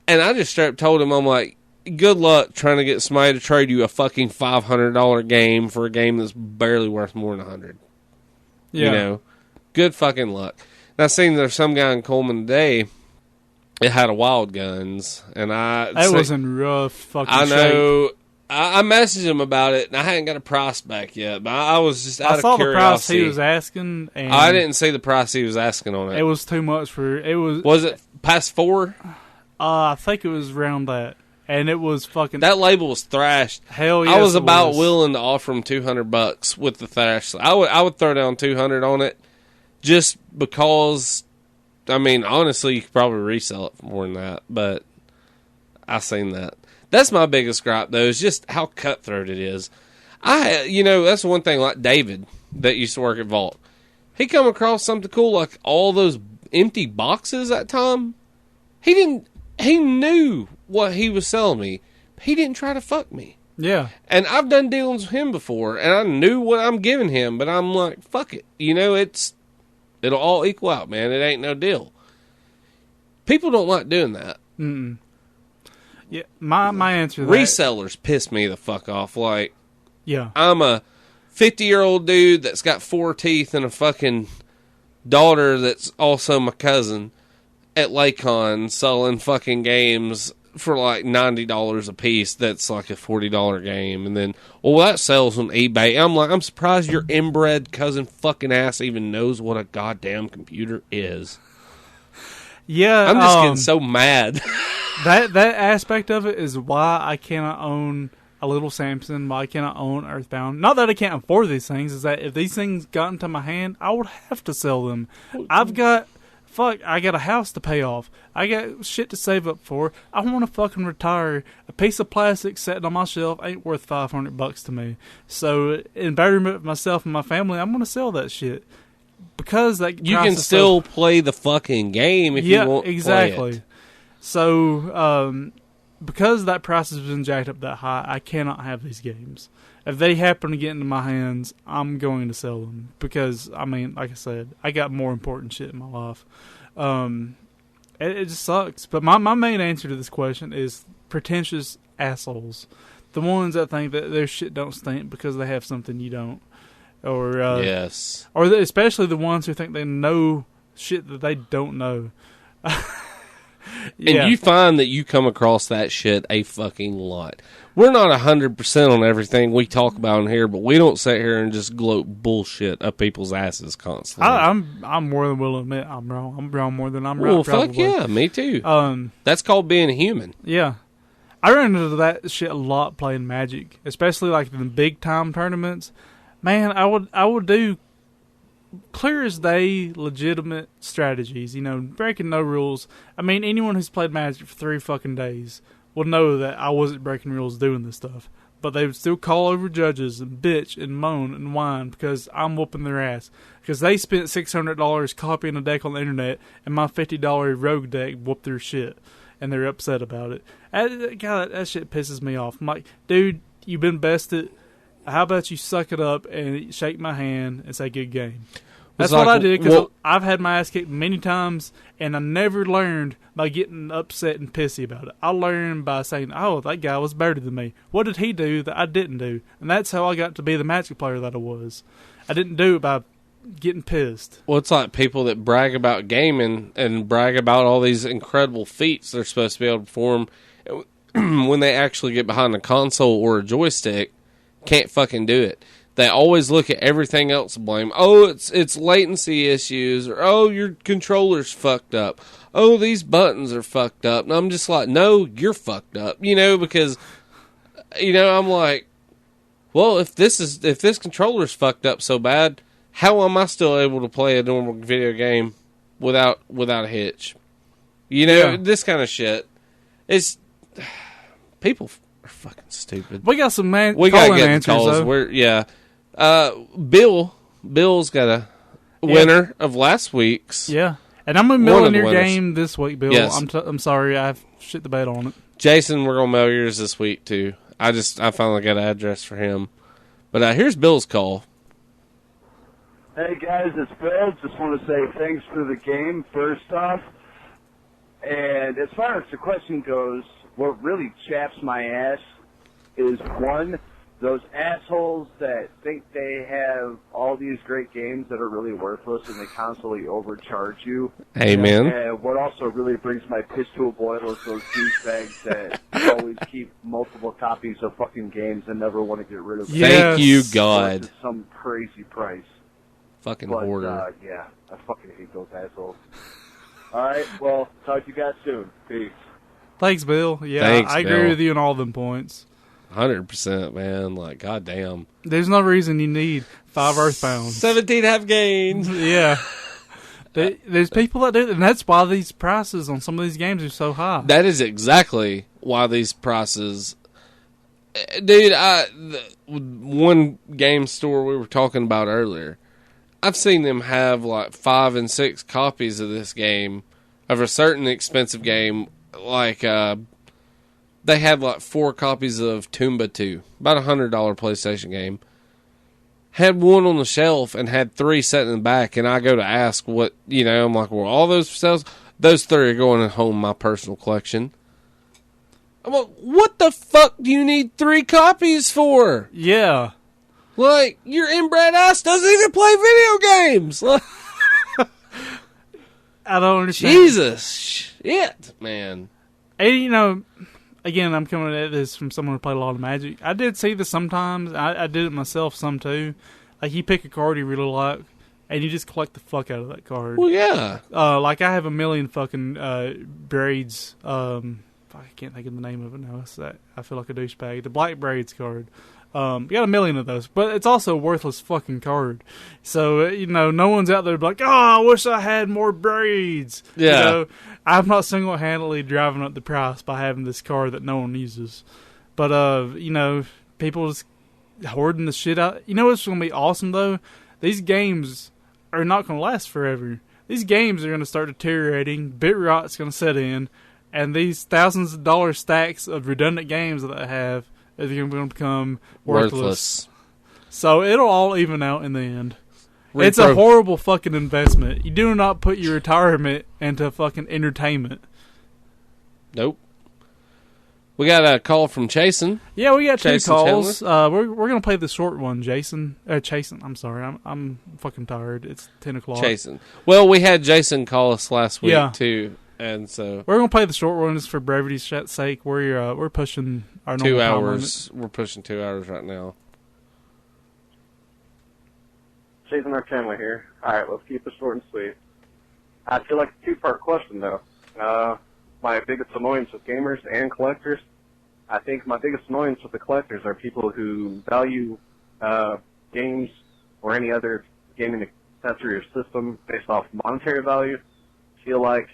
Speaker 1: And I just straight up told him, I'm like, good luck trying to get somebody to trade you a fucking $500 game for a game that's barely worth more than $100. Yeah. You know? Good fucking luck. And I seen there's some guy in Coleman today. It had a Wild Guns, and
Speaker 2: that was in rough fucking shape.
Speaker 1: I know. I messaged him about it, and I hadn't got a price back yet. But I was just out of curiosity. I saw the price
Speaker 2: he was asking. And
Speaker 1: I didn't see the price he was asking on it.
Speaker 2: It was too much for it.
Speaker 1: Was it past $4?
Speaker 2: I think it was around that, and it was fucking.
Speaker 1: That label was thrashed.
Speaker 2: Hell yes,
Speaker 1: I was about willing to offer him $200 with the thrash. I would throw down $200 on it, just because. I mean, honestly, you could probably resell it for more than that. But I seen that. That's my biggest gripe, though, is just how cutthroat it is. That's one thing, like David, that used to work at Vault. He come across something cool, like all those empty boxes that time. He knew what he was selling me. He didn't try to fuck me.
Speaker 2: Yeah.
Speaker 1: And I've done dealings with him before, and I knew what I'm giving him, but I'm like, fuck it. You know, it'll all equal out, man. It ain't no deal. People don't like doing that.
Speaker 2: Mm-mm. Yeah, my answer to that...
Speaker 1: Resellers piss me the fuck off. Like,
Speaker 2: yeah,
Speaker 1: I'm a 50-year-old dude that's got 4 teeth and a fucking daughter that's also my cousin at Lakon selling fucking games for like $90 a piece. That's like a $40 game. And then, that sells on eBay. I'm like, I'm surprised your inbred cousin fucking ass even knows what a goddamn computer is.
Speaker 2: Yeah,
Speaker 1: I'm just getting so mad.
Speaker 2: that aspect of it is why I cannot own a Little Samson, why I cannot own Earthbound. Not that I can't afford these things, is that if these things got into my hand, I would have to sell them. I got a house to pay off. I got shit to save up for. I want to fucking retire. A piece of plastic sitting on my shelf ain't worth $500 to me. So, in betterment of myself and my family, I'm going to sell that shit. Because that
Speaker 1: you can still play the fucking game if you want to
Speaker 2: exactly.
Speaker 1: play it.
Speaker 2: So, because that price has been jacked up that high, I cannot have these games. If they happen to get into my hands, I'm going to sell them. Because, I mean, like I said, I got more important shit in my life. It just sucks. But my main answer to this question is pretentious assholes. The ones that think that their shit don't stink because they have something you don't. Or
Speaker 1: yes.
Speaker 2: Or especially the ones who think they know shit that they don't know.
Speaker 1: Yeah. And you find that you come across that shit a fucking lot. We're not 100% on everything we talk about in here, but we don't sit here and just gloat bullshit up people's asses constantly.
Speaker 2: I'm more than willing to admit I'm wrong. I'm wrong more than I'm right.
Speaker 1: Well,
Speaker 2: probably.
Speaker 1: fuck yeah, me too. That's called being human.
Speaker 2: Yeah. I run into that shit a lot playing Magic, especially like in the big time tournaments. Man, I would do clear as day, legitimate strategies. You know, breaking no rules. I mean, anyone who's played Magic for 3 fucking days will know that I wasn't breaking rules doing this stuff. But they would still call over judges and bitch and moan and whine because I'm whooping their ass. Because they spent $600 copying a deck on the internet, and my $50 rogue deck whooped their shit. And they're upset about it. God, that shit pisses me off. I'm like, dude, you've been bested. How about you suck it up and shake my hand and say good game? That's what I did, because I've had my ass kicked many times, and I never learned by getting upset and pissy about it. I learned by saying, oh, that guy was better than me. What did he do that I didn't do? And that's how I got to be the Magic player that I was. I didn't do it by getting pissed.
Speaker 1: Well, it's like people that brag about gaming and brag about all these incredible feats they're supposed to be able to perform when they actually get behind a console or a joystick. Can't fucking do it. They always look at everything else and blame. Oh, it's latency issues, or oh, your controller's fucked up. Oh, these buttons are fucked up. And I'm just like, no, you're fucked up. You know, because I'm like, well, if this controller's fucked up so bad, how am I still able to play a normal video game without a hitch? You know, this kind of shit. It's people are fucking stupid.
Speaker 2: We got some
Speaker 1: we got to get
Speaker 2: answers,
Speaker 1: calls. Bill's got a winner of last week's.
Speaker 2: Yeah, and I'm gonna mail in your game this week, Bill.
Speaker 1: Yes.
Speaker 2: I'm sorry, I've shit the bed on it.
Speaker 1: Jason, we're gonna mail yours this week too. I finally got an address for him. But here's Bill's call.
Speaker 4: Hey guys, it's Bill. Just want to say thanks for the game, first off. And as far as the question goes, what really chaps my ass is, one, those assholes that think they have all these great games that are really worthless and they constantly overcharge you.
Speaker 1: Amen.
Speaker 4: And what also really brings my piss to a boil is those douchebags that always keep multiple copies of fucking games and never want to get rid of them.
Speaker 1: Thank you, God.
Speaker 4: For some crazy price.
Speaker 1: Fucking hoarder.
Speaker 4: Yeah, I fucking hate those assholes. Alright, well, talk to you guys soon. Peace.
Speaker 2: Thanks, Bill. Yeah,
Speaker 1: Thanks,
Speaker 2: I agree
Speaker 1: Bill.
Speaker 2: with you on all them points.
Speaker 1: 100%, man. Like, goddamn.
Speaker 2: There's no reason you need 5 Earthbounds.
Speaker 1: 17 half gains.
Speaker 2: Yeah. There's people that do that, and that's why these prices on some of these games are so high.
Speaker 1: That is exactly why these prices... Dude, one game store we were talking about earlier, I've seen them have like 5 and 6 copies of this game, of a certain expensive game, like they had like 4 copies of Tomba 2, about $100 PlayStation game. Had one on the shelf and had 3 set in the back, and I go to ask what, I'm like, well, all those for sales? Those 3 are going home in my personal collection. I'm like, what the fuck do you need 3 copies for?
Speaker 2: Yeah.
Speaker 1: Like, your inbred ass doesn't even play video games. Like,
Speaker 2: I don't understand.
Speaker 1: Jesus, shit, man.
Speaker 2: And, again, I'm coming at this from someone who played a lot of Magic. I did see this sometimes. I did it myself some too. Like, you pick a card you really like, and you just collect the fuck out of that card.
Speaker 1: Well, yeah.
Speaker 2: Like, I have a million fucking braids. I can't think of the name of it now. I feel like a douchebag. The Black Braids card. You got a million of those, but it's also a worthless fucking card. So, no one's out there like, oh, I wish I had more braids.
Speaker 1: Yeah.
Speaker 2: I'm not single-handedly driving up the price by having this card that no one uses. But, people just hoarding the shit out. You know what's going to be awesome, though? These games are not going to last forever. These games are going to start deteriorating. Bit rot's going to set in. And these thousands of dollar stacks of redundant games that I have is going to become worthless. So it'll all even out in the end. It's a horrible fucking investment. You do not put your retirement into fucking entertainment.
Speaker 1: Nope. We got a call from Chasen.
Speaker 2: Yeah, we got 2
Speaker 1: Jason
Speaker 2: calls. We're going to play the short one, Jason. Chasen, I'm sorry. I'm fucking tired. It's 10 o'clock.
Speaker 1: Chasen. Well, we had Jason call us last week, too. And so
Speaker 2: we're gonna play the short one just for brevity's sake. We're pushing our
Speaker 1: 2 hours. We're pushing 2 hours right now.
Speaker 5: Jason Archamla here. All right, let's keep it short and sweet. I feel like a 2-part question though. My biggest annoyance with gamers and collectors. I think my biggest annoyance with the collectors are people who value games or any other gaming accessory or system based off monetary value. Feel like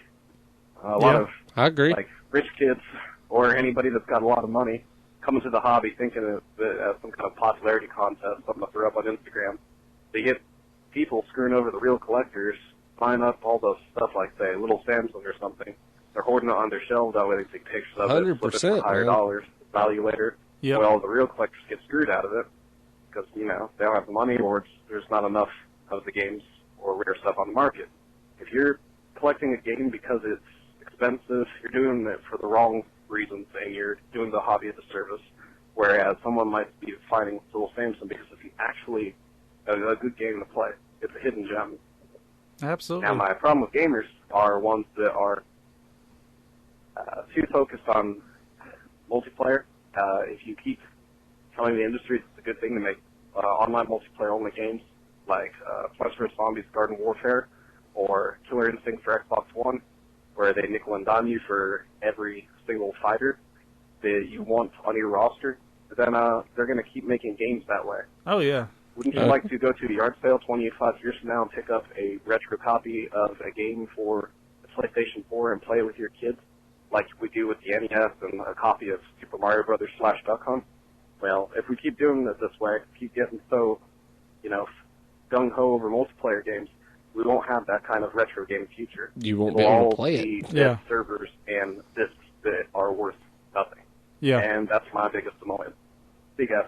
Speaker 5: a lot of
Speaker 1: I agree.
Speaker 5: Like rich kids or anybody that's got a lot of money come into the hobby thinking of it as some kind of popularity contest, something to throw up on Instagram. They get people screwing over the real collectors, buying up all the stuff like, say, Little Samson or something. They're hoarding it on their shelves, that way they take pictures of it, flip it for higher dollars, value later.
Speaker 2: Yep.
Speaker 5: Well, the real collectors get screwed out of it because, they don't have the money or there's not enough of the games or rare stuff on the market. If you're collecting a game because it's expensive, you're doing it for the wrong reasons, and you're doing the hobby a disservice. Whereas someone might be finding Little Samson because it's actually a good game to play. It's a hidden gem.
Speaker 2: Absolutely.
Speaker 5: Now, my problem with gamers are ones that are too focused on multiplayer. If you keep telling the industry it's a good thing to make online multiplayer-only games like Plants vs. Zombies Garden Warfare or Killer Instinct for Xbox One, where they nickel and dime you for every single fighter that you want on your roster, then they're going to keep making games that way.
Speaker 2: Oh, yeah.
Speaker 5: Wouldn't you like to go to a yard sale 25 years from now and pick up a retro copy of a game for the PlayStation 4 and play it with your kids, like we do with the NES and a copy of Super Mario Brothers / Duck Hunt? Well, if we keep doing it this way, keep getting so, gung-ho over multiplayer games, we won't have that kind of retro game future.
Speaker 1: You won't be able to play it.
Speaker 5: Yeah. Servers and discs that are worth nothing.
Speaker 2: Yeah.
Speaker 5: And that's my biggest annoyance. See you guys.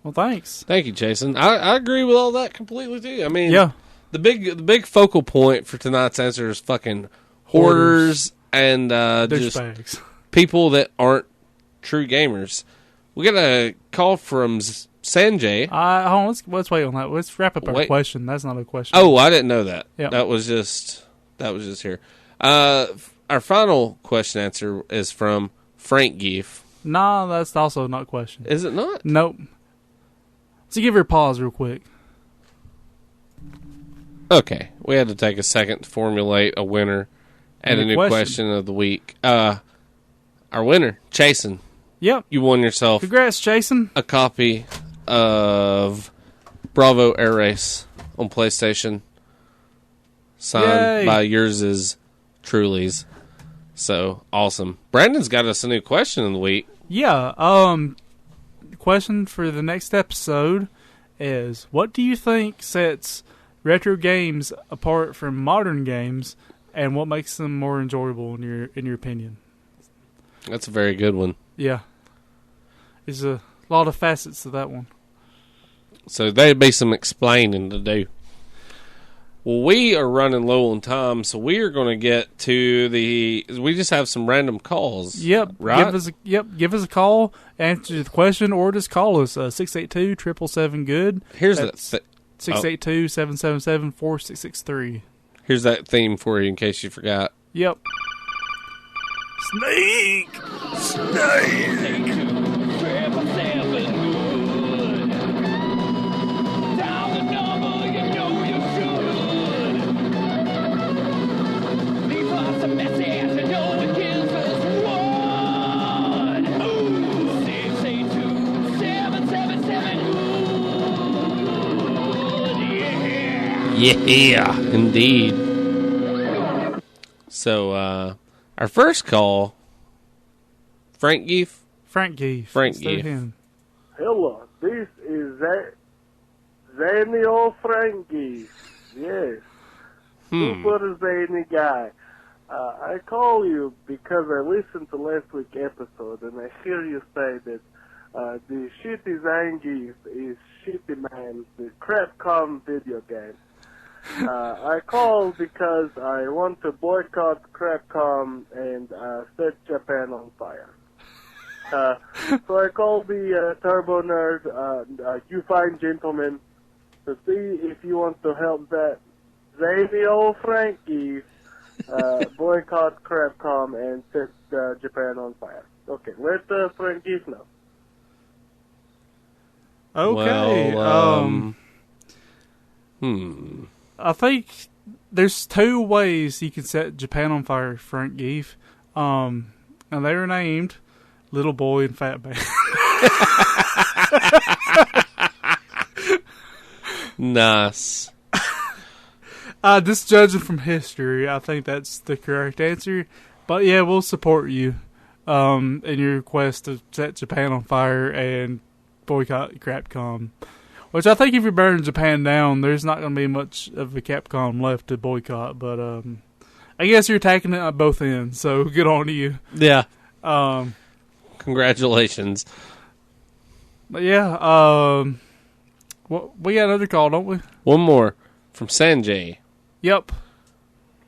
Speaker 2: Well, thanks.
Speaker 1: Thank you, Jason. I agree with all that completely, too. I mean,
Speaker 2: yeah.
Speaker 1: the big focal point for tonight's answer is fucking hoarders and just
Speaker 2: bags.
Speaker 1: People that aren't true gamers. We got a call from Sanjay.
Speaker 2: Hold on, let's wait on that. Let's wrap up our question. That's not a question.
Speaker 1: Oh, I didn't know that.
Speaker 2: Yeah.
Speaker 1: That was just here. Our final question answer is from Frank Geef.
Speaker 2: Nah, that's also not a question.
Speaker 1: Is it not?
Speaker 2: Nope. So give her a pause real quick.
Speaker 1: Okay. We had to take a second to formulate a winner and a new question of the week. Our winner, Jason.
Speaker 2: Yep.
Speaker 1: You won yourself.
Speaker 2: Congrats, Jason.
Speaker 1: A copy of Bravo Air Race on PlayStation. Signed by yours truly's. So, awesome. Brandon's got us a new question of the week.
Speaker 2: Yeah. The question for the next episode is, what do you think sets retro games apart from modern games, and what makes them more enjoyable in your opinion?
Speaker 1: That's a very good one.
Speaker 2: Yeah. There's a lot of facets to that one.
Speaker 1: So there'd be some explaining to do. Well, we are running low on time, so we are going to get to we just have some random calls.
Speaker 2: Yep.
Speaker 1: Right?
Speaker 2: Give us a call, answer the question, or just call us, 682-777-GOOD.
Speaker 1: Here's
Speaker 2: 682-777-4663.
Speaker 1: Here's that theme for you in case you forgot.
Speaker 2: Yep.
Speaker 6: Snake!
Speaker 1: Yeah, indeed. So, our first call, Frank Geef.
Speaker 2: Frank Geef.
Speaker 7: Hello, this is Daniel Frank Geef. Yes. Super zany guy. I call you because I listened to last week's episode and I hear you say that the Shitty Zangief is Shitty Man, the Crapcom video game. I call because I want to boycott Crapcom and set Japan on fire. So I call the Turbo Nerd, you fine gentlemen, to see if you want to help that zany old Frankie boycott Crapcom and set Japan on fire. Okay, let Frankie know.
Speaker 2: Okay. I think there's two ways you can set Japan on fire, Frank Geef. And they were named Little Boy and Fat Man.
Speaker 1: Nice.
Speaker 2: Just judging from history, I think that's the correct answer. But yeah, we'll support you in your quest to set Japan on fire and boycott Capcom. Which I think if you burn Japan down, there's not going to be much of a Capcom left to boycott. But I guess you're attacking it at both ends, so good on you.
Speaker 1: Yeah. Congratulations.
Speaker 2: But yeah, we got another call, don't we?
Speaker 1: One more from Sanjay.
Speaker 2: Yep.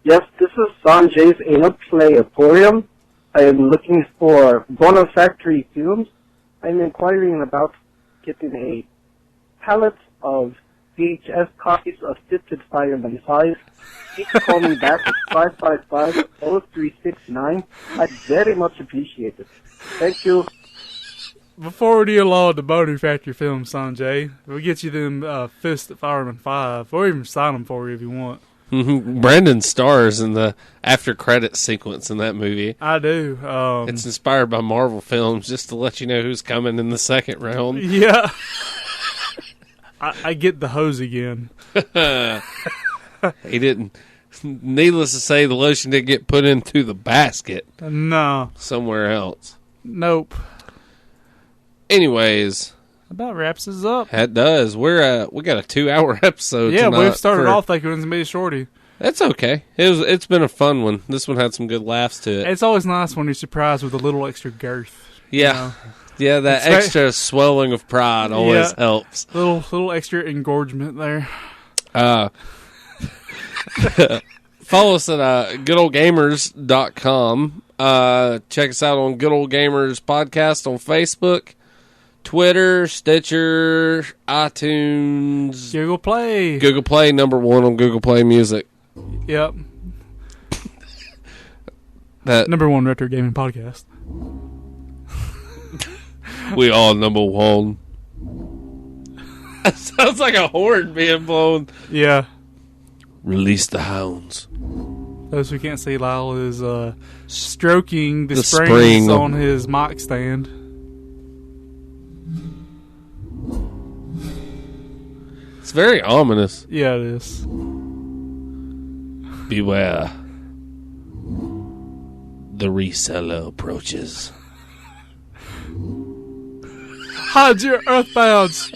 Speaker 8: Yes, this is Sanjay's Anal Play Emporium. I am looking for Bono Factory films. I'm inquiring about getting a pallet of VHS copies of Sifted Fire by Size. Please call me back at 555-0369. I'd very much appreciate it. Thank you.
Speaker 2: Before we deal on the Boner Factory film, Sanjay, we'll get you them Fist at Fireman 5, or even sign them for you if you want.
Speaker 1: Brandon stars in the after credit sequence in that movie.
Speaker 2: I do.
Speaker 1: It's inspired by Marvel films, just to let you know who's coming in the second round.
Speaker 2: Yeah. I get the hose again.
Speaker 1: He didn't. Needless to say, the lotion didn't get put into the basket.
Speaker 2: No.
Speaker 1: Somewhere else.
Speaker 2: Nope.
Speaker 1: Anyways,
Speaker 2: about wraps us up.
Speaker 1: That does. We got a 2-hour episode.
Speaker 2: Yeah,
Speaker 1: tonight
Speaker 2: we've started off thinking it was gonna be shorty.
Speaker 1: That's okay. It's been a fun one. This one had some good laughs to it.
Speaker 2: It's always nice when you're surprised with a little extra girth.
Speaker 1: Yeah.
Speaker 2: You know?
Speaker 1: Yeah, that extra swelling of pride always helps.
Speaker 2: Little extra engorgement there.
Speaker 1: Follow us at goodoldgamers.com. Check us out on Good Old Gamers Podcast on Facebook, Twitter, Stitcher, iTunes,
Speaker 2: Google Play.
Speaker 1: Google Play, number 1 on Google Play Music.
Speaker 2: Yep.
Speaker 1: That
Speaker 2: number 1 retro gaming podcast.
Speaker 1: We all number 1. That sounds like a horn being blown.
Speaker 2: Yeah.
Speaker 1: Release the hounds.
Speaker 2: Those who can't see, Lyle is stroking the springs on his mic stand.
Speaker 1: It's very ominous.
Speaker 2: Yeah, it is.
Speaker 1: Beware. The reseller approaches.
Speaker 2: Hide your earthbounds.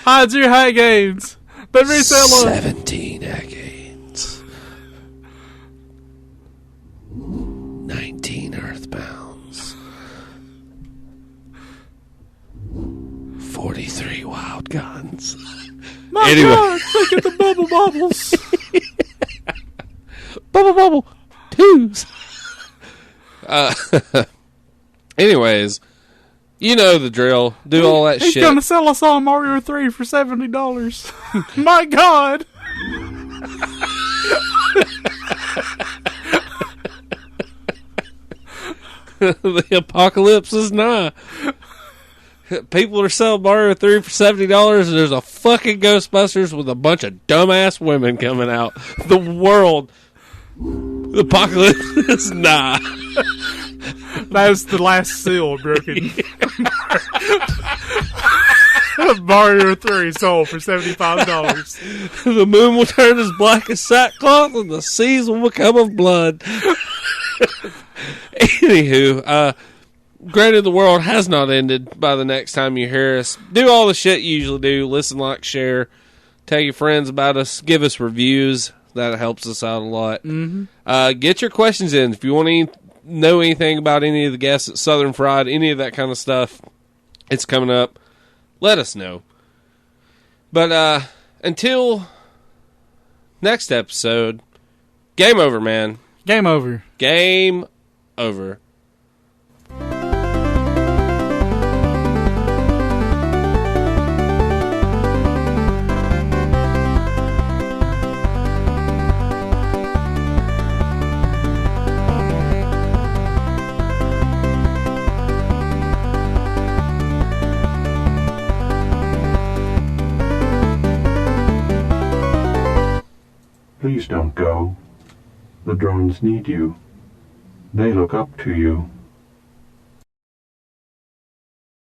Speaker 2: Hide your high gains. The reseller.
Speaker 1: 17 gains. 19 earthbounds. 43 wild guns.
Speaker 2: My God, look at the bubble bubbles.
Speaker 1: Bubble 2s. Anyways, you know the drill. Do all that
Speaker 2: He's
Speaker 1: shit.
Speaker 2: He's gonna sell us all Mario 3 for $70. My God.
Speaker 1: The apocalypse is nigh. People are selling Mario 3 for $70, and there's a fucking Ghostbusters with a bunch of dumbass women coming out. The world. The apocalypse is nigh.
Speaker 2: That's the last seal broken. Mario 3 sold for $75.
Speaker 1: The moon will turn as black as sackcloth, and the seas will become of blood. Anywho, granted, the world has not ended by the next time you hear us. Do all the shit you usually do. Listen, like, share. Tell your friends about us. Give us reviews. That helps us out a lot.
Speaker 2: Mm-hmm.
Speaker 1: Get your questions in. If you want to know anything about any of the guests at Southern Fried, any of that kind of stuff, it's coming up. Let us know. But until next episode, game over, man.
Speaker 2: Game over.
Speaker 1: Game over.
Speaker 6: Please don't go. The drones need you. They look up to you.